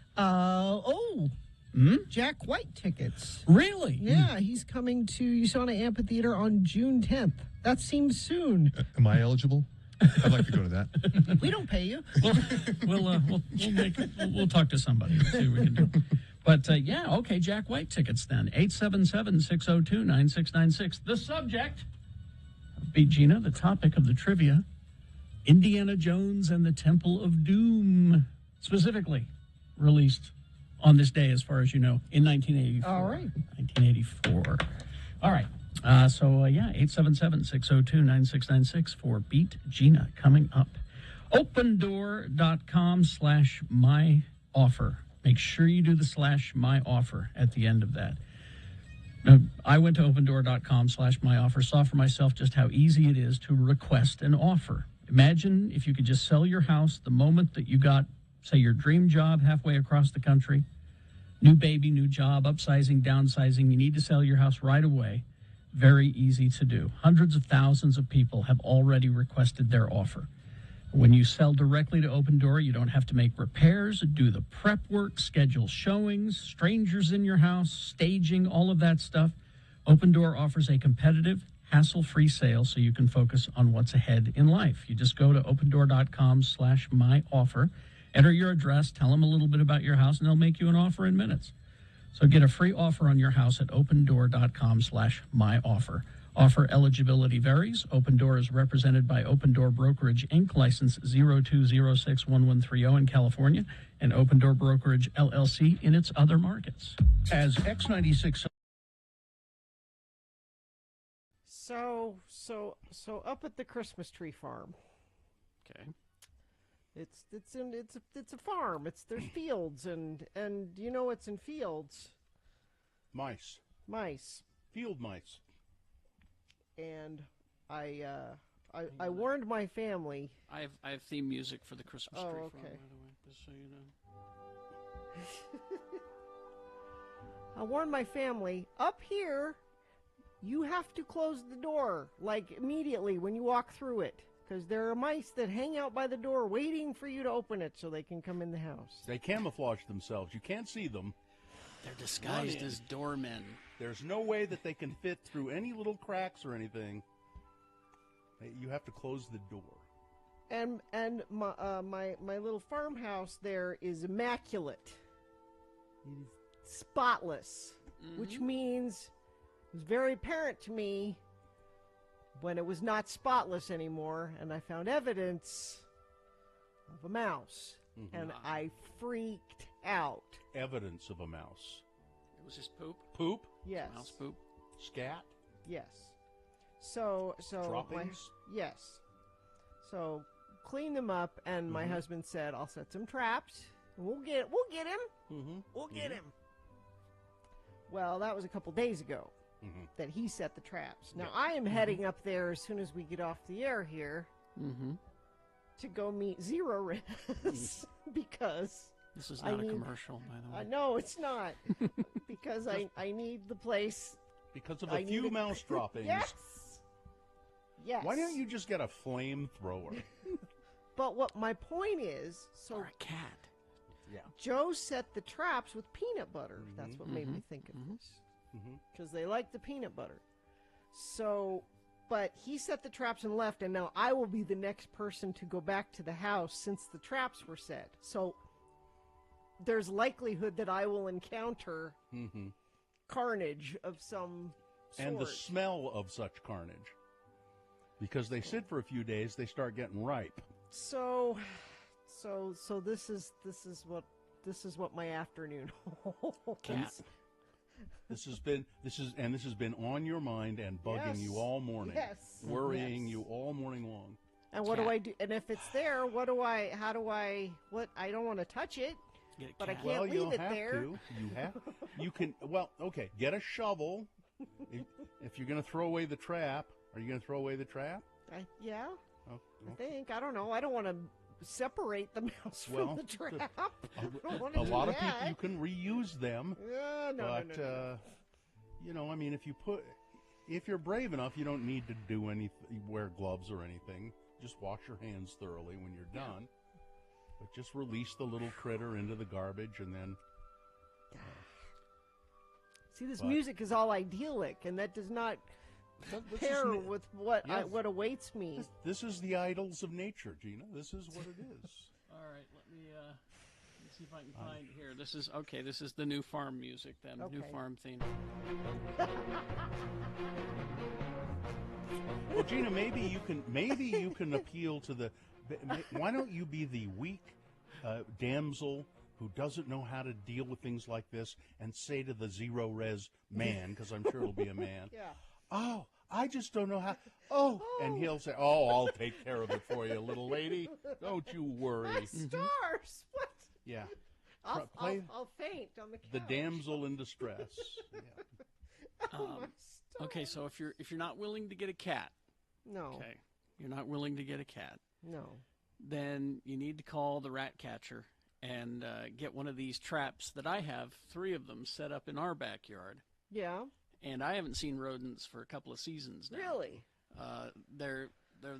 Jack White tickets. Really? Yeah, he's coming to USANA Amphitheater on June 10th. That seems soon. Am I eligible? I'd like to go to that. We don't pay you. We'll talk to somebody and see what we can do. But okay, Jack White tickets then. 877-602-9696. The subject, Beat Gina, the topic of the trivia, Indiana Jones and the Temple of Doom, specifically released on this day, as far as you know, in 1984. All right. 1984. All right. 877-602-9696 for Beat Gina coming up. opendoor.com/myoffer. Make sure you do the /myoffer at the end of that. Now, I went to opendoor.com/myoffer, saw for myself just how easy it is to request an offer. Imagine if you could just sell your house the moment that you got, say, your dream job halfway across the country, new baby, new job, upsizing, downsizing. You need to sell your house right away. Very easy to do. Hundreds of thousands of people have already requested their offer. When you sell directly to Open Door, you don't have to make repairs, do the prep work, schedule showings, strangers in your house, staging, all of that stuff. Open Door offers a competitive, hassle-free sale so you can focus on what's ahead in life. You just go to opendoor.com/myoffer, enter your address, tell them a little bit about your house, and they'll make you an offer in minutes. So get a free offer on your house at opendoor.com/myoffer. Offer eligibility varies. Open Door is represented by Open Door Brokerage, Inc., license 02061130 in California, and Open Door Brokerage, LLC, in its other markets. As X96... So up at the Christmas tree farm. Okay. It's a farm. There's fields and you know what's in fields? Mice. Field mice. And I warned my family. I have theme music for the Christmas tree farm, okay. by the way, just so you know. I warned my family, up here, you have to close the door, like immediately when you walk through it, because there are mice that hang out by the door waiting for you to open it so they can come in the house. They camouflage themselves. You can't see them. They're disguised as doormen. There's no way that they can fit through any little cracks or anything. You have to close the door. And my little farmhouse there is immaculate. It is spotless, which means it was very apparent to me when it was not spotless anymore, and I found evidence of a mouse, and I freaked out. Evidence of a mouse. It was his poop? Poop? Yes. Mouse poop? Scat? Yes. So droppings? Yes. So clean them up, and my husband said, "I'll set some traps. And we'll get him. We'll get him." Well, that was a couple days ago that he set the traps. Now I am heading up there as soon as we get off the air here to go meet Zero Res because this is not a commercial, by the way. No, it's not because I need the place. Because of a few mouse droppings. Yes. Why don't you just get a flamethrower? But what my point is, so or a cat. Yeah. Joe set the traps with peanut butter. That's what made me think of this. Because they like the peanut butter. So, but he set the traps and left, and now I will be the next person to go back to the house since the traps were set. So there's likelihood that I will encounter carnage of some sort. And the smell of such carnage. Because they sit for a few days, they start getting ripe. So this is what my afternoon holds. Cat. This has been on your mind and bugging you all morning. Yes. Worrying you all morning long. And what do I do? And if it's there, I don't want to touch it. But I can't leave it there. You can okay, get a shovel. If you're going to throw away the trap, are you going to throw away the trap? Yeah. Oh, okay. I think. I don't know. I don't want to separate the mouse from the trap. A lot of people, you can reuse them. No. I mean, if you're brave enough, you don't need to do wear gloves or anything. Just wash your hands thoroughly when you're done. But just release the little critter into the garbage and then... See, this music is all idyllic, and that does not pair with what awaits me. This is the idols of nature, Gina. This is what it is. All right, let me see if I can find here. This is the new farm music, then. Okay. New farm theme. Well, Gina, maybe you can appeal to the... Why don't you be the weak damsel who doesn't know how to deal with things like this and say to the Zero Res man, because I'm sure it'll be a man, "Oh, I just don't know how." And he'll say, "Oh, I'll take care of it for you, little lady. Don't you worry." My stars! What? Yeah. I'll faint on the couch. The damsel in distress. Yeah. Okay, so if you're not willing to get a cat, no. Okay, You're not willing to get a cat. No. Then you need to call the rat catcher and get one of these traps that I have, 3 of them set up in our backyard. Yeah. And I haven't seen rodents for a couple of seasons now. Really? They're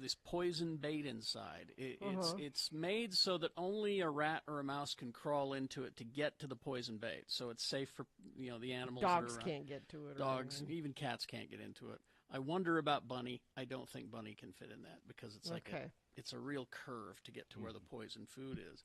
this poison bait inside. Uh-huh. It's made so that only a rat or a mouse can crawl into it to get to the poison bait. So it's safe for the animals. Dogs that are around. can't get to it. Dogs, even cats can't get into it. I wonder about Bunny. I don't think Bunny can fit in that because it's like it's a real curve to get to where the poison food is.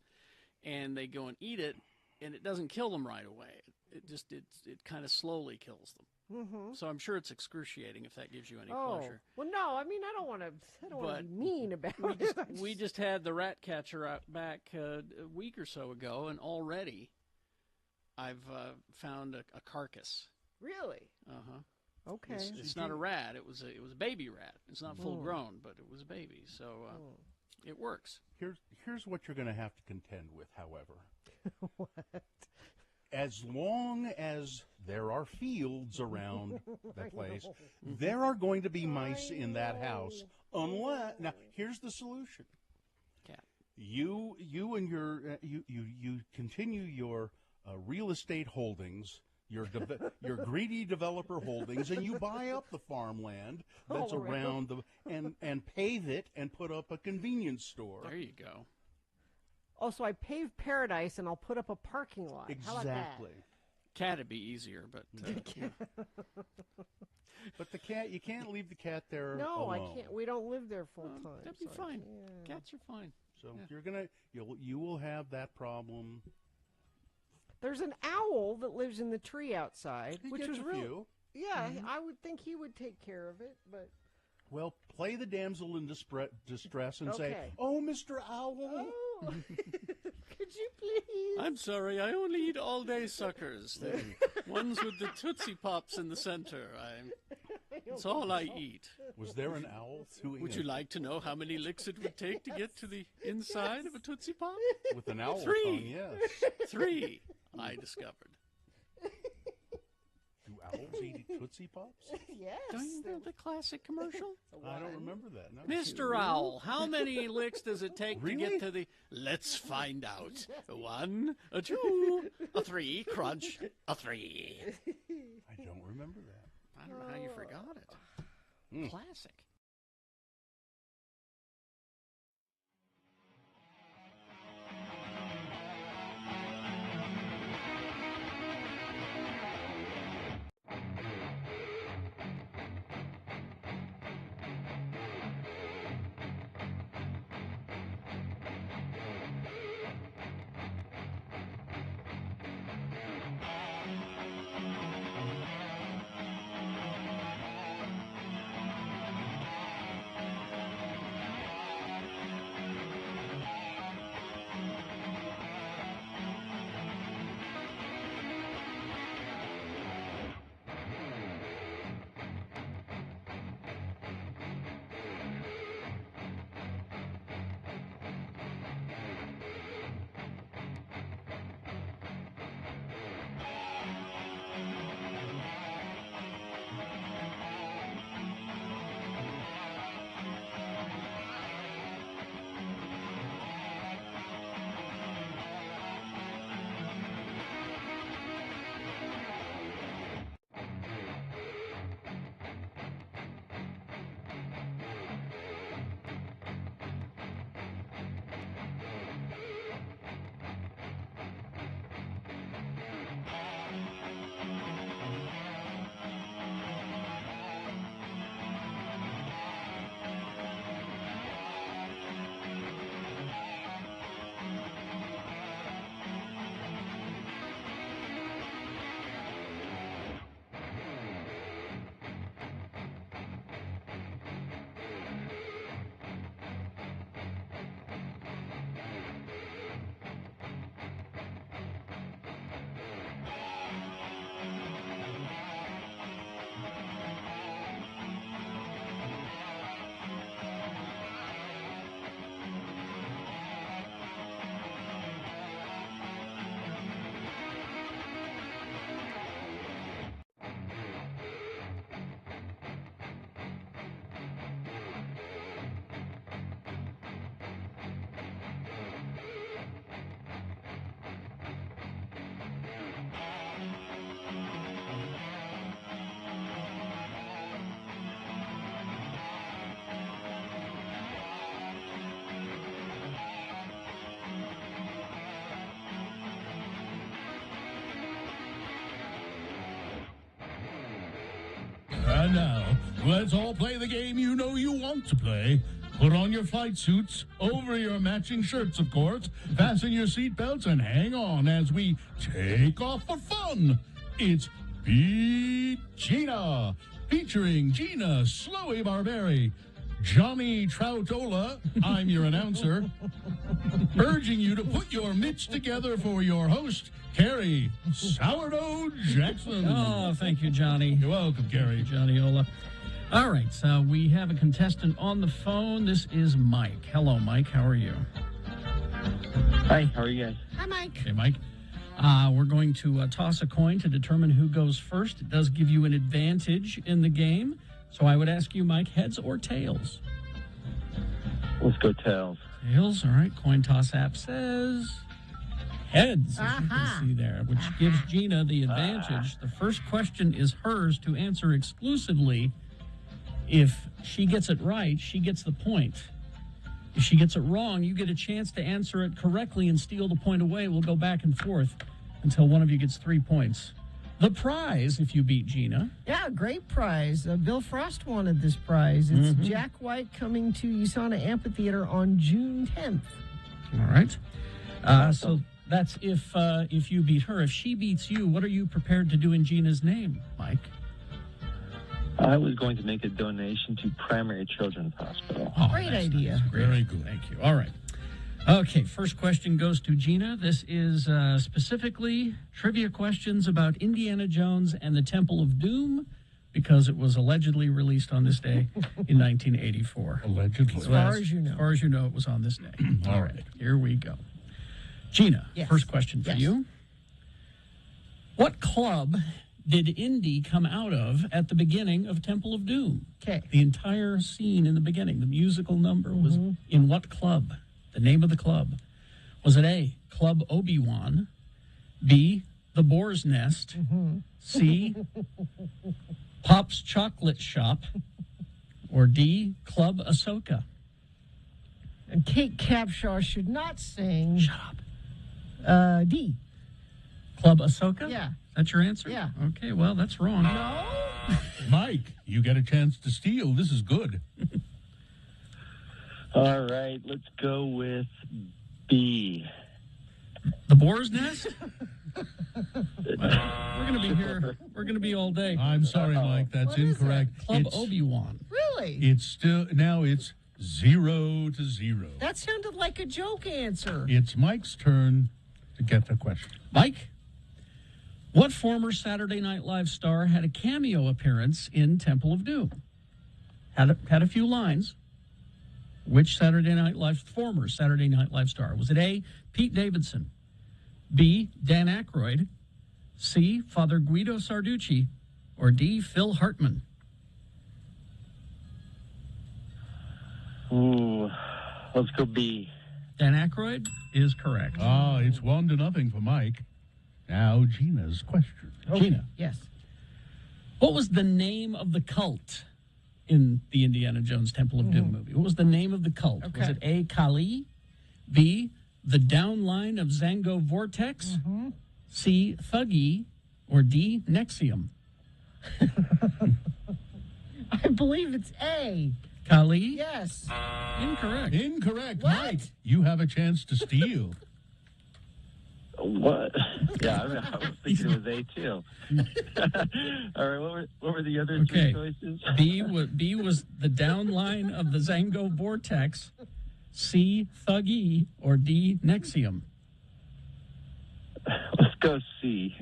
And they go and eat it, and it doesn't kill them right away. It kind of slowly kills them. Mm-hmm. So I'm sure it's excruciating if that gives you any Oh, pleasure. well, no. I mean, I don't want to be mean about it. We just had the rat catcher out back a week or so ago, and already I've found a carcass. Really? Uh-huh. Okay. It's not a rat. It was a baby rat. It's not full grown, but it was a baby. So it works. Here's what you're going to have to contend with, however. What? As long as there are fields around that place, there are going to be mice in that house. Unless now, here's the solution. Cat. You and your you continue your real estate holdings, your greedy developer holdings, and you buy up the farmland that's around and pave it and put up a convenience store. There you go. Oh, so I pave paradise and I'll put up a parking lot. How about that? Exactly. Cat'd be easier, but but the cat, you can't leave the cat there No, alone. I can't. We don't live there full time. That'd be so I fine. can't. Cats are fine. So you will have that problem. There's an owl that lives in the tree outside, He which gets is a real. few. Yeah, I would think he would take care of it, but Well, play the damsel in distress and say, Okay. "Oh, Mr. Owl." oh, could you please? I'm sorry, I only eat all-day suckers. The ones with the Tootsie Pops in the center. That's all I eat. Was there an owl Would you like to know how many licks it would take to get to the inside of a Tootsie Pop? with an owl 3. tongue? Yes. 3, I discovered. Do owls eat Tootsie Pops? Yes. Don't you know the classic commercial? I don't remember that. No. Mr. Owl, how many licks does it take to Really? get to the... Let's find out. 1, a 2, a 3, crunch, a 3. I don't remember that. I don't know how you forgot it. Classic. And now, let's all play the game you know you want to play. Put on your flight suits, over your matching shirts, of course. Fasten your seatbelts and hang on as we take off for fun. It's Beat Gina, featuring Gina Slowy Barberi, Johnny Troutola, I'm your announcer, urging you to put your mitts together for your host, Carrie Sourdough Jackson. Oh, thank you, Johnny. You're welcome, Carrie. Johnny Ola. All right, so we have a contestant on the phone. This is Mike. Hello, Mike. How are you? Hi, how are you guys? Hi, Mike. Hey, Mike. We're going to toss a coin to determine who goes first. It does give you an advantage in the game. So I would ask you, Mike, heads or tails? Let's go tails. Tails, all right. Coin toss app says heads, as you can see there, which gives Gina the advantage. The first question is hers to answer exclusively. If she gets it right, she gets the point. If she gets it wrong, you get a chance to answer it correctly and steal the point away. We'll go back and forth until one of you gets 3 points. The prize, if you beat Gina. Yeah, great prize. Bill Frost wanted this prize. It's Jack White coming to USANA Amphitheater on June 10th. All right. So that's if you beat her. If she beats you, what are you prepared to do in Gina's name, Mike? I was going to make a donation to Primary Children's Hospital. Oh, Great idea. Nice. Very good. Thank you. All right. Okay, first question goes to Gina. This is specifically trivia questions about Indiana Jones and the Temple of Doom, because it was allegedly released on this day in 1984. Allegedly. As far as you know. As far as you know, it was on this day. All right, here we go. Gina, first question for you. What club did Indy come out of at the beginning of Temple of Doom? Okay. The entire scene in the beginning, the musical number, was in what club? The name of the club. Was it A, Club Obi-Wan, B, The Boar's Nest, C, Pop's Chocolate Shop, or D, Club Ahsoka? And Kate Capshaw should not sing. Shut up. D. Club Ahsoka? Yeah. That's your answer? Yeah. Okay, well, that's wrong. No. Mike, you get a chance to steal. This is good. All right, let's go with B. The Boar's Nest? We're going to be here. We're going to be all day. I'm sorry, Mike. That's incorrect. Club Obi-Wan. Really? It's still, now it's 0-0. That sounded like a joke answer. It's Mike's turn to get the question. Mike, what former Saturday Night Live star had a cameo appearance in Temple of Doom? Had a few lines. Which former Saturday Night Live star? Was it A, Pete Davidson, B, Dan Aykroyd, C, Father Guido Sarducci, or D, Phil Hartman? Ooh, let's go B. Dan Aykroyd is correct. It's 1-0 for Mike. Now Gina's question. Gina. Yes. What was the name of the cult in the Indiana Jones Temple of Doom movie? What was the name of the cult? Okay. Was it A, Kali, B, the downline of Zango Vortex, C, Thuggy, or D, Nexium? I believe it's A. Kali? Yes. Incorrect. Incorrect. What? Mike, you have a chance to steal. What? Yeah, I was thinking it was A too. All right, what were the other three choices? B was the downline of the Zango Vortex, C, Thuggy, or D, Nexium? Let's go C.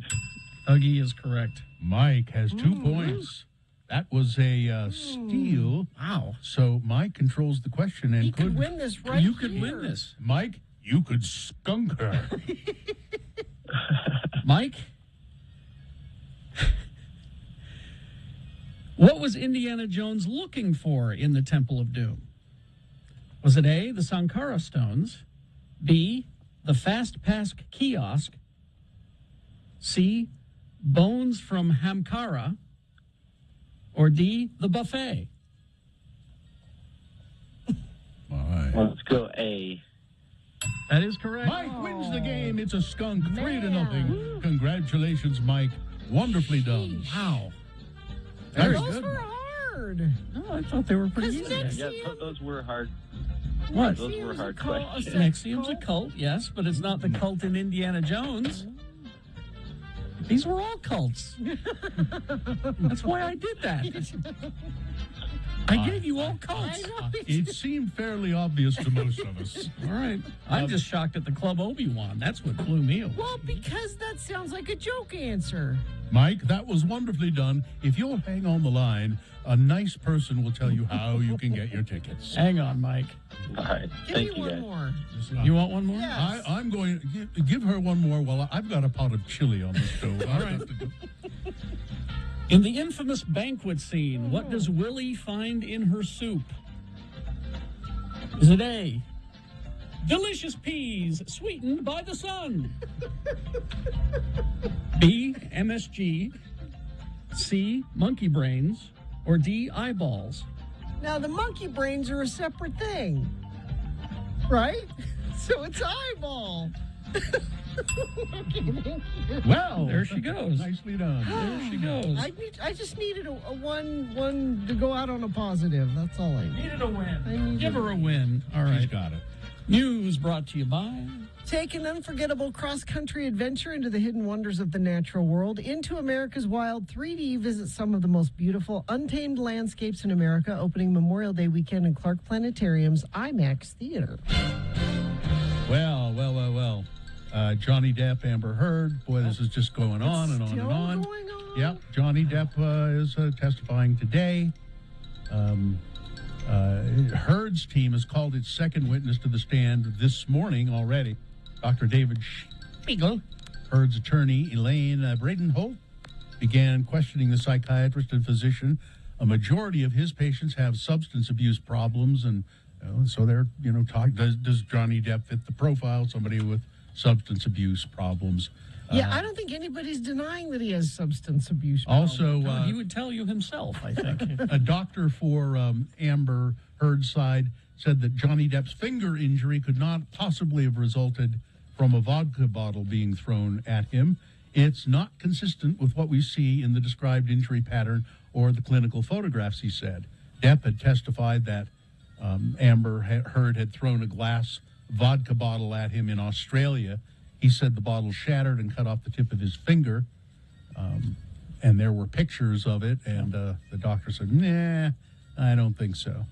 Thuggy is correct. Mike has 2 points. That was a steal. Wow. So Mike controls the question and He could win this right You could here. win this. Mike, you could skunk her. Mike? What was Indiana Jones looking for in the Temple of Doom? Was it A, the Sankara stones, B, the Fast Pass kiosk, C, bones from Hamkara, or D, the buffet? Let's go A. That is correct. Mike wins the game. It's a skunk. 3-0. Congratulations, Mike. Wonderfully done. Wow. Very Those good. were hard. No, I thought they were pretty easy. Yeah, those were hard. What? Those were hard questions. Nexium's a cult, yes, but it's not the cult in Indiana Jones. These were all cults. That's why I did that. I gave you all cults. It seemed fairly obvious to most of us. All right. I'm just shocked at the Club Obi-Wan. That's what blew me away. Well, because that sounds like a joke answer. Mike, that was wonderfully done. If you'll hang on the line, a nice person will tell you how you can get your tickets. Hang on, Mike. All right. Give me one more. You want one more? Yes. I'm going to give her one more while I've got a pot of chili on the stove. All right. In the infamous banquet scene, what does Willie find in her soup? Is it A, delicious peas sweetened by the sun? B, MSG, C, monkey brains, or D, eyeballs? Now, the monkey brains are a separate thing, right? So it's eyeball. Okay, thank you. Well, there she goes. Nicely done. There she goes. I just needed a one to go out on a positive. That's all I need. Needed a win. Give her a win. All right. She's got it. News brought to you by... Take an unforgettable cross-country adventure into the hidden wonders of the natural world. Into America's Wild 3D, visit some of the most beautiful untamed landscapes in America, opening Memorial Day weekend in Clark Planetarium's IMAX Theater. Well. Johnny Depp, Amber Heard. Boy, this is just going on and on and on. Going on. Yep, Johnny Depp is testifying today. Heard's team has called its second witness to the stand this morning already. Dr. David Spiegel, Heard's attorney, Elaine Bradenholt, began questioning the psychiatrist and physician. A majority of his patients have substance abuse problems, and so they're, talking. Does Johnny Depp fit the profile? Somebody with substance abuse problems. Yeah, I don't think anybody's denying that he has substance abuse problems. Also, he would tell you himself, I think. A doctor for Amber Heard's side said that Johnny Depp's finger injury could not possibly have resulted from a vodka bottle being thrown at him. It's not consistent with what we see in the described injury pattern or the clinical photographs, he said. Depp had testified that Amber Heard had thrown a glass vodka bottle at him in Australia. He said the bottle shattered and cut off the tip of his finger. And there were pictures of it, and the doctor said, nah, I don't think so.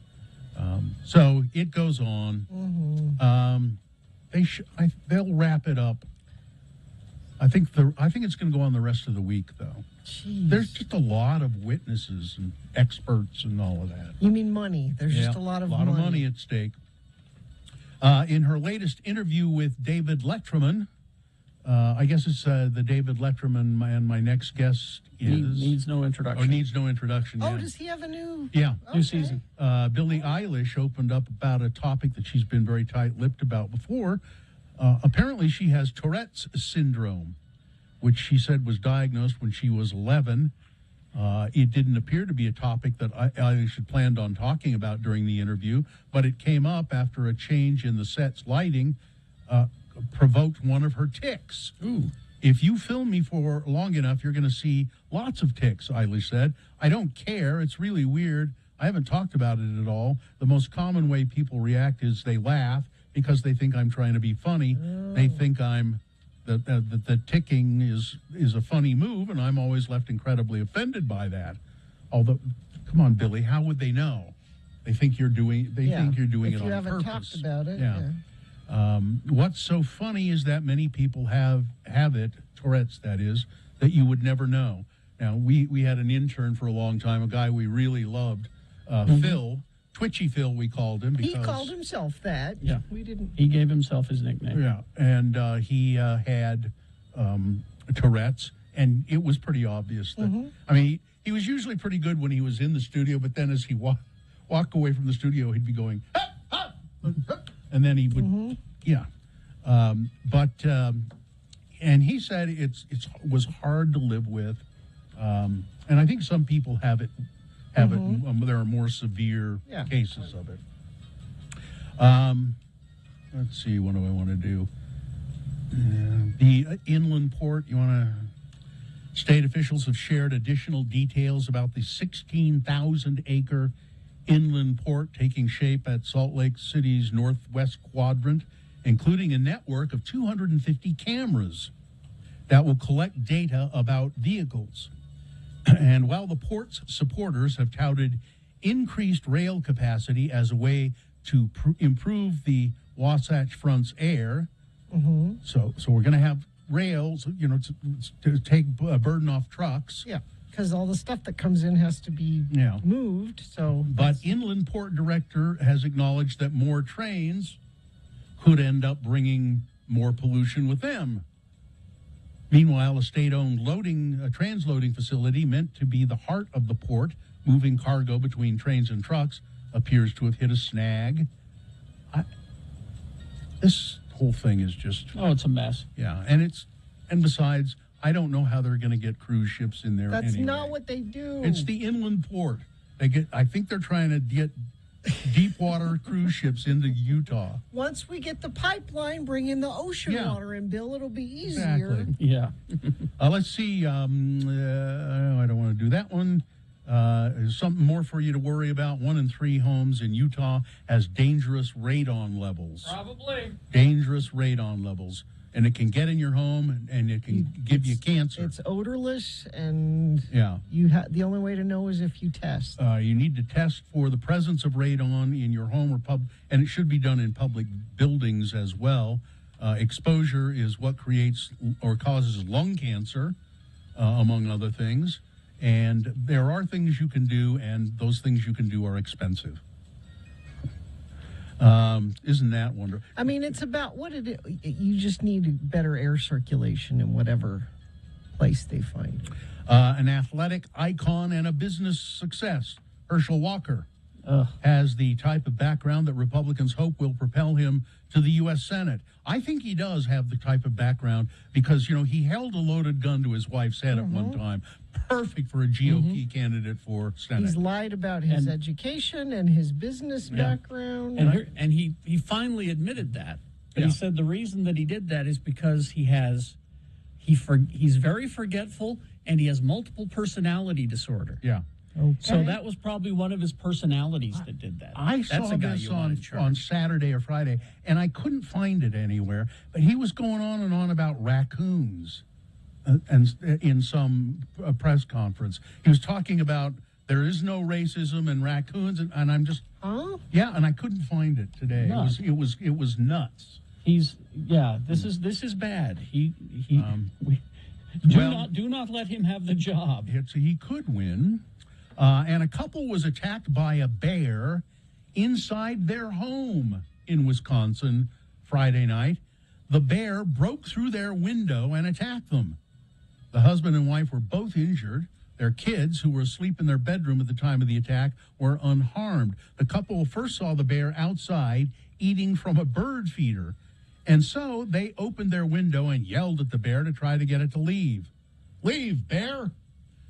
So it goes on. Mm-hmm. They'll wrap it up. I think it's going to go on the rest of the week, though. Jeez. There's just a lot of witnesses and experts and all of that. You mean money? There's just a lot of money at stake. In her latest interview with David Letterman, I guess it's the David Letterman, and my next guest needs no introduction. Or needs no introduction. Oh, yeah. does he have a new? Yeah, new season. Billie Eilish opened up about a topic that she's been very tight-lipped about before. Apparently, she has Tourette's syndrome, which she said was diagnosed when she was 11. It didn't appear to be a topic that Eilish had planned on talking about during the interview, but it came up after a change in the set's lighting provoked one of her tics. Ooh. If you film me for long enough, you're going to see lots of tics, Eilish said. I don't care. It's really weird. I haven't talked about it at all. The most common way people react is they laugh because they think I'm trying to be funny. They think the ticking is a funny move, and I'm always left incredibly offended by that. Although, come on, Billy, how would they know? They think you're doing. They think you're doing it on purpose. If you haven't talked about it, yeah. What's so funny is that many people have it, Tourette's that is, that you would never know. Now, we had an intern for a long time, a guy we really loved, Phil, Twitchy Phil we called him. Because, he called himself that. Yeah. We didn't. He gave himself his nickname. Yeah, and he had Tourette's, and it was pretty obvious that, I mean, he was usually pretty good when he was in the studio, but then as he walked away from the studio, he'd be going, ah, ah, and then he would, and he said it was hard to live with, and I think some people have it. There are more severe cases of it. Let's see. What do I want to do? The inland port. You want to? State officials have shared additional details about the 16,000-acre inland port taking shape at Salt Lake City's northwest quadrant, including a network of 250 cameras that will collect data about vehicles. And while the port's supporters have touted increased rail capacity as a way to improve the Wasatch Front's air, so we're going to have rails, to take a burden off trucks. Yeah, because all the stuff that comes in has to be moved. So, but Inland Port Director has acknowledged that more trains could end up bringing more pollution with them. Meanwhile, a state-owned transloading facility meant to be the heart of the port, moving cargo between trains and trucks, appears to have hit a snag. This whole thing is just... Oh, it's a mess. Yeah, and besides, I don't know how they're going to get cruise ships in there. That's anyway. not what they do. It's the inland port. I think they're trying to get deep water cruise ships into Utah. Once we get the pipeline, bring in the ocean water and Bill, it'll be easier. Exactly. Yeah. Let's see. I don't want to do that one. Something more for you to worry about. 1 in 3 homes in Utah has dangerous radon levels. Probably. Dangerous radon levels. And it can get in your home and it can give you cancer. It's odorless, and the only way to know is if you test. You need to test for the presence of radon in your home or and it should be done in public buildings as well. Exposure is what creates or causes lung cancer, among other things. And there are things you can do, and those things you can do are expensive. Isn't that wonderful? I mean, it's about you just need better air circulation in whatever place they find it. An athletic icon and a business success, Herschel Walker, has the type of background that Republicans hope will propel him to the U.S. Senate. I think he does have the type of background because, he held a loaded gun to his wife's head at one time. Perfect for a GOP candidate for Senate. He's lied about his education and his business background. And he finally admitted that. But he said the reason that he did that is because he's very forgetful and he has multiple personality disorder. Yeah. Okay. So that was probably one of his personalities that did that. I That's saw a guy this you want in charge. on Saturday or Friday, and I couldn't find it anywhere. But he was going on and on about raccoons, and in some press conference, he was talking about there is no racism in raccoons, and I'm just, and I couldn't find it today. No. It was nuts. This is bad. Do not let him have the job. He could win. And a couple was attacked by a bear inside their home in Wisconsin Friday night. The bear broke through their window and attacked them. The husband and wife were both injured. Their kids, who were asleep in their bedroom at the time of the attack, were unharmed. The couple first saw the bear outside eating from a bird feeder. And so they opened their window and yelled at the bear to try to get it to leave. "Leave, bear!"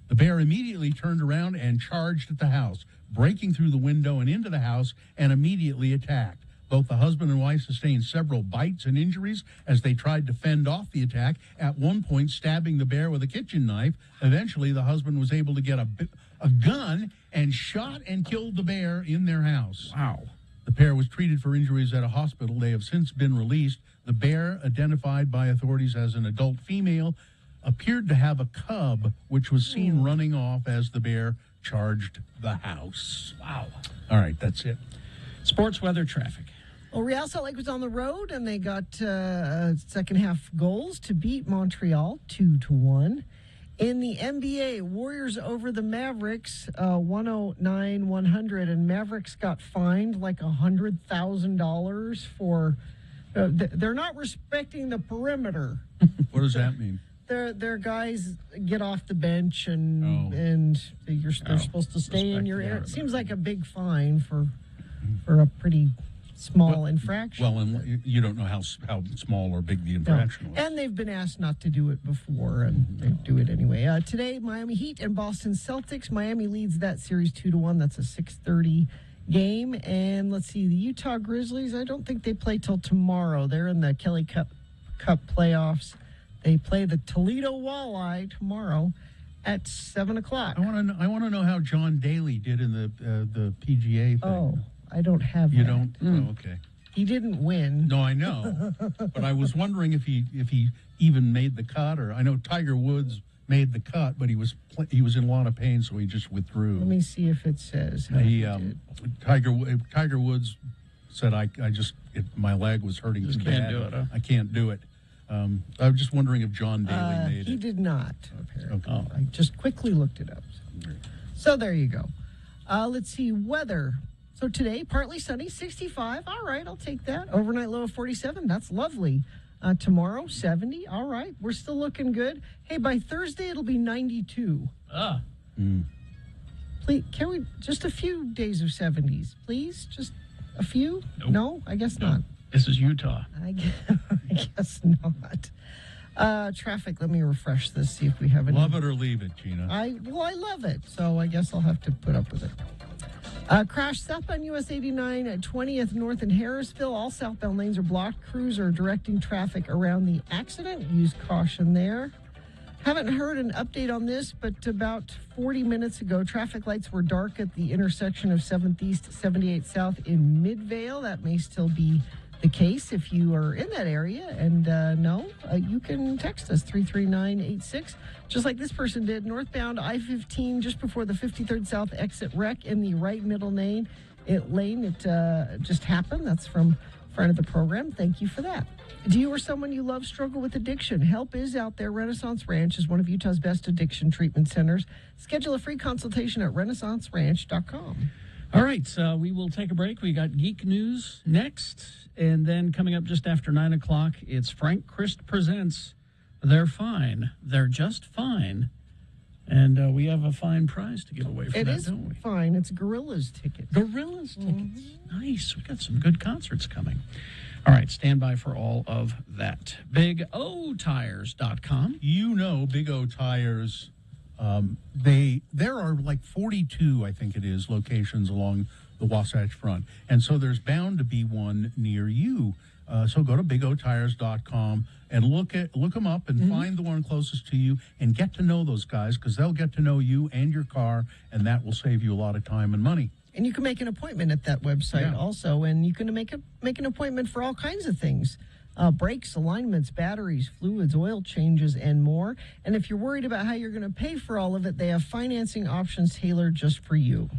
The bear immediately turned around and charged at the house, breaking through the window and into the house, and immediately attacked. Both the husband and wife sustained several bites and injuries as they tried to fend off the attack, at one point stabbing the bear with a kitchen knife. Eventually, the husband was able to get a gun and shot and killed the bear in their house. Wow. The pair was treated for injuries at a hospital. They have since been released. The bear, identified by authorities as an adult female, appeared to have a cub, which was seen running off as the bear charged the house. Wow. All right, that's it. Sports, weather, traffic. Well, Real Salt Lake was on the road, and they got second half goals to beat Montreal 2-1. In the NBA, Warriors over the Mavericks 109-100, and Mavericks got fined like $100,000 for they're not respecting the perimeter. What does that mean? Their guys get off the bench and they're supposed to stay in your area. It seems like a big fine for a pretty small infraction. Well, and you don't know how small or big the infraction was. And they've been asked not to do it before, and they do it anyway. Today, Miami Heat and Boston Celtics. Miami leads that series 2-1. That's a 6:30 game. And let's see, the Utah Grizzlies, I don't think they play till tomorrow. They're in the Kelly Cup playoffs. They play the Toledo Walleye tomorrow at 7 o'clock. I want to know how John Daly did in the PGA thing. Oh, I don't have You that. don't? Oh, okay. He didn't win. No, I know. But I was wondering if he even made the cut, or I know Tiger Woods made the cut, but he was in a lot of pain, so he just withdrew. Let me see if it says. How Tiger Woods said, my leg was hurting too can't bad. do it, huh? I can't do it. I was just wondering if John Daly made He it. did not, apparently. Okay. I just quickly looked it up. So there you go. Let's see, weather. So today, partly sunny, 65. All right, I'll take that. Overnight low of 47. That's lovely. Tomorrow, 70. All right, we're still looking good. Hey, by Thursday, it'll be 92. Please, can we just a few days of 70s, please? Just a few? Nope. No, I guess not. This is Utah. I guess not. Traffic, let me refresh this, see if we have any. Love it or leave it, Gina. I love it, so I guess I'll have to put up with it. Crash southbound US 89 at 20th North in Harrisville. All southbound lanes are blocked. Crews are directing traffic around the accident. Use caution there. Haven't heard an update on this, but about 40 minutes ago, traffic lights were dark at the intersection of 7th East, 78 South in Midvale. That may still be the case if you are in that area. And you can text us 33986, just like this person did. Northbound I-15 just before the 53rd South exit wreck in the right middle lane. It just happened. That's from friend of the program. Thank you for that. Do you or someone you love struggle with addiction? Help is out there. Renaissance Ranch is one of Utah's best addiction treatment centers. Schedule a free consultation at renaissanceranch.com. All right, so we will take a break. We got Geek News next, and then coming up just after 9 o'clock, it's Frank Christ Presents They're Fine. They're Just Fine. And we have a fine prize to give away for that, don't we? It is fine. It's Gorillas tickets. Gorillas tickets. Nice. We got some good concerts coming. All right, stand by for all of that. BigOTires.com. You know, Big O Tires, there are like 42, I think it is, locations along the Wasatch Front. And so there's bound to be one near you. So go to BigOTires.com and look them up and find the one closest to you and get to know those guys, because they'll get to know you and your car, and that will save you a lot of time and money. And you can make an appointment at that website also, and you can make an appointment for all kinds of things. Brakes, alignments, batteries, fluids, oil changes, and more. And if you're worried about how you're going to pay for all of it, they have financing options tailored just for you.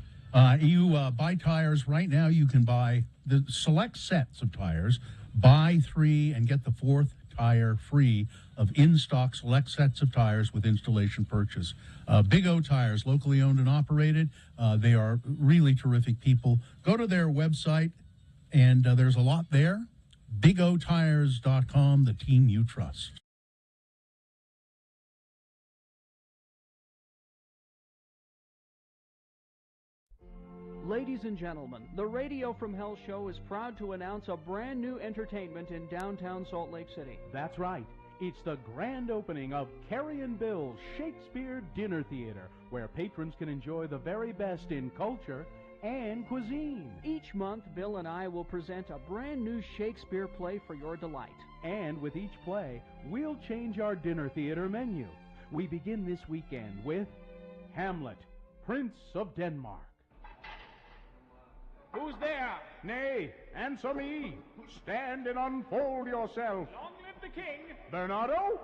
You buy tires right now. You can buy the select sets of tires. Buy 3 and get the 4th tire free of in-stock select sets of tires with installation purchase. Big O Tires, locally owned and operated. They are really terrific people. Go to their website, and there's a lot there. BigOTires.com, the team you trust. Ladies and gentlemen, the Radio from Hell show is proud to announce a brand new entertainment in downtown Salt Lake City. That's right. It's the grand opening of Carrie and Bill's Shakespeare Dinner Theater, where patrons can enjoy the very best in culture and cuisine. Each month, Bill and I will present a brand new Shakespeare play for your delight. And with each play, we'll change our dinner theater menu. We begin this weekend with Hamlet, Prince of Denmark. Who's there? Nay, answer me. Stand and unfold yourself. Long live the king. Bernardo?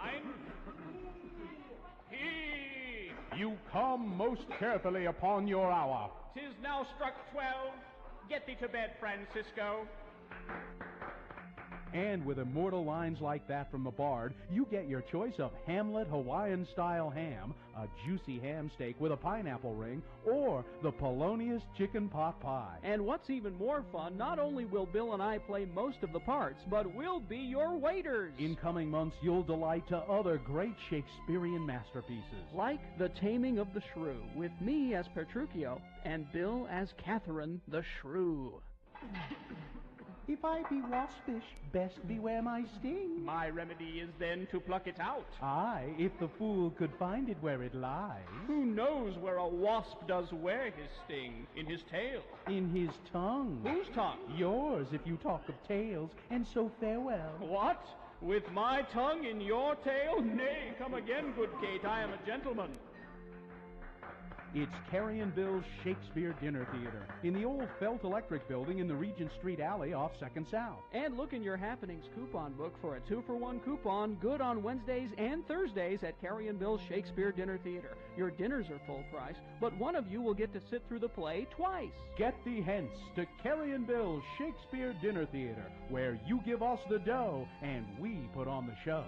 I'm... He. You come most carefully upon your hour. 'Tis now struck 12. Get thee to bed, Francisco. And with immortal lines like that from the Bard, you get your choice of Hamlet Hawaiian-style ham, a juicy ham steak with a pineapple ring, or the Polonius chicken pot pie. And what's even more fun, not only will Bill and I play most of the parts, but we'll be your waiters. In coming months, you'll delight to other great Shakespearean masterpieces. Like The Taming of the Shrew, with me as Petruchio, and Bill as Catherine the Shrew. If I be waspish, best beware my sting. My remedy is then to pluck it out. Aye, if the fool could find it where it lies. Who knows where a wasp does wear his sting? In his tail. In his tongue. Whose tongue? Yours, if you talk of tails, and so farewell. What? With my tongue in your tail? Nay, come again, good Kate. I am a gentleman. It's Carrie and Bill's Shakespeare Dinner Theater in the old Felt Electric building in the Regent Street alley off 2nd South. And look in your happenings coupon book for a 2-for-1 coupon, good on Wednesdays and Thursdays at Carrie and Bill's Shakespeare Dinner Theater. Your dinners are full price, but one of you will get to sit through the play twice. Get thee hence to Carrie and Bill's Shakespeare Dinner Theater, where you give us the dough and we put on the show.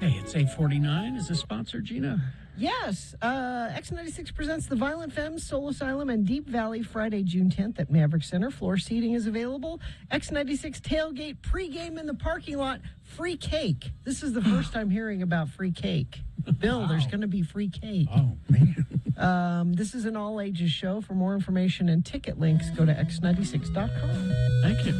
Hey, it's 8:49. Is this sponsored, Gina? Yes. X96 presents the Violent Femmes, Soul Asylum, and Deep Valley Friday, June 10th at Maverick Center. Floor seating is available. X96 tailgate pregame in the parking lot. Free cake. This is the first time hearing about free cake. Bill, there's going to be free cake. Oh, man. This is an all-ages show. For more information and ticket links, go to x96.com. Thank you.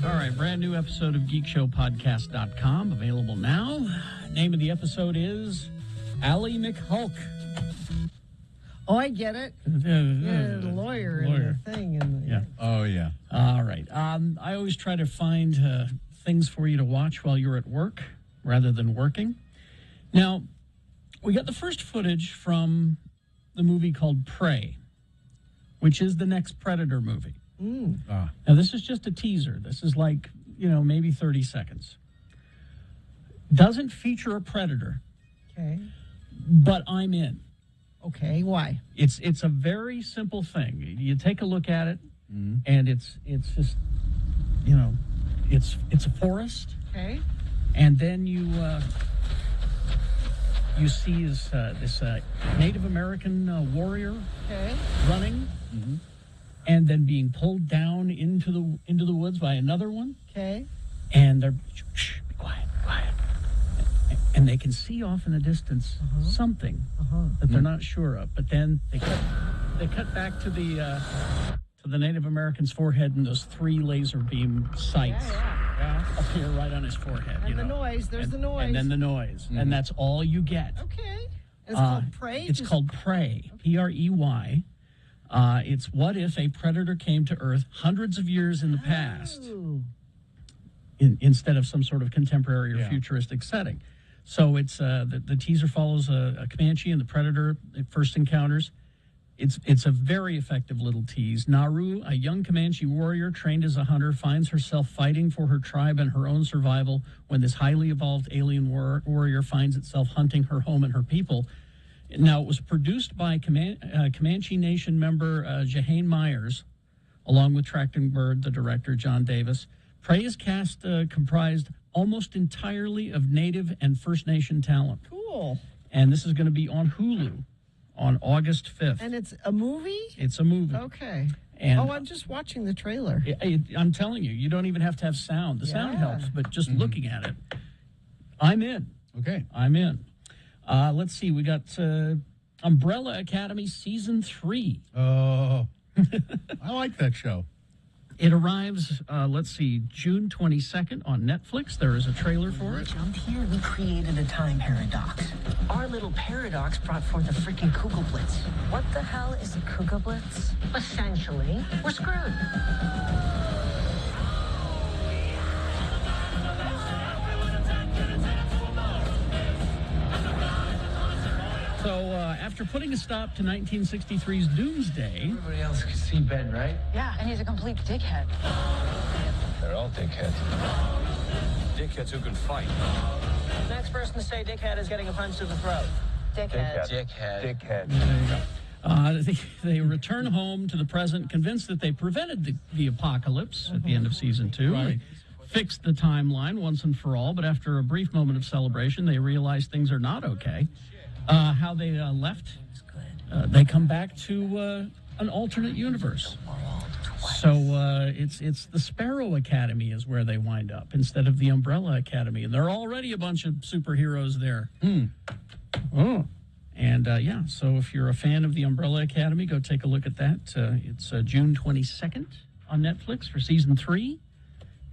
All right, brand new episode of GeekShowPodcast.com, available now. Name of the episode is Allie McHulk. Oh, I get it. Yeah, the lawyer and the thing. And yeah. Oh, yeah. All right. I always try to find things for you to watch while you're at work rather than working. Now, we got the first footage from the movie called Prey, which is the next Predator movie. Now, this is just a teaser. This is like, maybe 30 seconds. Doesn't feature a predator. Okay. But I'm in. Okay, why? It's a very simple thing. You take a look at it, and it's just, it's a forest. Okay. And then you see this Native American warrior running, and then being pulled down into the woods by another one. Okay. And they're shh, be quiet. And they can see off in the distance something that they're not sure of. But then they cut back to the Native American's forehead, and those 3 laser beam sights appear right on his forehead. And the noise. There's the noise. And then the noise. And that's all you get. Okay. It's called Prey? It's called Prey. Prey. It's what if a predator came to Earth hundreds of years in the past instead of some sort of contemporary or futuristic setting. So it's the teaser follows a Comanche and the predator at first encounters. It's a very effective little tease. Naru, a young Comanche warrior trained as a hunter, finds herself fighting for her tribe and her own survival when this highly evolved alien warrior finds itself hunting her home and her people. Now, it was produced by Comanche Nation member Jahane Myers, along with Trachtenberg, the director, John Davis. Prey's cast comprised almost entirely of Native and First Nation talent. Cool. And this is going to be on Hulu on August 5th. And it's a movie? It's a movie. Okay. And I'm just watching the trailer. I'm telling you, you don't even have to have sound. The sound helps, but just looking at it, I'm in. Okay. I'm in. Let's see. We got Umbrella Academy Season 3. Oh, I like that show. It arrives, June 22nd on Netflix. There is a trailer for it. Jump here, we created a time paradox. Our little paradox brought forth a freaking Kugelblitz. What the hell is a Kugelblitz? Essentially, we're screwed. So, after putting a stop to 1963's Doomsday... Everybody else can see Ben, right? Yeah, and he's a complete dickhead. They're all dickheads. Dickheads who can fight. Next person to say dickhead is getting a punch to the throat. Dickhead. Dickhead. There you go. They return home to the present, convinced that they prevented the apocalypse at the end of Season 2. Right. They fixed the timeline once and for all, but after a brief moment of celebration, they realize things are not okay. How they left, they come back to an alternate universe. So it's the Sparrow Academy is where they wind up instead of the Umbrella Academy. And there are already a bunch of superheroes there. Oh. And so if you're a fan of the Umbrella Academy, go take a look at that. It's June 22nd on Netflix for Season 3.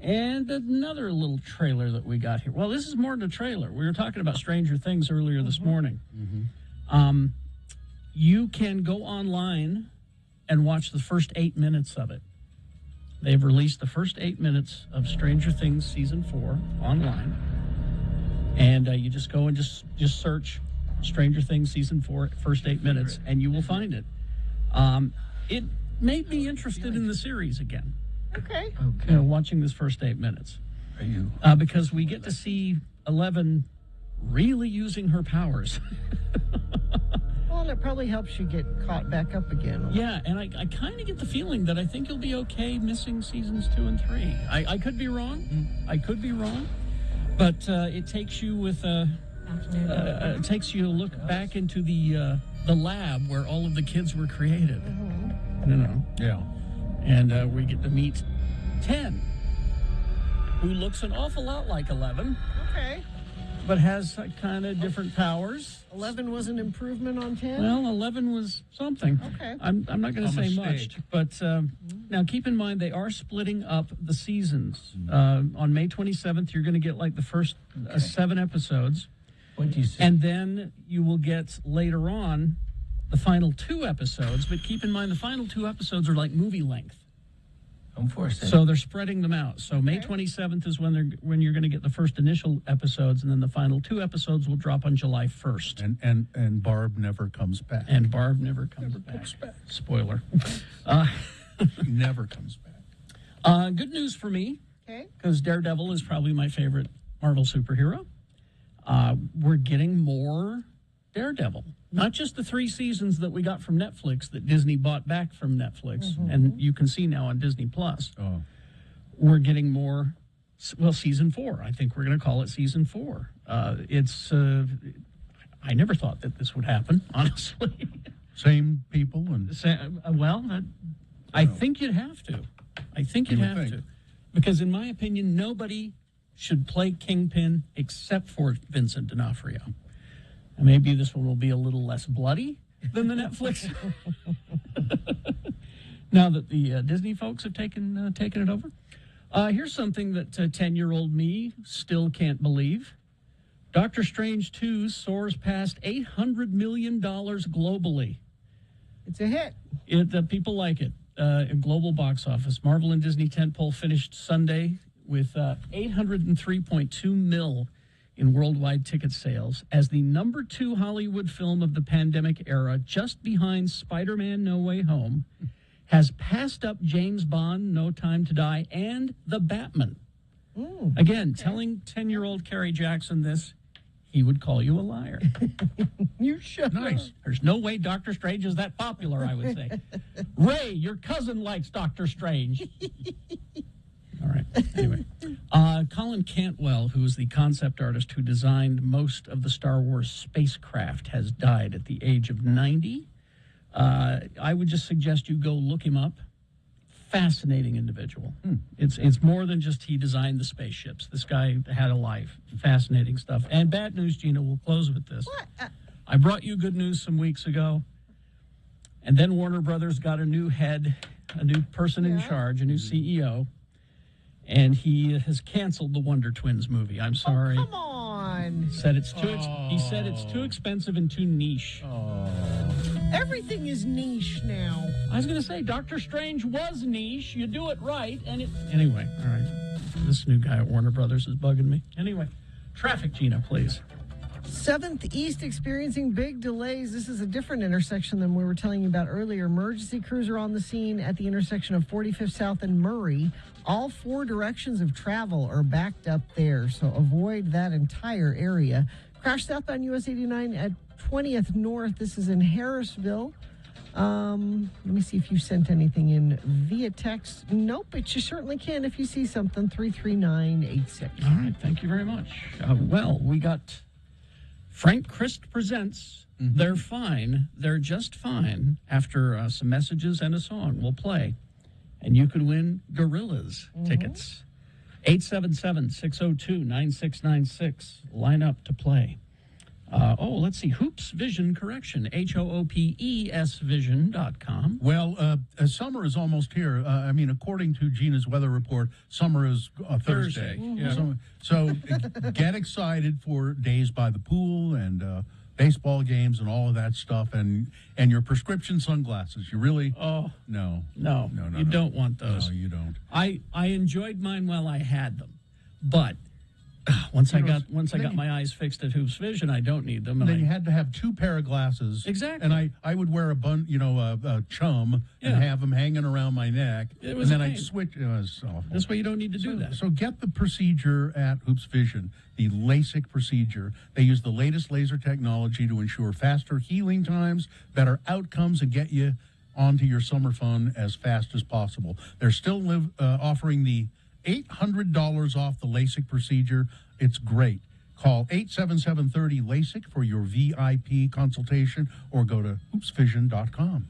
And another little trailer that we got here. Well, this is more than a trailer. We were talking about Stranger Things earlier this morning. You can go online and watch the first 8 minutes of it. They've released the first 8 minutes of Stranger Things Season 4 online. And you just go and just search Stranger Things Season 4, first 8 minutes, and you will find it. It made me interested in the series again. Okay. Watching this first 8 minutes. Are you? Because we get to see 11 really using her powers. Well, and it probably helps you get caught back up again. Yeah, and I kind of get the feeling that I think you'll be okay missing Seasons 2 and 3. I could be wrong. I could be wrong. But it takes you it takes you a look back into the lab where all of the kids were created. Yeah. And we get to meet 10, who looks an awful lot like 11. Okay. But has kind of different powers. 11 was an improvement on 10? Well, 11 was something. Okay. I'm not going to say much. But now keep in mind, they are splitting up the seasons. On May 27th, you're going to get like the first 7 episodes. What do you say? And then you will get later on the final 2 episodes. But keep in mind, the final 2 episodes are like movie length. So they're spreading them out. So May 27th is when you're going to get the first initial episodes, and then the final 2 episodes will drop on July 1st. And Barb never comes back. And Barb never comes back. Spoiler. She never comes back. Good news for me, Okay. because Daredevil is probably my favorite Marvel superhero. We're getting more Daredevil. Not just the 3 seasons that we got from Netflix that Disney bought back from Netflix, and you can see now on Disney Plus. Oh. We're getting more. Well, season 4. I think we're going to call it season 4. I never thought that this would happen, honestly. Same people and. I think you'd have to. I think you'd have to, because in my opinion, nobody should play Kingpin except for Vincent D'Onofrio. And maybe this one will be a little less bloody than the Netflix. Now that the Disney folks have taken it over. Here's something that 10-year-old me still can't believe. Doctor Strange 2 soars past $800 million globally. It's a hit. People like it. Global box office. Marvel and Disney tentpole finished Sunday with 803.2 mil in worldwide ticket sales as the number 2 Hollywood film of the pandemic era, just behind Spider-Man No Way Home, has passed up James Bond, No Time to Die, and The Batman. Again, telling 10-year-old Kerry Jackson this, he would call you a liar. You should. Nice. There's no way Doctor Strange is that popular, I would say. Ray, your cousin likes Doctor Strange. All right. Anyway, Colin Cantwell, who is the concept artist who designed most of the Star Wars spacecraft, has died at the age of 90. I would just suggest you go look him up. Fascinating individual. It's more than just he designed the spaceships. This guy had a life. Fascinating stuff. And bad news, Gina, we'll close with this. What? I brought you good news some weeks ago, and then Warner Brothers got a new head, a new person in charge, a new CEO, and he has canceled the Wonder Twins movie. I'm sorry. Oh, come on. He said it's too expensive and too niche. Everything is niche now. I was going to say, Doctor Strange was niche. You do it right, and it... Anyway, all right. This new guy at Warner Brothers is bugging me. Anyway, traffic, Gina, please. 7th East experiencing big delays. This is a different intersection than we were telling you about earlier. Emergency crews are on the scene at the intersection of 45th South and Murray. All 4 directions of travel are backed up there, so avoid that entire area. Crash southbound US 89 at 20th North. This is in Harrisville. Let me see if you sent anything in via text. Nope, but you certainly can if you see something. 33986. All right, thank you very much. Well, we got Frank Christ Presents. They're fine. They're just fine. After some messages and a song, we'll play. And you could win Gorillas tickets. 877-602-9696. Line up to play. Let's see. Hoops Vision Correction. HOOPES Vision.com. Well, summer is almost here. According to Gina's weather report, summer is Thursday. Yeah. So get excited for days by the pool and baseball games and all of that stuff, and your prescription sunglasses. You really? Oh. No. You don't want those. No, you don't. I enjoyed mine while I had them, but once I got my eyes fixed at Hoops Vision, I don't need them. Then you had to have 2 pair of glasses. Exactly. And I would wear a chum and have them hanging around my neck. It was and then a I'd pain. switch. It was awful. This way you don't need to do that. So get the procedure at Hoops Vision, the LASIK procedure. They use the latest laser technology to ensure faster healing times, better outcomes, and get you onto your summer fun as fast as possible. They're still offering the $800 off the LASIK procedure. It's great. Call 877-30-LASIK for your VIP consultation or go to hoopsvision.com.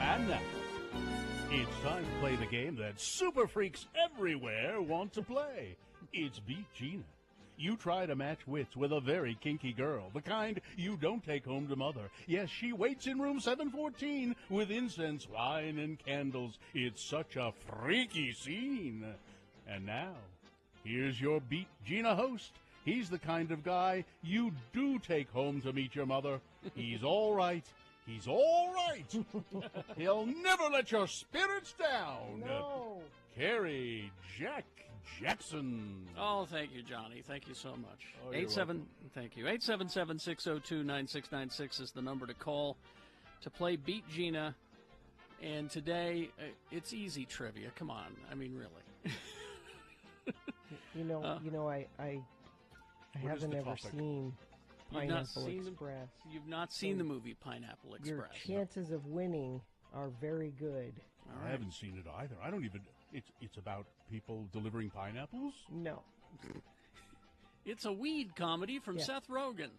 And now, It's time to play the game that super freaks everywhere want to play. It's Beat Gina. You try to match wits with a very kinky girl, the kind you don't take home to mother. Yes, she waits in room 714 with incense, wine, and candles. It's such a freaky scene. And now, here's your Beat Gina host. He's the kind of guy you do take home to meet your mother. He's all right. He's all right. He'll never let your spirits down. No. Carrie Jack Jackson. Oh, thank you, Johnny. Thank you so much. Oh, you're welcome. Thank you. 877-602-9696 is the number to call to play Beat Gina. And today, it's easy trivia. Come on. I mean, really. I haven't ever seen Pineapple Express. You've not seen the movie Pineapple Express. Your chances of winning are very good. I haven't seen it either. I don't even. It's about people delivering pineapples? No. It's a weed comedy from Seth Rogen.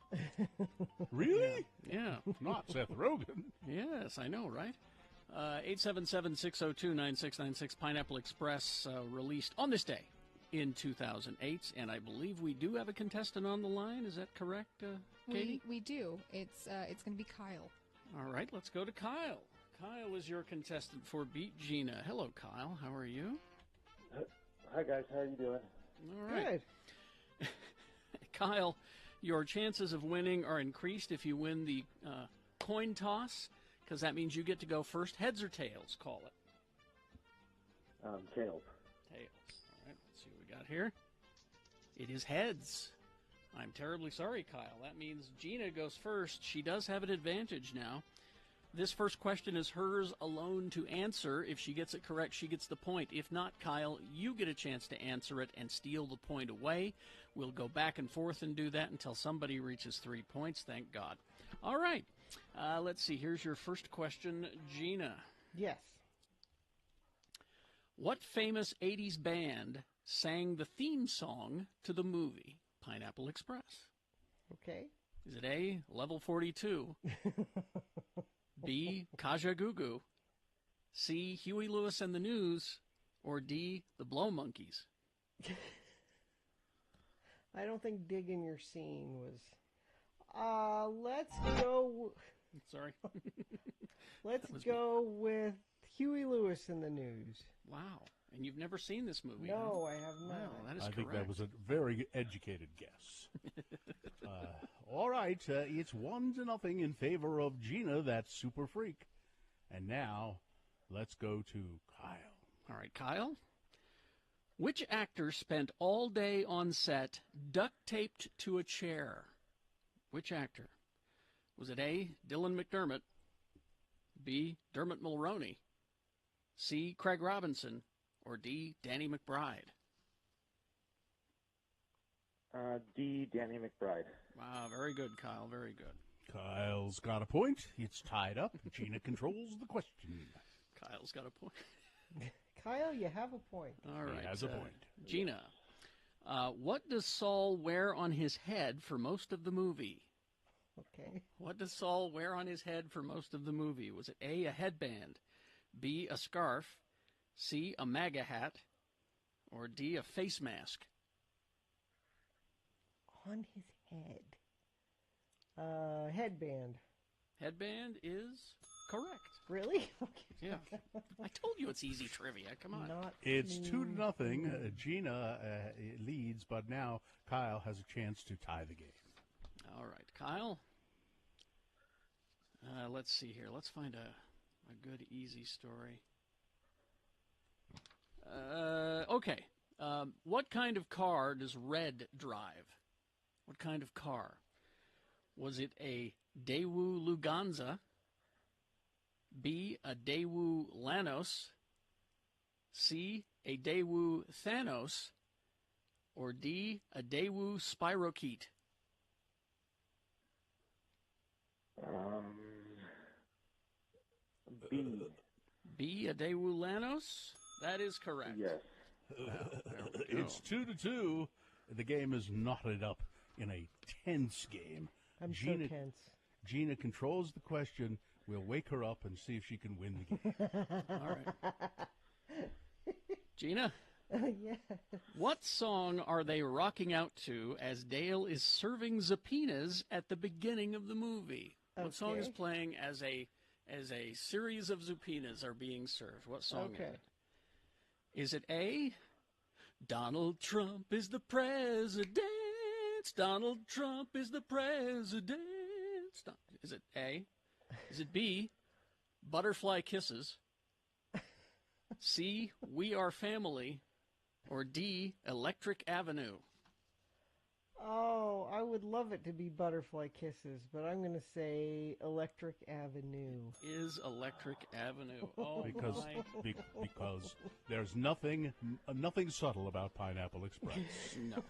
Really? Yeah. Not Seth Rogen. Yes, I know, right? 877-602-9696, Pineapple Express, released on this day in 2008, and I believe we do have a contestant on the line. Is that correct, Katie? We do. It's going to be Kyle. All right, let's go to Kyle. Kyle is your contestant for Beat Gina. Hello, Kyle. How are you? Hi, guys. How are you doing? All right. Good. Kyle, your chances of winning are increased if you win the coin toss, because that means you get to go first. Heads or tails, call it. Tails. Tails. All right, let's see what we got here. It is heads. I'm terribly sorry, Kyle. That means Gina goes first. She does have an advantage now. This first question is hers alone to answer. If she gets it correct, she gets the point. If not, Kyle, you get a chance to answer it and steal the point away. We'll go back and forth and do that until somebody reaches 3 points, thank God. All right. Let's see. Here's your first question, Gina. Yes. What famous 80s band sang the theme song to the movie Pineapple Express? Okay. Is it A, Level 42? B, Kaja Gugu? C, Huey Lewis and the News? Or D, the Blow Monkeys? I don't think Digging Your Scene was... let's go... Sorry. Let's go with Huey Lewis and the News. Wow. And you've never seen this movie, No, huh? I have not. Wow, that is I correct. think that was a very educated guess. All right, it's 1-0 in favor of Gina, that super freak. And now, let's go to Kyle. All right, Kyle. Which actor spent all day on set duct-taped to a chair? Which actor? Was it A, Dylan McDermott, B, Dermot Mulroney, C, Craig Robinson, or D, Danny McBride? D, Danny McBride. Wow, very good, Kyle, very good. Kyle's got a point. It's tied up. Gina controls the question. Kyle's got a point. Kyle, you have a point. All right. He has a point. Gina, what does Saul wear on his head for most of the movie? Okay. What does Saul wear on his head for most of the movie? Was it A, a headband, B, a scarf, C, a MAGA hat, or D, a face mask? On his head. Headband. Headband is correct. Really? Okay. Yeah. I told you it's easy trivia. Come on. It's 2-0. Gina leads, but now Kyle has a chance to tie the game. All right, Kyle. Let's see here. Let's find a good, easy story. Okay. What kind of car does Red drive? What kind of car? Was it a Daewoo Luganza, B, a Daewoo Lanos, C, a Daewoo Thanos, or D, a Daewoo Spirocheat? B. B, a Daewoo Lanos? That is correct. Yes. It's 2-2. The game is knotted up in a tense game. I'm so tense. Gina controls the question. We'll wake her up and see if she can win the game. All right. Gina? Yeah. What song are they rocking out to as Dale is serving zucchinis at the beginning of the movie? What song is playing as a series of zucchinis are being served? What song is it? Is it A, Donald Trump is the president? Donald Trump is the president. Is it A? Is it B, Butterfly Kisses? C, We Are Family? Or D, Electric Avenue? Oh, I would love it to be Butterfly Kisses, but I'm going to say Electric Avenue. Is Electric Avenue? Oh, because there's nothing subtle about Pineapple Express. No.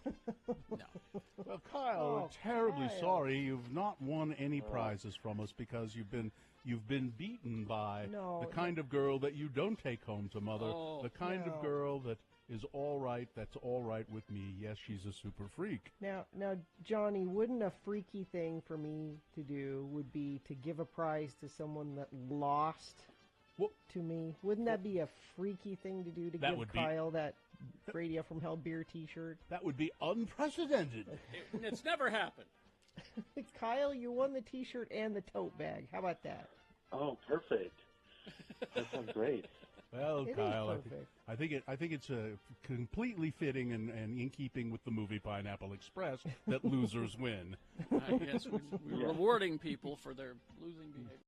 Well, Kyle, we're terribly sorry you've not won any prizes from us because you've been beaten by the kind of girl that you don't take home to mother, the kind of girl that is all right, that's all right with me. Yes, she's a super freak. Now, Johnny, wouldn't a freaky thing for me to do would be to give a prize to someone that lost to me? Wouldn't that be a freaky thing to do to give Kyle that Radio from Hell beer T-shirt? That would be unprecedented. It's never happened. Kyle, you won the T-shirt and the tote bag. How about that? Oh, perfect. That sounds great. Well, Kyle, I think it's completely fitting and in keeping with the movie Pineapple Express that losers win. I guess we're rewarding people for their losing behavior.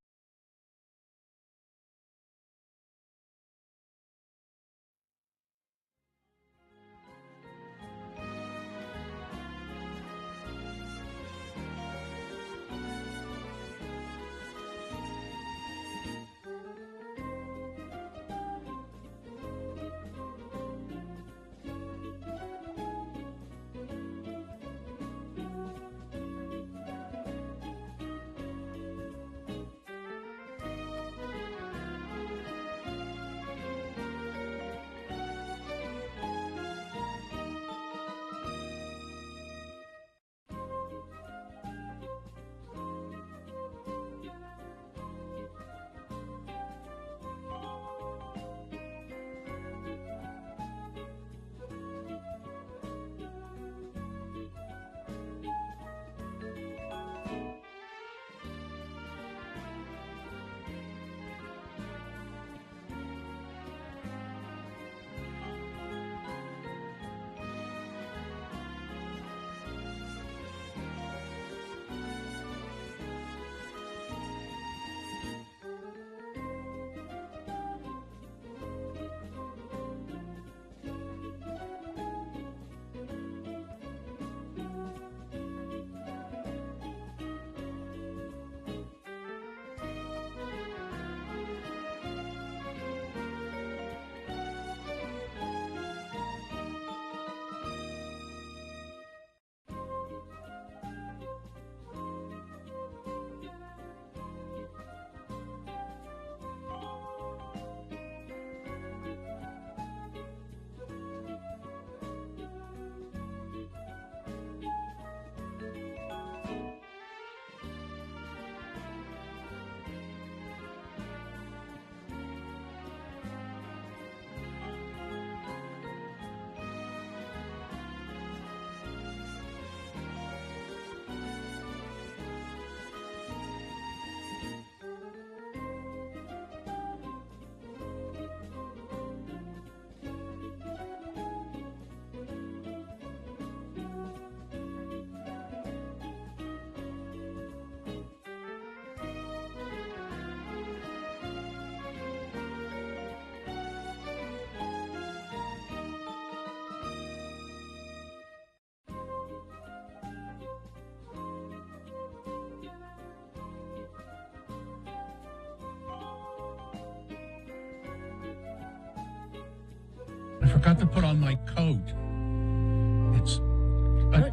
I forgot to put on my coat.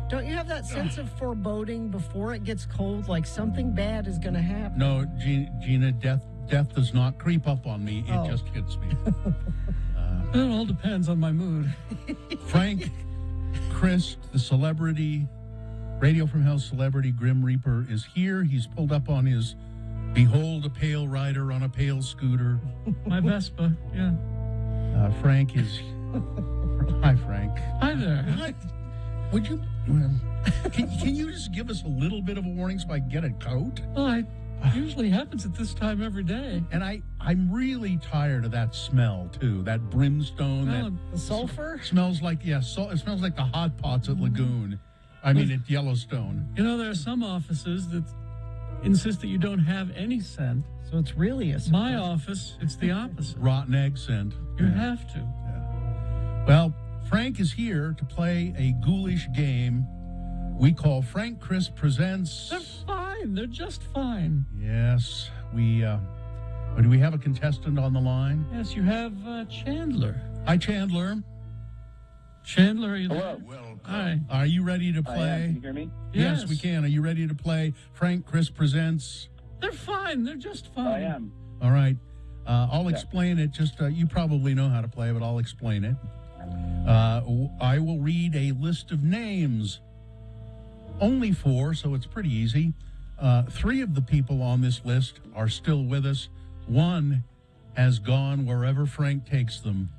Don't you have that sense of foreboding before it gets cold, like something bad is going to happen? No, Gina, death does not creep up on me. It just hits me. It all depends on my mood. Frank, Chris, the celebrity, Radio from Hell celebrity Grim Reaper is here. He's pulled up on his Behold a pale rider on a pale scooter. My Vespa, yeah. Frank is... Hi, Frank. Hi there. Hi. Would you... Can you just give us a little bit of a warning so I can get a coat? Well, it usually happens at this time every day. And I'm really tired of that smell, too. That brimstone. The sulfur? Smells like, it smells like the hot pots at Lagoon. I mean, at Yellowstone. You know, there are some offices that insist that you don't have any scent. So it's really a scent. My office, it's the opposite. Rotten egg scent. You have to. Yeah. Well, Frank is here to play a ghoulish game we call Frank Chris Presents. They're fine. They're just fine. Yes. Do we have a contestant on the line? Yes, you have Chandler. Hi, Chandler. Chandler, are you there? Hello. Hi. Are you ready to play? Can you hear me? Yes, we can. Are you ready to play Frank Chris Presents? They're fine. They're just fine. I am. All right. I'll explain it. Just you probably know how to play, but I'll explain it. I will read a list of names. Only 4, so it's pretty easy. 3 of the people on this list are still with us. 1 has gone wherever Frank takes them.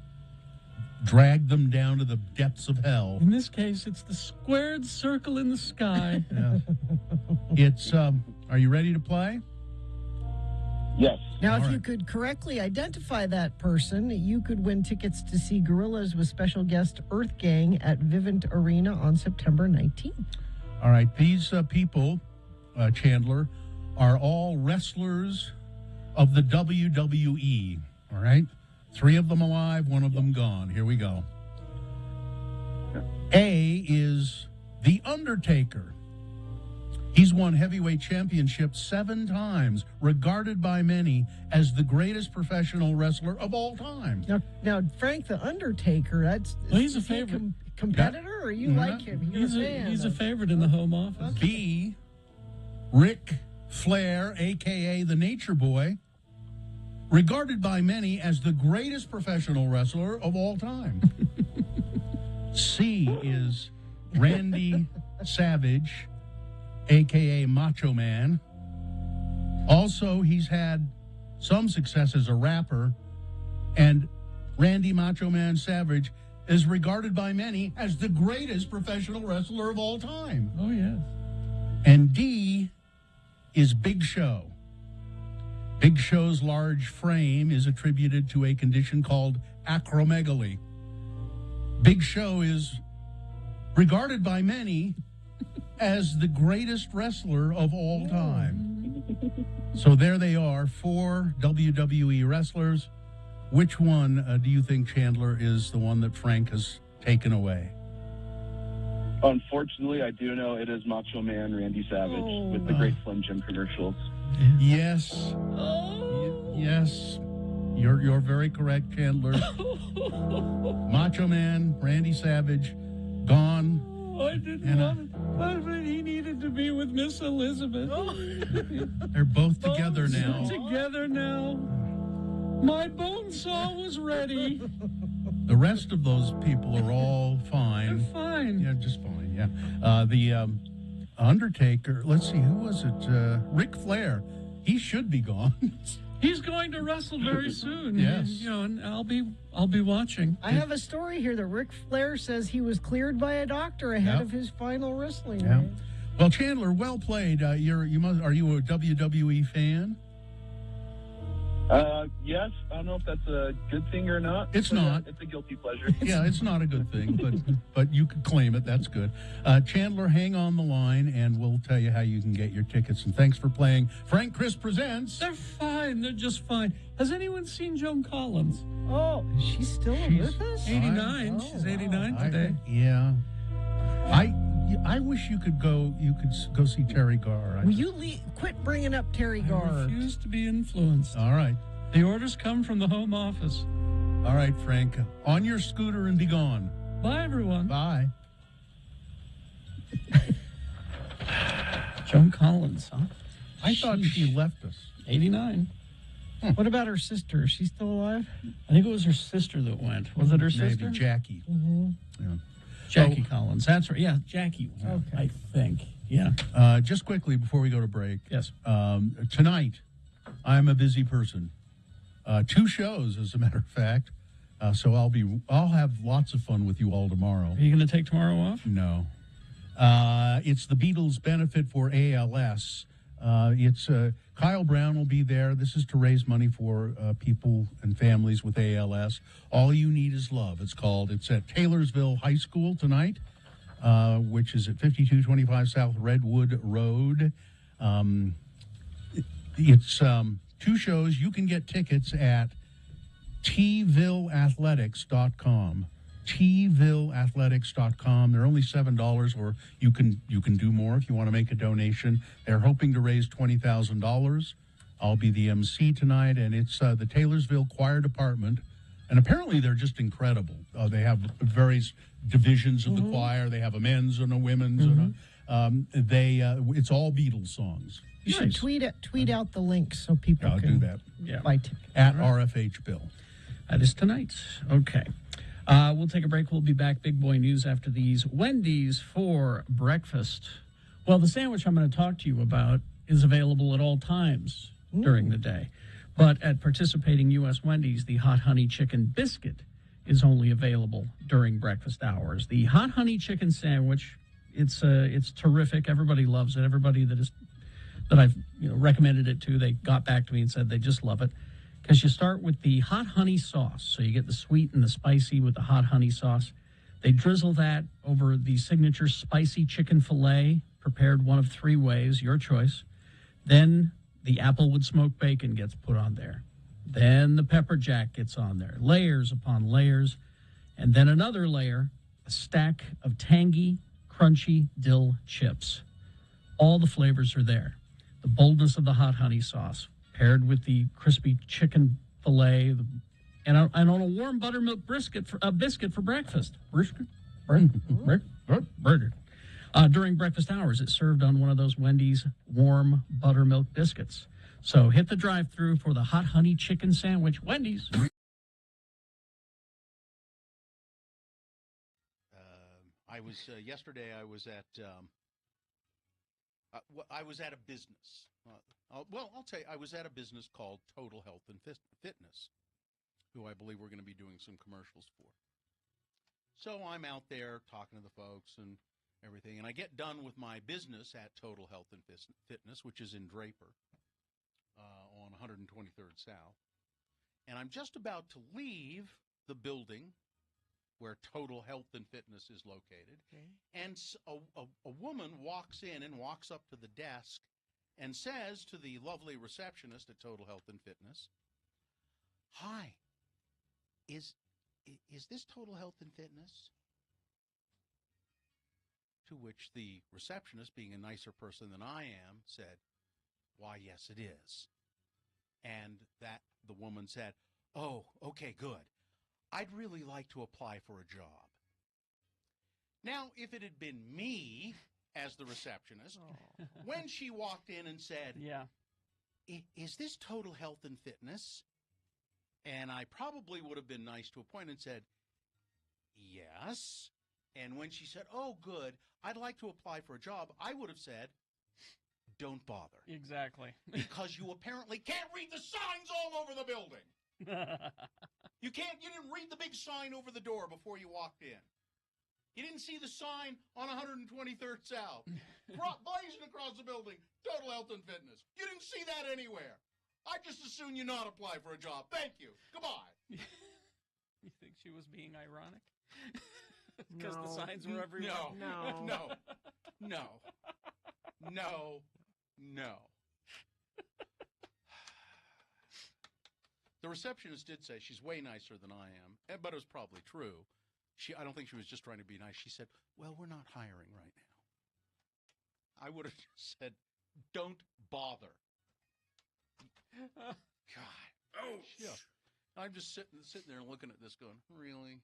Dragged them down to the depths of hell. In this case, it's the squared circle in the sky. Yeah. It's, are you ready to play? Yes. Now, if All you right. could correctly identify that person, you could win tickets to see Gorillas with special guest Earth Gang at Vivint Arena on September 19th. All right. These people, Chandler, are all wrestlers of the WWE. All right. 3 of them alive, 1 of them gone. Here we go. A is The Undertaker. He's won heavyweight championships 7 times, regarded by many as the greatest professional wrestler of all time. Now Frank the Undertaker, He's a is he favorite. Competitor, or you like him? You're He's a fan. a favorite in the home office. B, Ric Flair, a.k.a. the Nature Boy, regarded by many as the greatest professional wrestler of all time. C is Randy Savage, a.k.a. Macho Man. Also, he's had some success as a rapper, and Randy Macho Man Savage is regarded by many as the greatest professional wrestler of all time. Oh, yes. And D is Big Show. Big Show's large frame is attributed to a condition called acromegaly. Big Show is regarded by many as the greatest wrestler of all time. So there they are, 4 WWE wrestlers. Which one do you think, Chandler, is the one that Frank has taken away? Unfortunately, I do know it is Macho Man Randy Savage with the Great Slim Jim commercials. Yes. Yes. You're very correct, Chandler. Macho Man, Randy Savage, gone. I didn't want it. But he needed to be with Miss Elizabeth. They're both together now. They're together now. My bone saw was ready. The rest of those people are all fine. They're fine. Yeah, just fine, yeah. The Undertaker, let's see, who was it? Ric Flair. He should be gone. He's going to wrestle very soon. Yes. You know, and I'll be watching. I have a story here that Ric Flair says he was cleared by a doctor ahead of his final wrestling match. Well, Chandler, well played. Are you a WWE fan? Yes. I don't know if that's a good thing or not. It's but, not. It's a guilty pleasure. Yeah, it's not a good thing, but you could claim it. That's good. Chandler, hang on the line, and we'll tell you how you can get your tickets. And thanks for playing Frank Chris Presents. They're fine. They're just fine. Has anyone seen Joan Collins? Oh, she's still with us? 89. She's 89 today. Yeah. I wish you could go. You could go see Terry Garr. Will you quit bringing up Terry Garr? I refuse to be influenced. All right. The orders come from the home office. All right, Frank. On your scooter and be gone. Bye, everyone. Bye. Joan Collins, huh? I thought she left us. 89. What about her sister? Is she still alive? I think it was her sister that went. Was it her sister? Maybe Jackie. Mm-hmm. Yeah. Jackie Collins. That's right. Yeah, Jackie went, I think. Yeah. Just quickly before we go to break. Yes. Tonight, I'm a busy person. 2 shows, as a matter of fact. So I'll have lots of fun with you all tomorrow. Are you going to take tomorrow off? No. It's the Beatles benefit for ALS. It's Kyle Brown will be there. This is to raise money for people and families with ALS. All You Need Is Love, it's called. It's at Taylorsville High School tonight, which is at 5225 South Redwood Road. It's 2 shows. You can get tickets at tvilleathletics.com. tvilleathletics.com. They're only $7, or you can do more if you want to make a donation. They're hoping to raise $20,000. I'll be the MC tonight, and it's the Taylorsville Choir Department, and apparently they're just incredible. They have various divisions of the choir. They have a men's and a women's, and it's all Beatles songs. You should tweet out the link so people I'll can do that. buy tickets. At RFH Bill. That is tonight. Okay. We'll take a break. We'll be back. Big boy news after these. Wendy's for breakfast. Well, the sandwich I'm going to talk to you about is available at all times during the day. But at participating U.S. Wendy's, the Hot Honey Chicken Biscuit is only available during breakfast hours. The Hot Honey Chicken Sandwich, it's terrific. Everybody loves it. Everybody that I've recommended it to, they got back to me and said they just love it. Because you start with the hot honey sauce. So you get the sweet and the spicy with the hot honey sauce. They drizzle that over the signature spicy chicken filet, prepared one of 3 ways, your choice. Then the applewood smoked bacon gets put on there. Then the pepper jack gets on there, layers upon layers. And then another layer, a stack of tangy, crunchy dill chips. All the flavors are there. The boldness of the hot honey sauce, paired with the crispy chicken filet, and on a warm buttermilk biscuit for breakfast. During breakfast hours, it's served on one of those Wendy's warm buttermilk biscuits. So hit the drive-thru for the Hot Honey Chicken Sandwich. Wendy's. Yesterday I was at a business. I'll tell you, I was at a business called Total Health and Fitness, who I believe we're going to be doing some commercials for. So I'm out there talking to the folks and everything, and I get done with my business at Total Health and Fitness, which is in Draper on 123rd South, and I'm just about to leave the building where Total Health and Fitness is located, and a woman walks in and walks up to the desk and says to the lovely receptionist at Total Health and Fitness, "Hi, is this Total Health and Fitness?" To which the receptionist, being a nicer person than I am, said, "Why, yes, it is." And the woman said, "Oh, okay, good. I'd really like to apply for a job." Now, if it had been me as the receptionist, when she walked in and said, "Is this Total Health and Fitness?" And I probably would have been nice to a point and said, "Yes." And when she said, "Oh, good, I'd like to apply for a job," I would have said, "Don't bother." Exactly. Because you apparently can't read the signs all over the building. You didn't read the big sign over the door before you walked in. You didn't see the sign on 123rd South, blazing across the building, Total Health and Fitness. You didn't see that anywhere. I just as soon you not apply for a job. Thank you. Goodbye. You think she was being ironic? Because the signs were everywhere? No. The receptionist did say she's way nicer than I am, but it was probably true. I don't think she was just trying to be nice. She said, "Well, we're not hiring right now." I would have just said, "Don't bother." God. Oh, yeah. I'm just sitting there and looking at this going, really?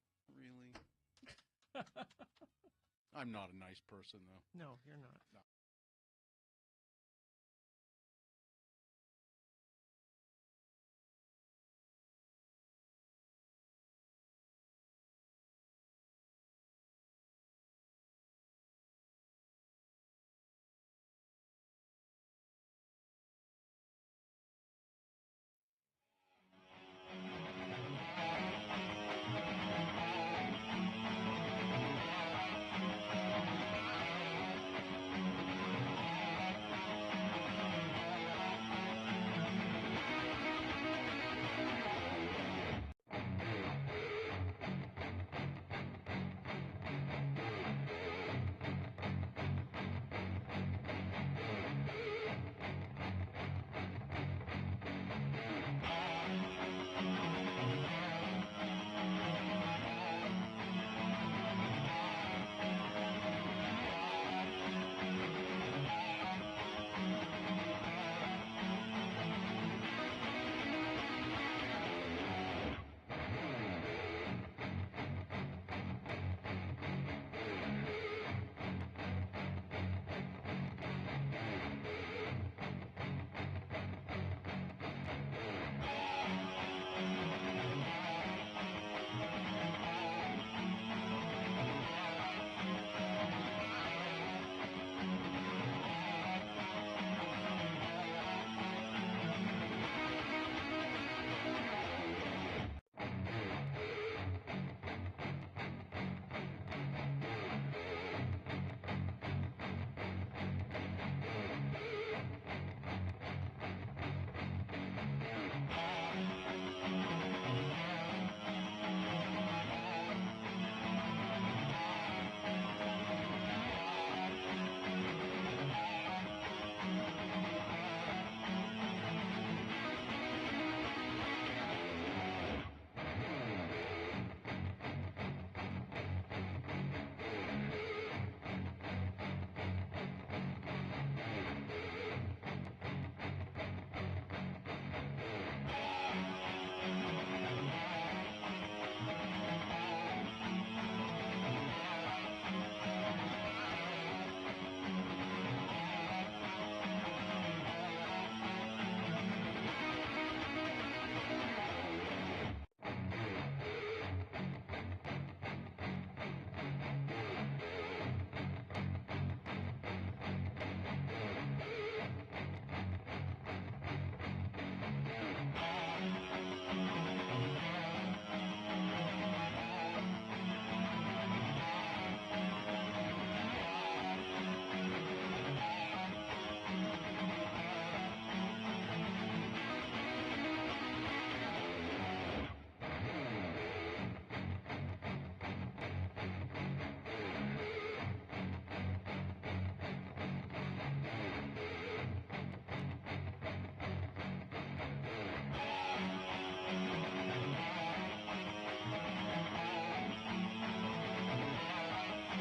I'm not a nice person, though. No, you're not. No.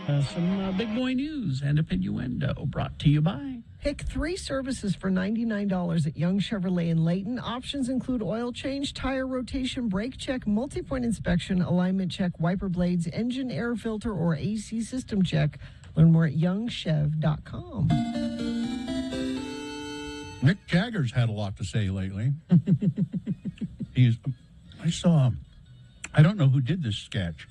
Some big boy news and innuendo brought to you by. Pick 3 services for $99 at Young Chevrolet in Layton. Options include oil change, tire rotation, brake check, multi-point inspection, alignment check, wiper blades, engine air filter, or AC system check. Learn more at youngchev.com. Mick Jagger's had a lot to say lately. I don't know who did this sketch.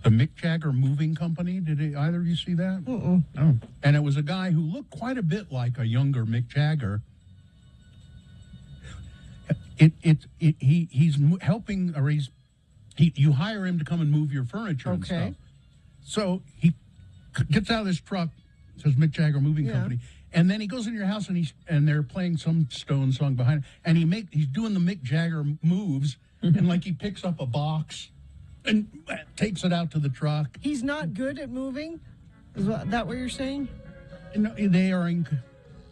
The Mick Jagger Moving Company. Did either of you see that? Mm-mm. Oh. And it was a guy who looked quite a bit like a younger Mick Jagger. He's helping, or you hire him to come and move your furniture and stuff. So he gets out of this truck, says Mick Jagger Moving Company, and then he goes in your house and they're playing some Stone song behind him, and he's doing the Mick Jagger moves, and like he picks up a box and takes it out to the truck. He's not good at moving? Is that what you're saying? No,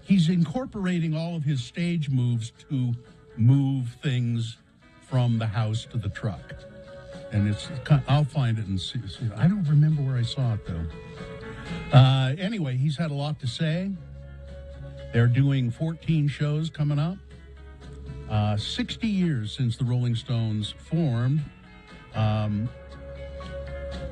he's incorporating all of his stage moves to move things from the house to the truck. And I'll find it and see. I don't remember where I saw it, though. Anyway, he's had a lot to say. They're doing 14 shows coming up. 60 years since the Rolling Stones formed.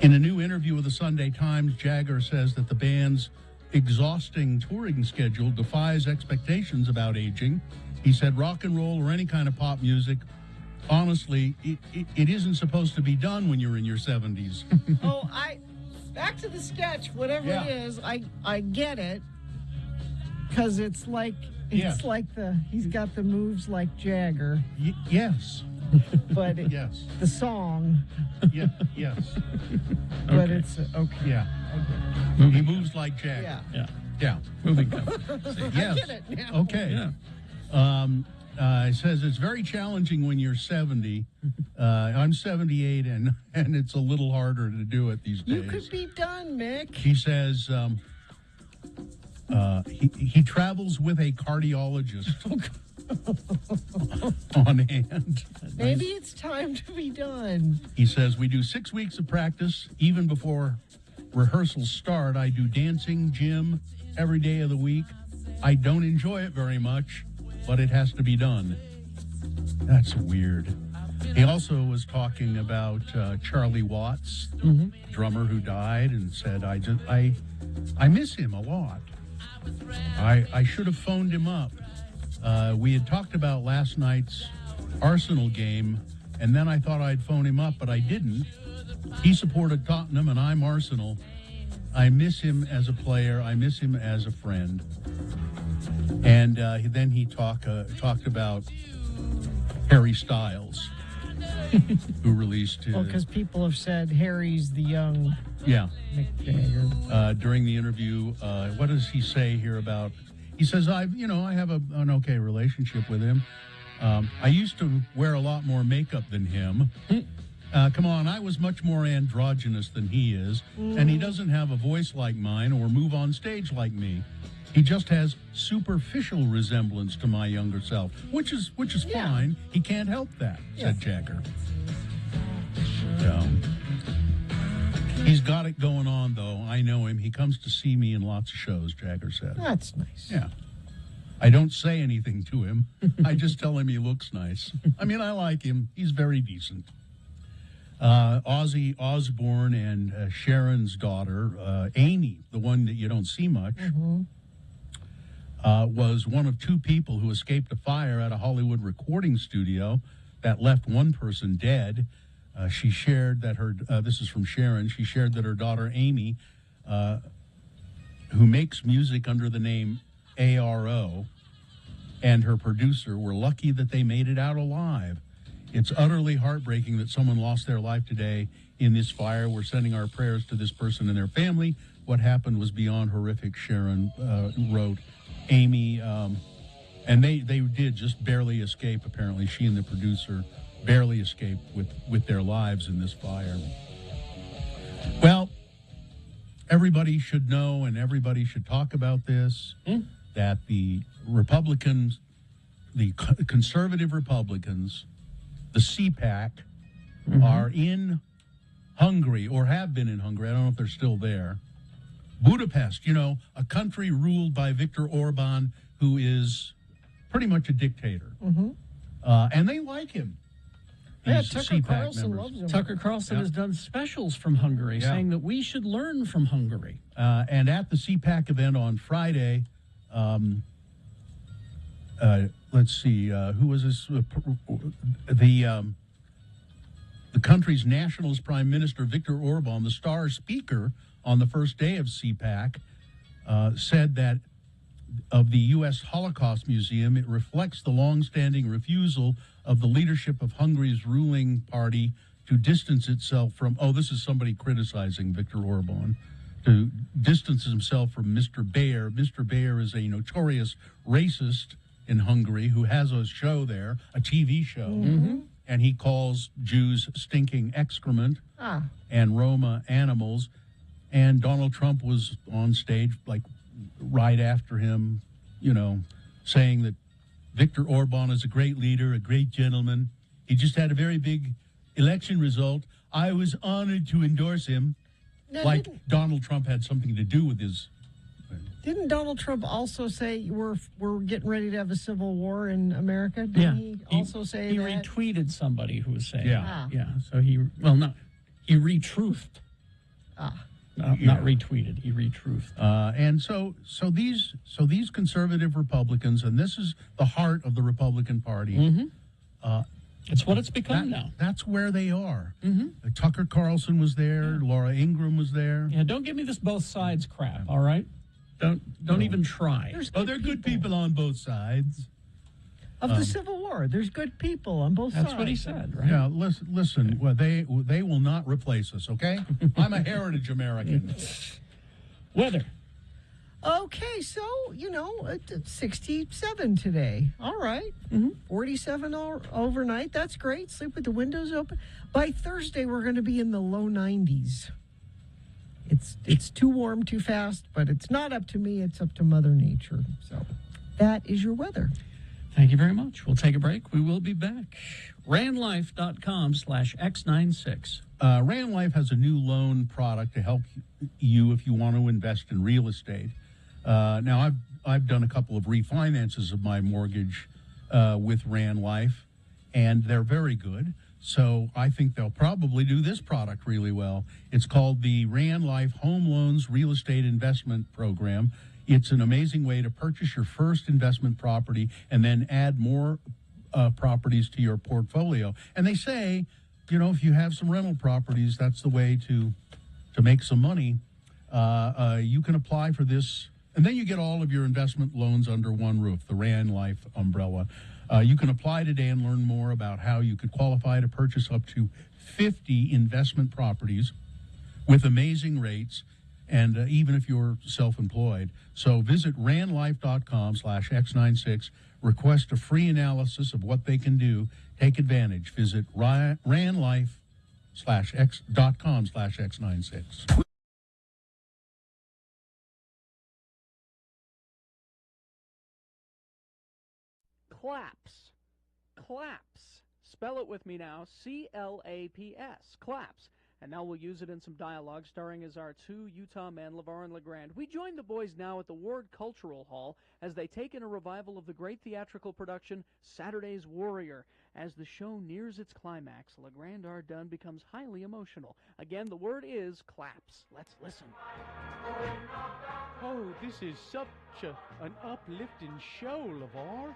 In a new interview with the Sunday Times, Jagger says that the band's exhausting touring schedule defies expectations about aging. He said rock and roll or any kind of pop music, honestly, it isn't supposed to be done when you're in your 70s. Back to the sketch, whatever it is, I get it. Because it's like he's got the moves like Jagger. Yes. But the song. Yes. But it's okay. Yeah. He moves like Jagger. Yeah. Moving. Yes. I get it now. Okay. Yeah. It says it's very challenging when you're 70. I'm 78, and it's a little harder to do it these days. You could be done, Mick. He says he travels with a cardiologist on hand. Maybe it's time to be done. He says, we do 6 weeks of practice. Even before rehearsals start, I do dancing, gym, every day of the week. I don't enjoy it very much, but it has to be done. That's weird. He also was talking about Charlie Watts, drummer who died, and said, I miss him a lot. I should have phoned him up. We had talked about last night's Arsenal game, and then I thought I'd phone him up, but I didn't. He supported Tottenham, and I'm Arsenal. I miss him as a player. I miss him as a friend. And then he talked about Harry Styles, who released his... Well, because people have said Harry's the young Mick Jagger. During the interview, what does he say here about... He says, I have an okay relationship with him. I used to wear a lot more makeup than him. Come on, I was much more androgynous than he is, and he doesn't have a voice like mine or move on stage like me. He just has superficial resemblance to my younger self, which is fine. He can't help that, said Jagger. He's got it going on, though. I know him. He comes to see me in lots of shows, Jagger said. That's nice. Yeah. I don't say anything to him. I just tell him he looks nice. I mean, I like him. He's very decent. Ozzy Osbourne and Sharon's daughter, Amy, the one that you don't see much, was one of 2 people who escaped a fire at a Hollywood recording studio that left one person dead. She shared that this is from Sharon, she shared that her daughter Amy, who makes music under the name ARO, and her producer were lucky that they made it out alive. It's utterly heartbreaking that someone lost their life today in this fire. We're sending our prayers to this person and their family. What happened was beyond horrific, Sharon wrote. Amy, and they did just barely escape, apparently. She and the producer barely escaped with their lives in this fire. Well, everybody should know and everybody should talk about this, that the Republicans, the conservative Republicans, the CPAC, are in Hungary, or have been in Hungary. I don't know if they're still there. Budapest, a country ruled by Viktor Orban, who is pretty much a dictator. Mm-hmm. And they like him. Yeah, These Tucker CPAC Carlson members. loves him. Tucker Carlson has done specials from Hungary, saying that we should learn from Hungary. And at the CPAC event on Friday, let's see, who was this? The country's nationalist prime minister, Viktor Orban, the star speaker on the first day of CPAC, said that of the U.S. Holocaust Museum, it reflects the longstanding refusal of the leadership of Hungary's ruling party to distance itself from, this is somebody criticizing Viktor Orban, to distance himself from Mr. Bayer. Mr. Bayer is a notorious racist in Hungary who has a show there, a TV show, and he calls Jews stinking excrement and Roma animals. And Donald Trump was on stage, like, right after him, saying that Viktor Orban is a great leader, a great gentleman. He just had a very big election result. I was honored to endorse him. Now, Donald Trump had something to do with his... Didn't Donald Trump also say we're getting ready to have a civil war in America? Didn't he also say he that? retweeted somebody who was saying Yeah. So he retruthed. Not retweeted. He retruthed. And so these conservative Republicans, and this is the heart of the Republican Party. It's what it's become now. That's where they are. Tucker Carlson was there. Laura Ingraham was there. Yeah, don't give me this both sides crap. All right, don't even try. They're good people on both sides of the Civil War. There's good people on both sides. That's what he said, right? Yeah, listen. Well, they will not replace us. Okay, I'm a heritage American. Weather. Okay, so, 67 today. All right. 47 overnight. That's great. Sleep with the windows open. By Thursday, we're going to be in the low 90s. It's too warm, too fast, but it's not up to me. It's up to Mother Nature. So that is your weather. Thank you very much. We'll take a break. We will be back. RandLife.com/X96. Rand Life has a new loan product to help you if you want to invest in real estate. Now, I've done a couple of refinances of my mortgage with Rand Life, and they're very good. So I think they'll probably do this product really well. It's called the Rand Life Home Loans Real Estate Investment Program. It's an amazing way to purchase your first investment property and then add more properties to your portfolio. And they say, if you have some rental properties, that's the way to make some money. You can apply for this, and then you get all of your investment loans under one roof, the Rand Life umbrella. You can apply today and learn more about how you could qualify to purchase up to 50 investment properties with amazing rates, and even if you're self-employed. So visit randlife.com/X96. Request a free analysis of what they can do. Take advantage. Visit randlife.com/X96. Claps. Claps. Spell it with me now. C-L-A-P-S. Claps. And now we'll use it in some dialogue, starring as our two Utah men, LeVar and LeGrand. We join the boys now at the Ward Cultural Hall as they take in a revival of the great theatrical production, Saturday's Warrior. As the show nears its climax, LeGrand R. Dunn becomes highly emotional. Again, the word is claps. Let's listen. Oh, this is such an uplifting show, LeVar.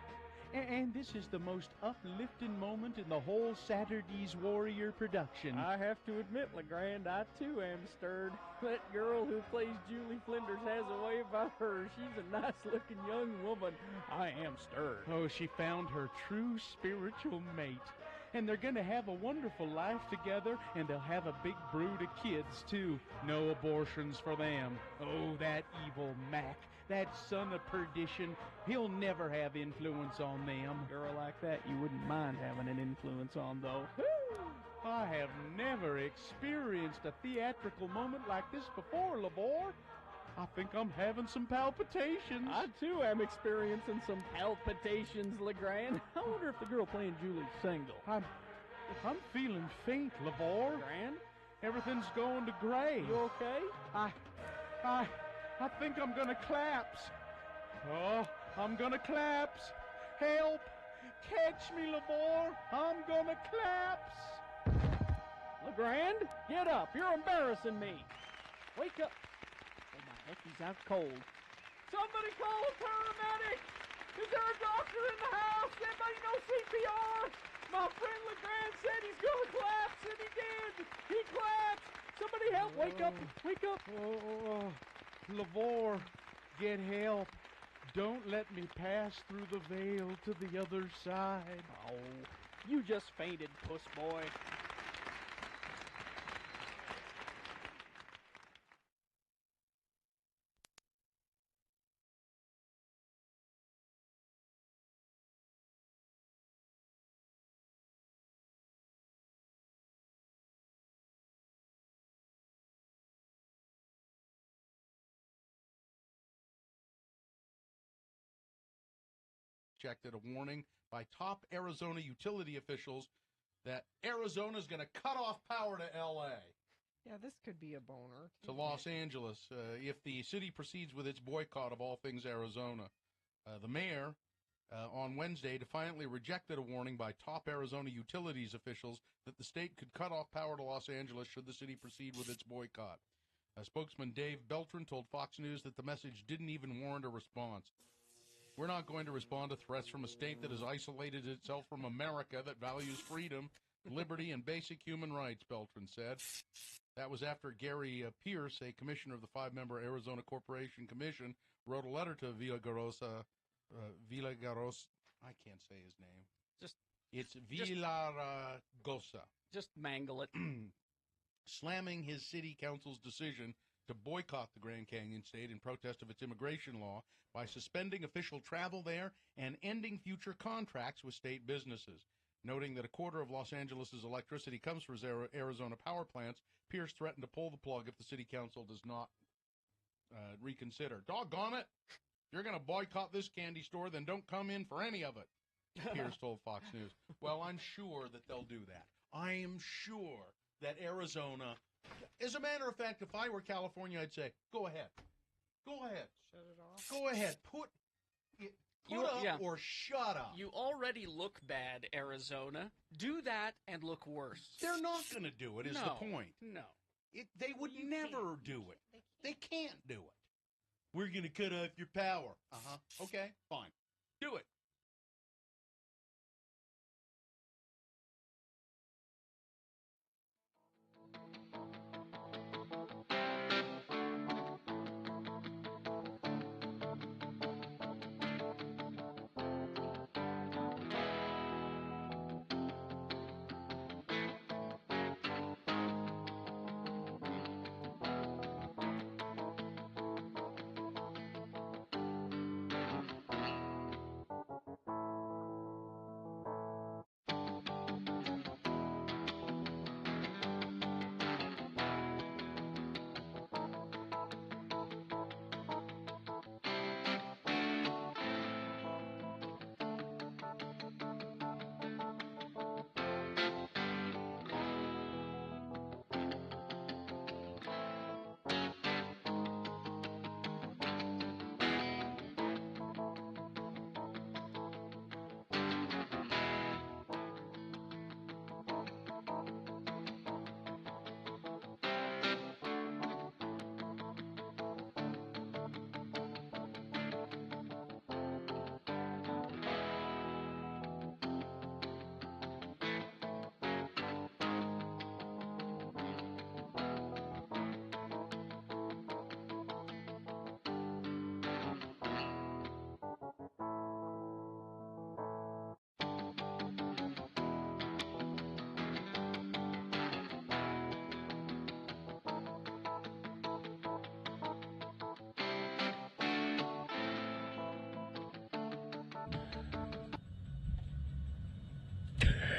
And this is the most uplifting moment in the whole Saturday's Warrior production. I have to admit, LeGrand, I too am stirred. That girl who plays Julie Flinders has a way about her. She's a nice-looking young woman. I am stirred. Oh, she found her true spiritual mate. And they're going to have a wonderful life together, and they'll have a big brood of kids, too. No abortions for them. Oh, that evil Mac. That son of perdition, he'll never have influence on them. A girl like that you wouldn't mind having an influence on, though. I have never experienced a theatrical moment like this before, LeVar. I think I'm having some palpitations. I, too, am experiencing some palpitations, LeGrand. I wonder if the girl playing Julie's single. I'm feeling faint, LeVar. Grand? Everything's going to gray. You okay? I think I'm gonna collapse. Oh, I'm gonna collapse. Help! Catch me, Lavore. I'm gonna collapse. LeGrand, get up. You're embarrassing me. Wake up. Oh, my heck, he's out cold. Somebody call a paramedic. Is there a doctor in the house? Anybody know CPR? My friend LeGrand said he's going to collapse, and he did. He collapsed. Somebody help. Wake up. Wake up. Oh, Lavore, get help. Don't let me pass through the veil to the other side. Oh, you just fainted, puss boy. At a warning by top Arizona utility officials that Arizona is going to cut off power to L.A. Yeah, this could be a boner. To Los Angeles if the city proceeds with its boycott of all things Arizona. The mayor on Wednesday defiantly rejected a warning by top Arizona utilities officials that the state could cut off power to Los Angeles should the city proceed with its boycott. Spokesman Dave Beltran told Fox News that the message didn't even warrant a response. We're not going to respond to threats from a state that has isolated itself from America that values freedom, liberty, and basic human rights, Beltran said. That was after Gary Pierce, a commissioner of the 5-member Arizona Corporation Commission, wrote a letter to Villagarosa. I can't say his name. It's Villaragosa. Just mangle it. Slamming his city council's decision to boycott the Grand Canyon State in protest of its immigration law by suspending official travel there and ending future contracts with state businesses. Noting that a quarter of Los Angeles' electricity comes from Arizona power plants, Pierce threatened to pull the plug if the city council does not reconsider. Doggone it! If you're going to boycott this candy store, then don't come in for any of it, Pierce told Fox News. Well, I'm sure that they'll do that. I am sure that Arizona... As a matter of fact, if I were California, I'd say, go ahead. Go ahead. Shut it off. Go ahead. Put up or shut up. You already look bad, Arizona. Do that and look worse. They're not going to do it, is the point. No. They would never do it. They can't do it. We're going to cut off your power. Uh-huh. Okay, fine. Do it.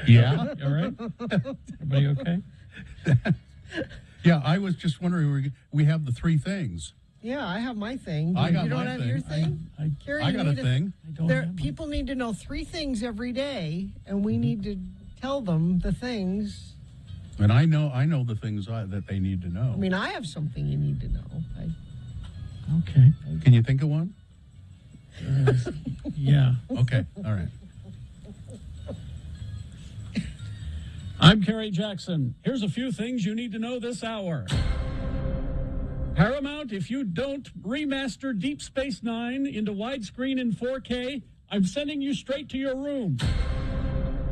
Yeah. All right? Everybody okay? Yeah, I was just wondering, we have the three things. Yeah, I have my thing. I got you don't my have thing. your thing? Carrie, I you got a need thing. People need to know three things every day, and we need to tell them the things. And I know the things that they need to know. I mean, I have something you need to know. Okay. Can you think of one? Yeah. Okay. All right. I'm Kerry Jackson. Here's a few things you need to know this hour. Paramount, if you don't remaster Deep Space Nine into widescreen in 4K, I'm sending you straight to your room.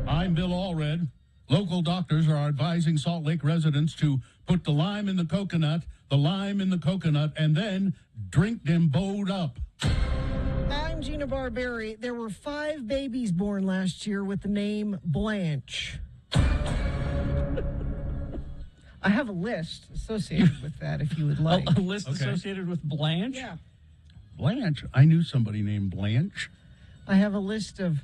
I'm Bill Allred. Local doctors are advising Salt Lake residents to put the lime in the coconut, and then drink them bowed up. I'm Gina Barberi. There were 5 babies born last year with the name Blanche. I have a list associated with that if you would like. A list associated with Blanche? Yeah. Blanche? I knew somebody named Blanche. I have a list of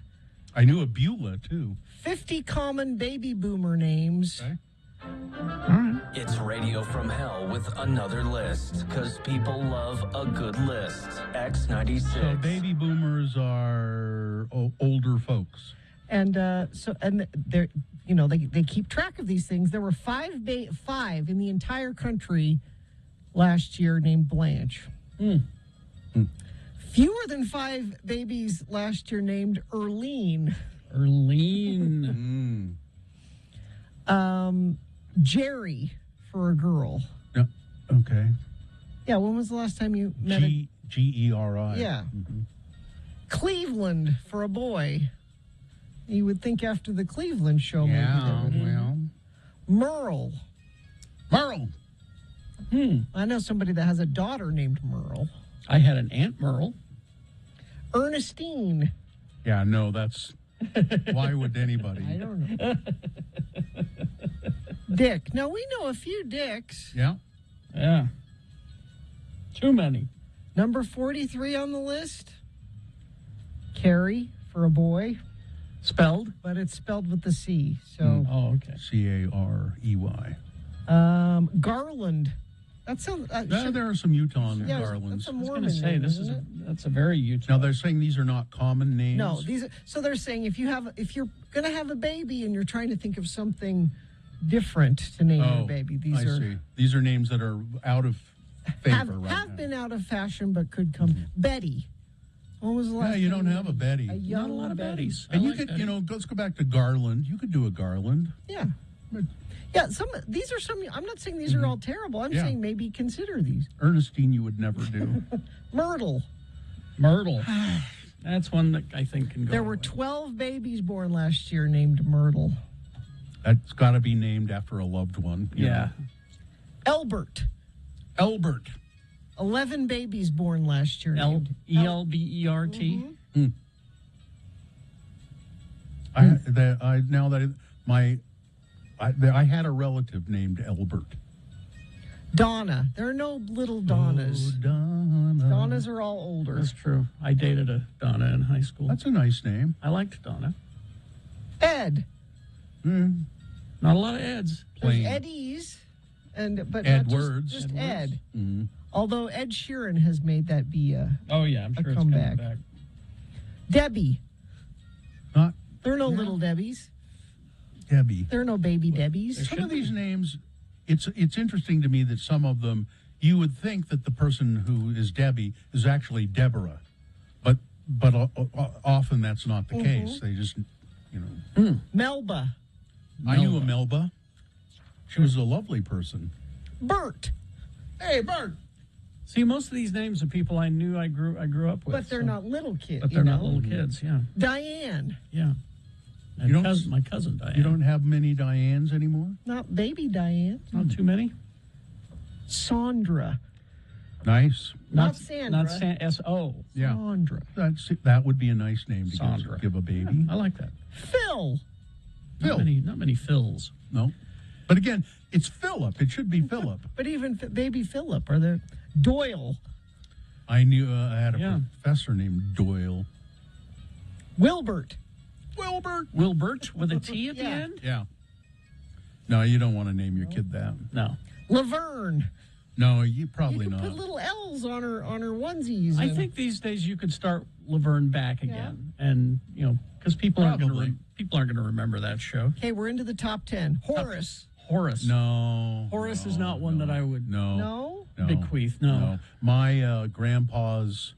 I knew a Beulah, too. 50 common baby boomer names. Okay. It's Radio from Hell with another list, because people love a good list. X96. So baby boomers are older folks. And they're they keep track of these things. There were 5 in the entire country last year named Blanche. Fewer than 5 babies last year named Erlene. Jerry for a girl. Yeah. Okay. Yeah, when was the last time you met Geri? Yeah. Cleveland for a boy. You would think after the Cleveland show, maybe. Merle. I know somebody that has a daughter named Merle. I had an Aunt Merle. Ernestine. Yeah, no, that's... Why would anybody? I don't know. Dick. Now, we know a few Dicks. Yeah. Yeah. Too many. Number 43 on the list. Carrie for a boy. Spelled? But it's spelled with the C. So. Oh, okay. Carey. Garland. That sounds. There are some Utah Garlands. That's a Mormon I was going to say, that's a very Utah. Now, they're saying these are not common names? No, so they're saying if you're going to have a baby and you're trying to think of something different to name your baby, I see. These are names that are out of favor right now. Have been out of fashion, but could come. Betty. When was the last you time don't have a Betty. Not a lot of Bettys. And you could, let's go back to Garland. You could do a Garland. Yeah. Yeah, these are some. I'm not saying these are all terrible. I'm saying maybe consider these. Ernestine, you would never do. Myrtle. That's one that I think can go. There were 12 babies born last year named Myrtle. That's got to be named after a loved one. Yeah. Elbert. 11 babies born last year. Named Elbert. I had a relative named Elbert. Donna. There are no little Donnas. Oh, Donna. Donnas are all older. That's true. I dated a Donna in high school. That's a nice name. I liked Donna. Ed. Not a lot of Eds. There's Eddies, but Edwards. Not just Ed. Although Ed Sheeran has made that be I'm sure it's comeback. coming back. Debbie. There are no little Debbies. Debbie. There are no baby Debbies. Some of these names, it's interesting to me that some of them, you would think that the person who is Debbie is actually Deborah, but often that's not the case. They just, Melba. I knew a Melba. She was a lovely person. Bert. Hey, Bert. See, most of these names are people I knew I grew up with. But they're not little kids. But they're not little kids, yeah. Diane. Yeah. My cousin Diane. You don't have many Dianes anymore? Not baby Diane. Not too many? Sandra. Nice. Not Sandra. Not S-O. Yeah. Sandra. That would be a nice name to Sandra. give a baby. I like that. Phil. Not many Phils. No. But again, it's Philip. It should be Philip. But even baby Philip, are there? Doyle. I knew I had a professor named Doyle. Wilbert. Wilbert with a T at the end? Yeah. No, you don't want to name your kid that. No. Laverne. No, you probably you not. Put little L's on her onesies. I think these days you could start Laverne back again, and because people aren't going to remember that show. Okay, we're into the top 10. Horace. Horace. No. Horace is not one that I would. No. No. bequeath, no. My grandpa's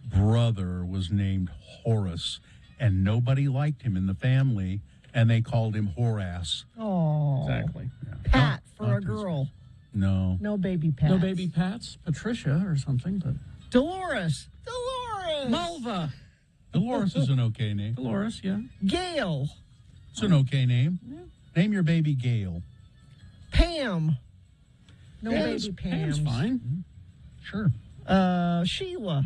brother was named Horace, and nobody liked him in the family, and they called him Horace. Oh. Exactly. Pat for a girl. No. No baby Pats. No baby Pats? Patricia or something, but... Dolores. Malva. Dolores is an okay name. Dolores, yeah. Gail. It's an okay name. Yeah. Name your baby Gail. Pam. No Pam's, baby Pams. Pam's fine. Sure. Sheila.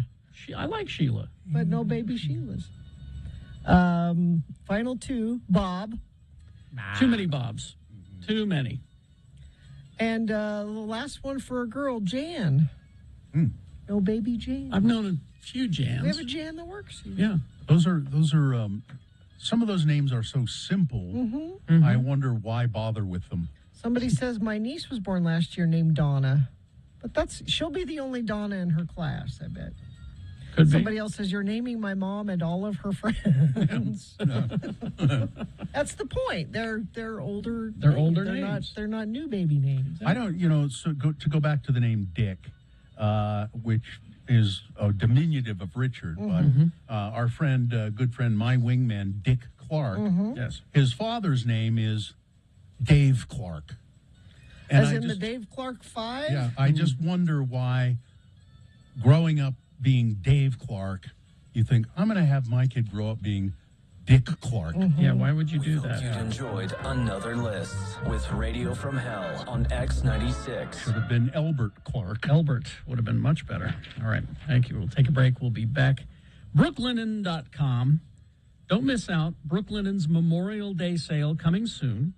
I like Sheila. But no baby Sheilas. Final two, Bob. Too many Bobs. Too many. And the last one for a girl, Jan. No baby Jan. I've known a few Jans. We have a Jan that works here. Yeah. Those are some of those names are so simple. I wonder why bother with them. Somebody says my niece was born last year named Donna. But she'll be the only Donna in her class, I bet. Could Somebody be. else says you're naming my mom and all of her friends. That's the point. They're older. They're older they're names. They're not new baby names. I don't, so to go back to the name Dick, which is a diminutive of Richard, but our friend, good friend, my wingman, Dick Clark, yes, his father's name is Dave Clark. And As in the Dave Clark 5? Yeah, I just wonder why, growing up being Dave Clark, you think, I'm going to have my kid grow up being Dick Clark. Yeah, why would you do that? You enjoyed another list with Radio from Hell on X96. Should have been Elbert Clark. Elbert would have been much better. All right, thank you. We'll take a break. We'll be back. Brooklinen.com. Don't miss out. Brooklinen's Memorial Day sale coming soon.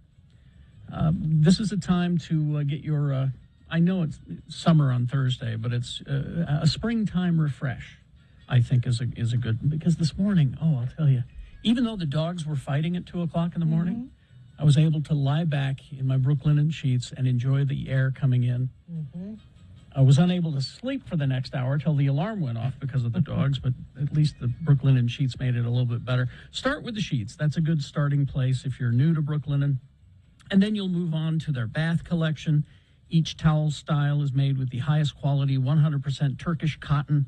This is a time to get your, I know it's summer on Thursday, but it's a springtime refresh, I think, is a good, because this morning, I'll tell you, even though the dogs were fighting at 2 o'clock in the morning, I was able to lie back in my Brooklinen sheets and enjoy the air coming in. I was unable to sleep for the next hour till the alarm went off because of the dogs, but at least the Brooklinen sheets made it a little bit better. Start with the sheets. That's a good starting place if you're new to Brooklinen. And then you'll move on to their bath collection. Each towel style is made with the highest quality 100% Turkish cotton.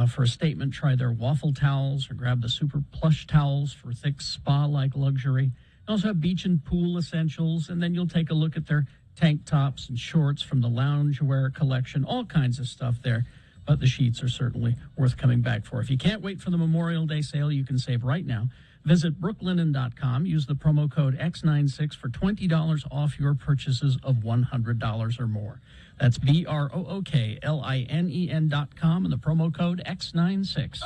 For a statement, try their waffle towels or grab the super plush towels for thick spa-like luxury. They also have beach and pool essentials, and then you'll take a look at their tank tops and shorts from the loungewear collection, all kinds of stuff there. But the sheets are certainly worth coming back for. If you can't wait for the Memorial Day sale, you can save right now. Visit brooklinen.com. Use the promo code X96 for $20 off your purchases of $100 or more. That's BROOKLINEN.com and the promo code X96.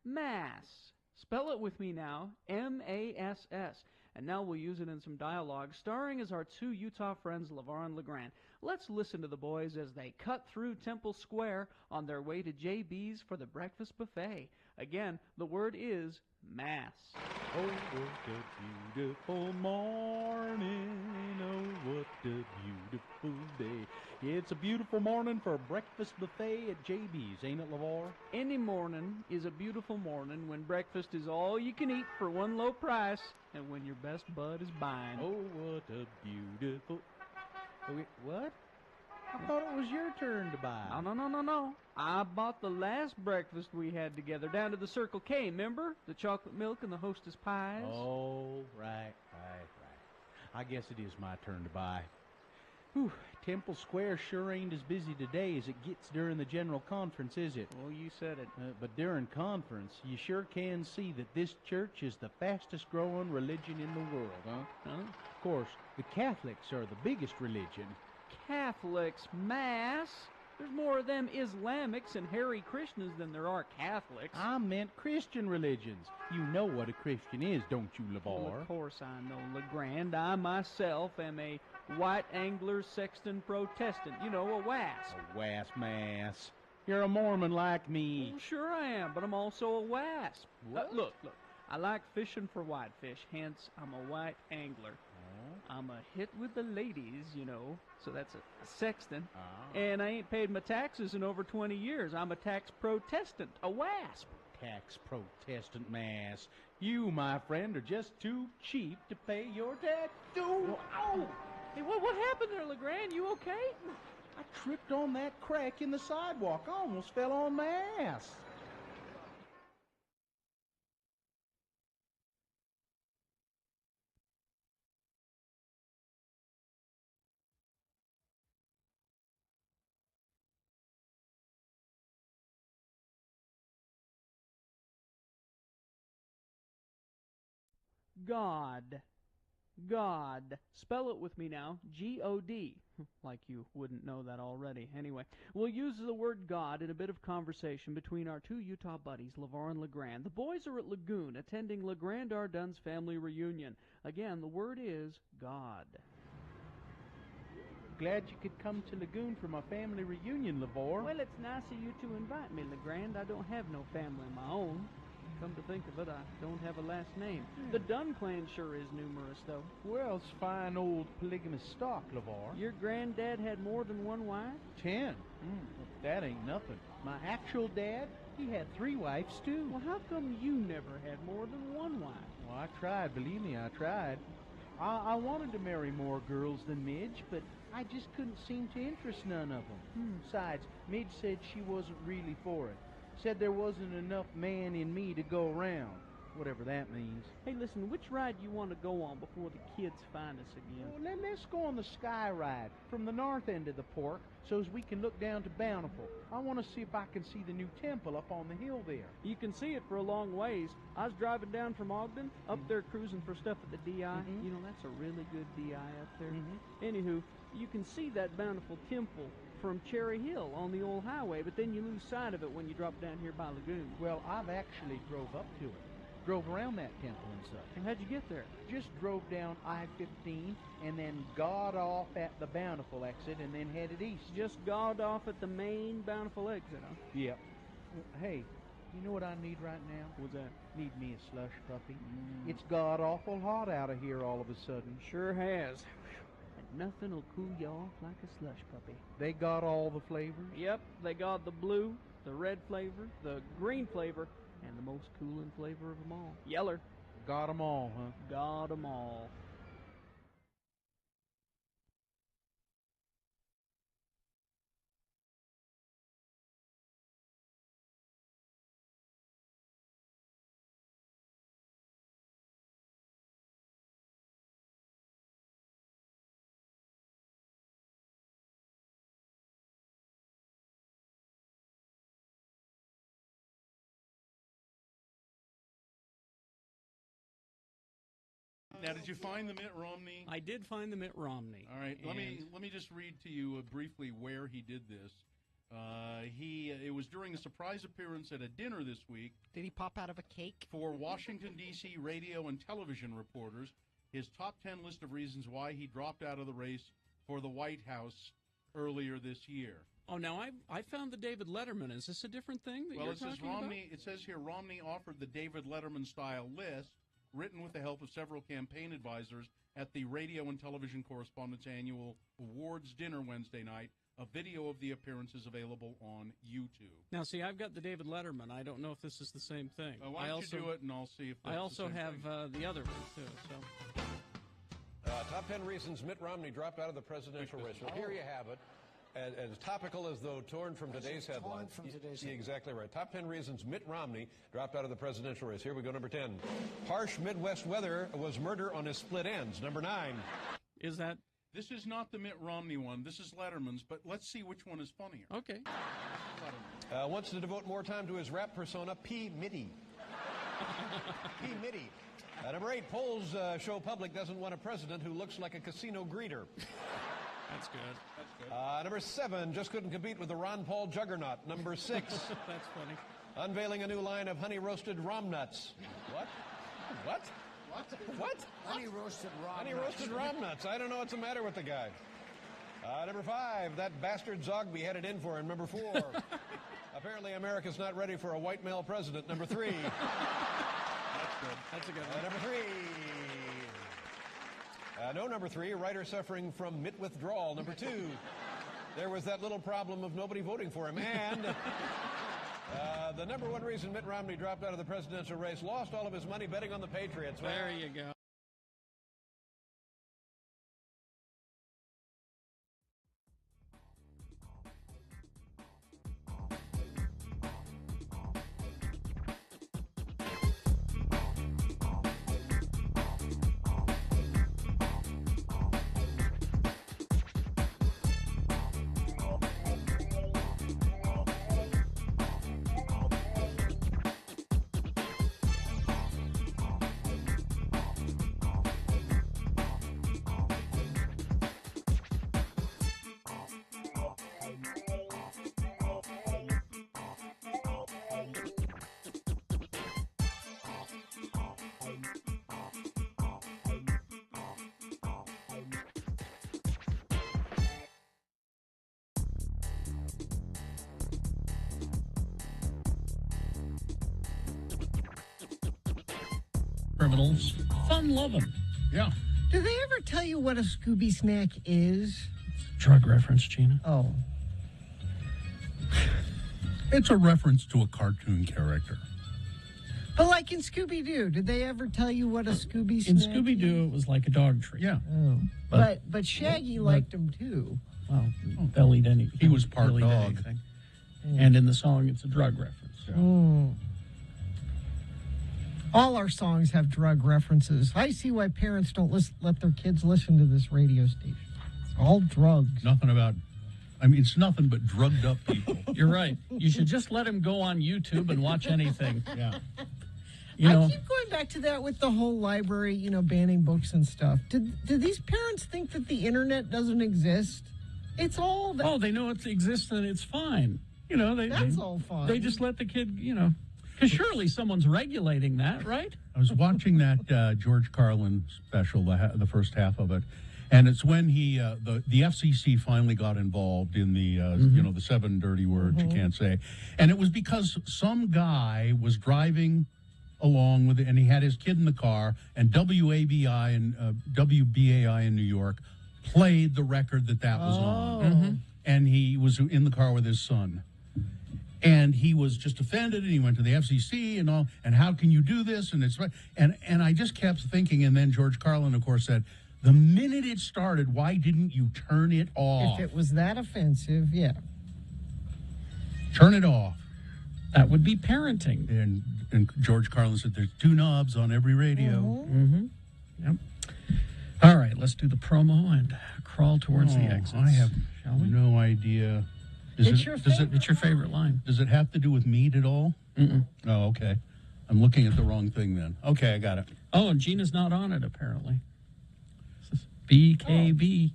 Mass. Spell it with me now. M-A-S-S. And now we'll use it in some dialogue, starring as our two Utah friends, LeVar and LeGrand. Let's listen to the boys as they cut through Temple Square on their way to JB's for the breakfast buffet. Again, the word is Mass. Oh, what a beautiful morning. Oh, what a beautiful day. It's a beautiful morning for a breakfast buffet at JB's, ain't it, LeVar? Any morning is a beautiful morning when breakfast is all you can eat for one low price and when your best bud is buying. Oh, what a beautiful... Wait, what? I thought it was your turn to buy. No. I bought the last breakfast we had together down to the Circle K, remember? The chocolate milk and the Hostess pies. Oh, right. I guess it is my turn to buy. Whew, Temple Square sure ain't as busy today as it gets during the general conference, is it? Well, you said it. But during conference, you sure can see that this church is the fastest growing religion in the world, huh? Of course, the Catholics are the biggest religion. Catholics, Mass? There's more of them Islamics and Hare Krishnas than there are Catholics. I meant Christian religions. You know what a Christian is, don't you, LeVar? Well, of course I know, LeGrand. I myself am a White Angler Sexton Protestant. You know, a WASP. A WASP, Mass. You're a Mormon like me. Well, sure I am, but I'm also a wasp. Look. I like fishing for whitefish, hence I'm a white angler. I'm a hit with the ladies, you know, so that's a sexton. And I ain't paid my taxes in over 20 years. I'm a tax protestant, a wasp. Tax protestant mass. You, my friend, are just too cheap to pay your tax. Ow! Hey, what happened there, LeGrand? You okay? I tripped on that crack in the sidewalk. I almost fell on my ass. God. Spell it with me now. G-O-D. Like you wouldn't know that already. Anyway, we'll use the word God in a bit of conversation between our two Utah buddies, LeVar and LeGrand. The boys are at Lagoon attending LeGrand Ardun's family reunion. Again, the word is God. Glad you could come to Lagoon for my family reunion, LeVar. Well, it's nice of you to invite me, LeGrand. I don't have no family of my own. Come to think of it, I don't have a last name. The Dunn clan sure is numerous, though. Well, it's fine old polygamous stock, LeVar. Your granddad had more than one wife? 10. That ain't nothing. My actual dad, he had 3 wives, too. Well, how come you never had more than one wife? Well, I tried. Believe me, I tried. I wanted to marry more girls than Midge, but I just couldn't seem to interest none of them. Besides, Midge said she wasn't really for it. Said there wasn't enough man in me to go around, whatever that means. Hey, listen, which ride you want to go on before the kids find us again? Well, let's go on the sky ride from the north end of the park so as we can look down to Bountiful. I want to see if I can see the new temple up on the hill there. You can see it for a long ways. I was driving down from Ogden, up there cruising for stuff at the DI. You know, that's a really good DI up there. Anywho, you can see that Bountiful temple from Cherry Hill on the old highway, but then you lose sight of it when you drop down here by Lagoon. Well, I've actually drove up to it. Drove around that temple and such. And how'd you get there? Just drove down I-15 and then got off at the Bountiful exit and then headed east. Just got off at the main Bountiful exit, huh? Yep. Hey, you know what I need right now? What's that? Need me a slush puppy. It's god-awful hot out of here all of a sudden. Sure has. Nothing will cool you off like a slush puppy. They got all the flavors? Yep, they got the blue, the red flavor, the green flavor, and the most cooling flavor of them all. Yeller. Got 'em all, huh? Got 'em all. Now, did you find the Mitt Romney? I did find the Mitt Romney. All right, let me just read to you briefly where he did this. It was during a surprise appearance at a dinner this week. Did he pop out of a cake? For Washington, D.C. radio and television reporters, his top 10 list of reasons why he dropped out of the race for the White House earlier this year. Oh, now I found the David Letterman. Is this a different thing that you're talking about? It says here Romney offered the David Letterman-style list, written with the help of several campaign advisors at the Radio and Television Correspondents Annual Awards dinner Wednesday night. A video of the appearances available on YouTube. Now, see, I've got the David Letterman. I don't know if this is the same thing. Why don't you do it, and I'll see if that's I also the same have thing. The other one, too. So. Top 10 reasons Mitt Romney dropped out of the presidential race. Well, here you have it. As topical as though torn from today's headline. Yeah, exactly right. Top 10 reasons Mitt Romney dropped out of the presidential race. Here we go, number 10. Harsh Midwest weather was murder on his split ends. Number 9. Is that? This is not the Mitt Romney one. This is Letterman's, but let's see which one is funnier. Okay. Wants to devote more time to his rap persona, P. Mitty. P. Mitty. Number 8. Polls show public doesn't want a president who looks like a casino greeter. That's good. That's good. Number 7, just couldn't compete with the Ron Paul juggernaut. Number 6. That's funny. Unveiling a new line of honey-roasted rom nuts. What? What? What? Honey-roasted rom nuts. Honey-roasted rom nuts. I don't know what's the matter with the guy. Number 5, that bastard Zogby had it in for him. Number 4. Apparently, America's not ready for a white male president. Number 3. That's a good one. Number 3. No, number 3, a writer suffering from mitt withdrawal. Number 2, there was that little problem of nobody voting for him. And the number 1 reason Mitt Romney dropped out of the presidential race, lost all of his money betting on the Patriots. There you go. Criminals, fun loving. Yeah. Do they ever tell you what a Scooby snack is? Drug reference, Gina. Oh. It's a reference to a cartoon character. But like in Scooby-Doo, did they ever tell you what a Scooby In snack Scooby-Doo, it was like a dog treat. Yeah. Oh. But Shaggy liked them too. Well, they'll eat anything. He was part He'll eat dog. anything. And in the song, it's a drug reference. Mm. All our songs have drug references. I see why parents don't let their kids listen to this radio station. It's all drugs. Nothing about, I mean, it's nothing but drugged up people. You're right. You should just let him go on YouTube and watch anything. Yeah. I keep going back to that with the whole library, banning books and stuff. Did these parents think that the internet doesn't exist? It's all that. Oh, they know it exists and it's fine. That's all fine. They just let the kid, because surely someone's regulating that, right? I was watching that George Carlin special, the first half of it, and it's when the FCC finally got involved in the the 7 dirty words you can't say, and it was because some guy was driving along with it, and he had his kid in the car, and WABI and WBAI in New York played the record that was on, and he was in the car with his son. And he was just offended, and he went to the FCC and all. And how can you do this? And and I just kept thinking. And then George Carlin, of course, said, "The minute it started, why didn't you turn it off? If it was that offensive, yeah, turn it off." That would be parenting. And George Carlin said, "There's 2 knobs on every radio." Yep. All right, let's do the promo and crawl towards the exits. I have no idea. It's your favorite line. Does it have to do with meat at all? Mm-mm. Oh, okay. I'm looking at the wrong thing then. Okay, I got it. Oh, and Gina's not on it, apparently. This is BKB.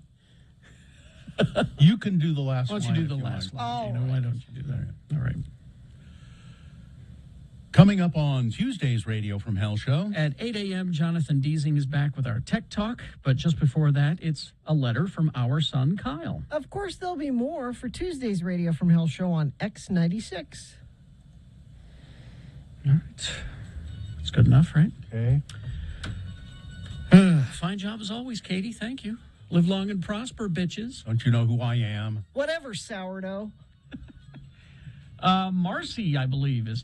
You can do the last line. Why don't you do the last line, Gina? Why don't you do that? All right. Coming up on Tuesday's Radio from Hell show. At 8 a.m., Jonathan Deasing is back with our Tech Talk. But just before that, it's a letter from our son, Kyle. Of course, there'll be more for Tuesday's Radio from Hell show on X96. All right. That's good enough, right? Okay. Fine job as always, Katie. Thank you. Live long and prosper, bitches. Don't you know who I am? Whatever, sourdough. Marcy, I believe, is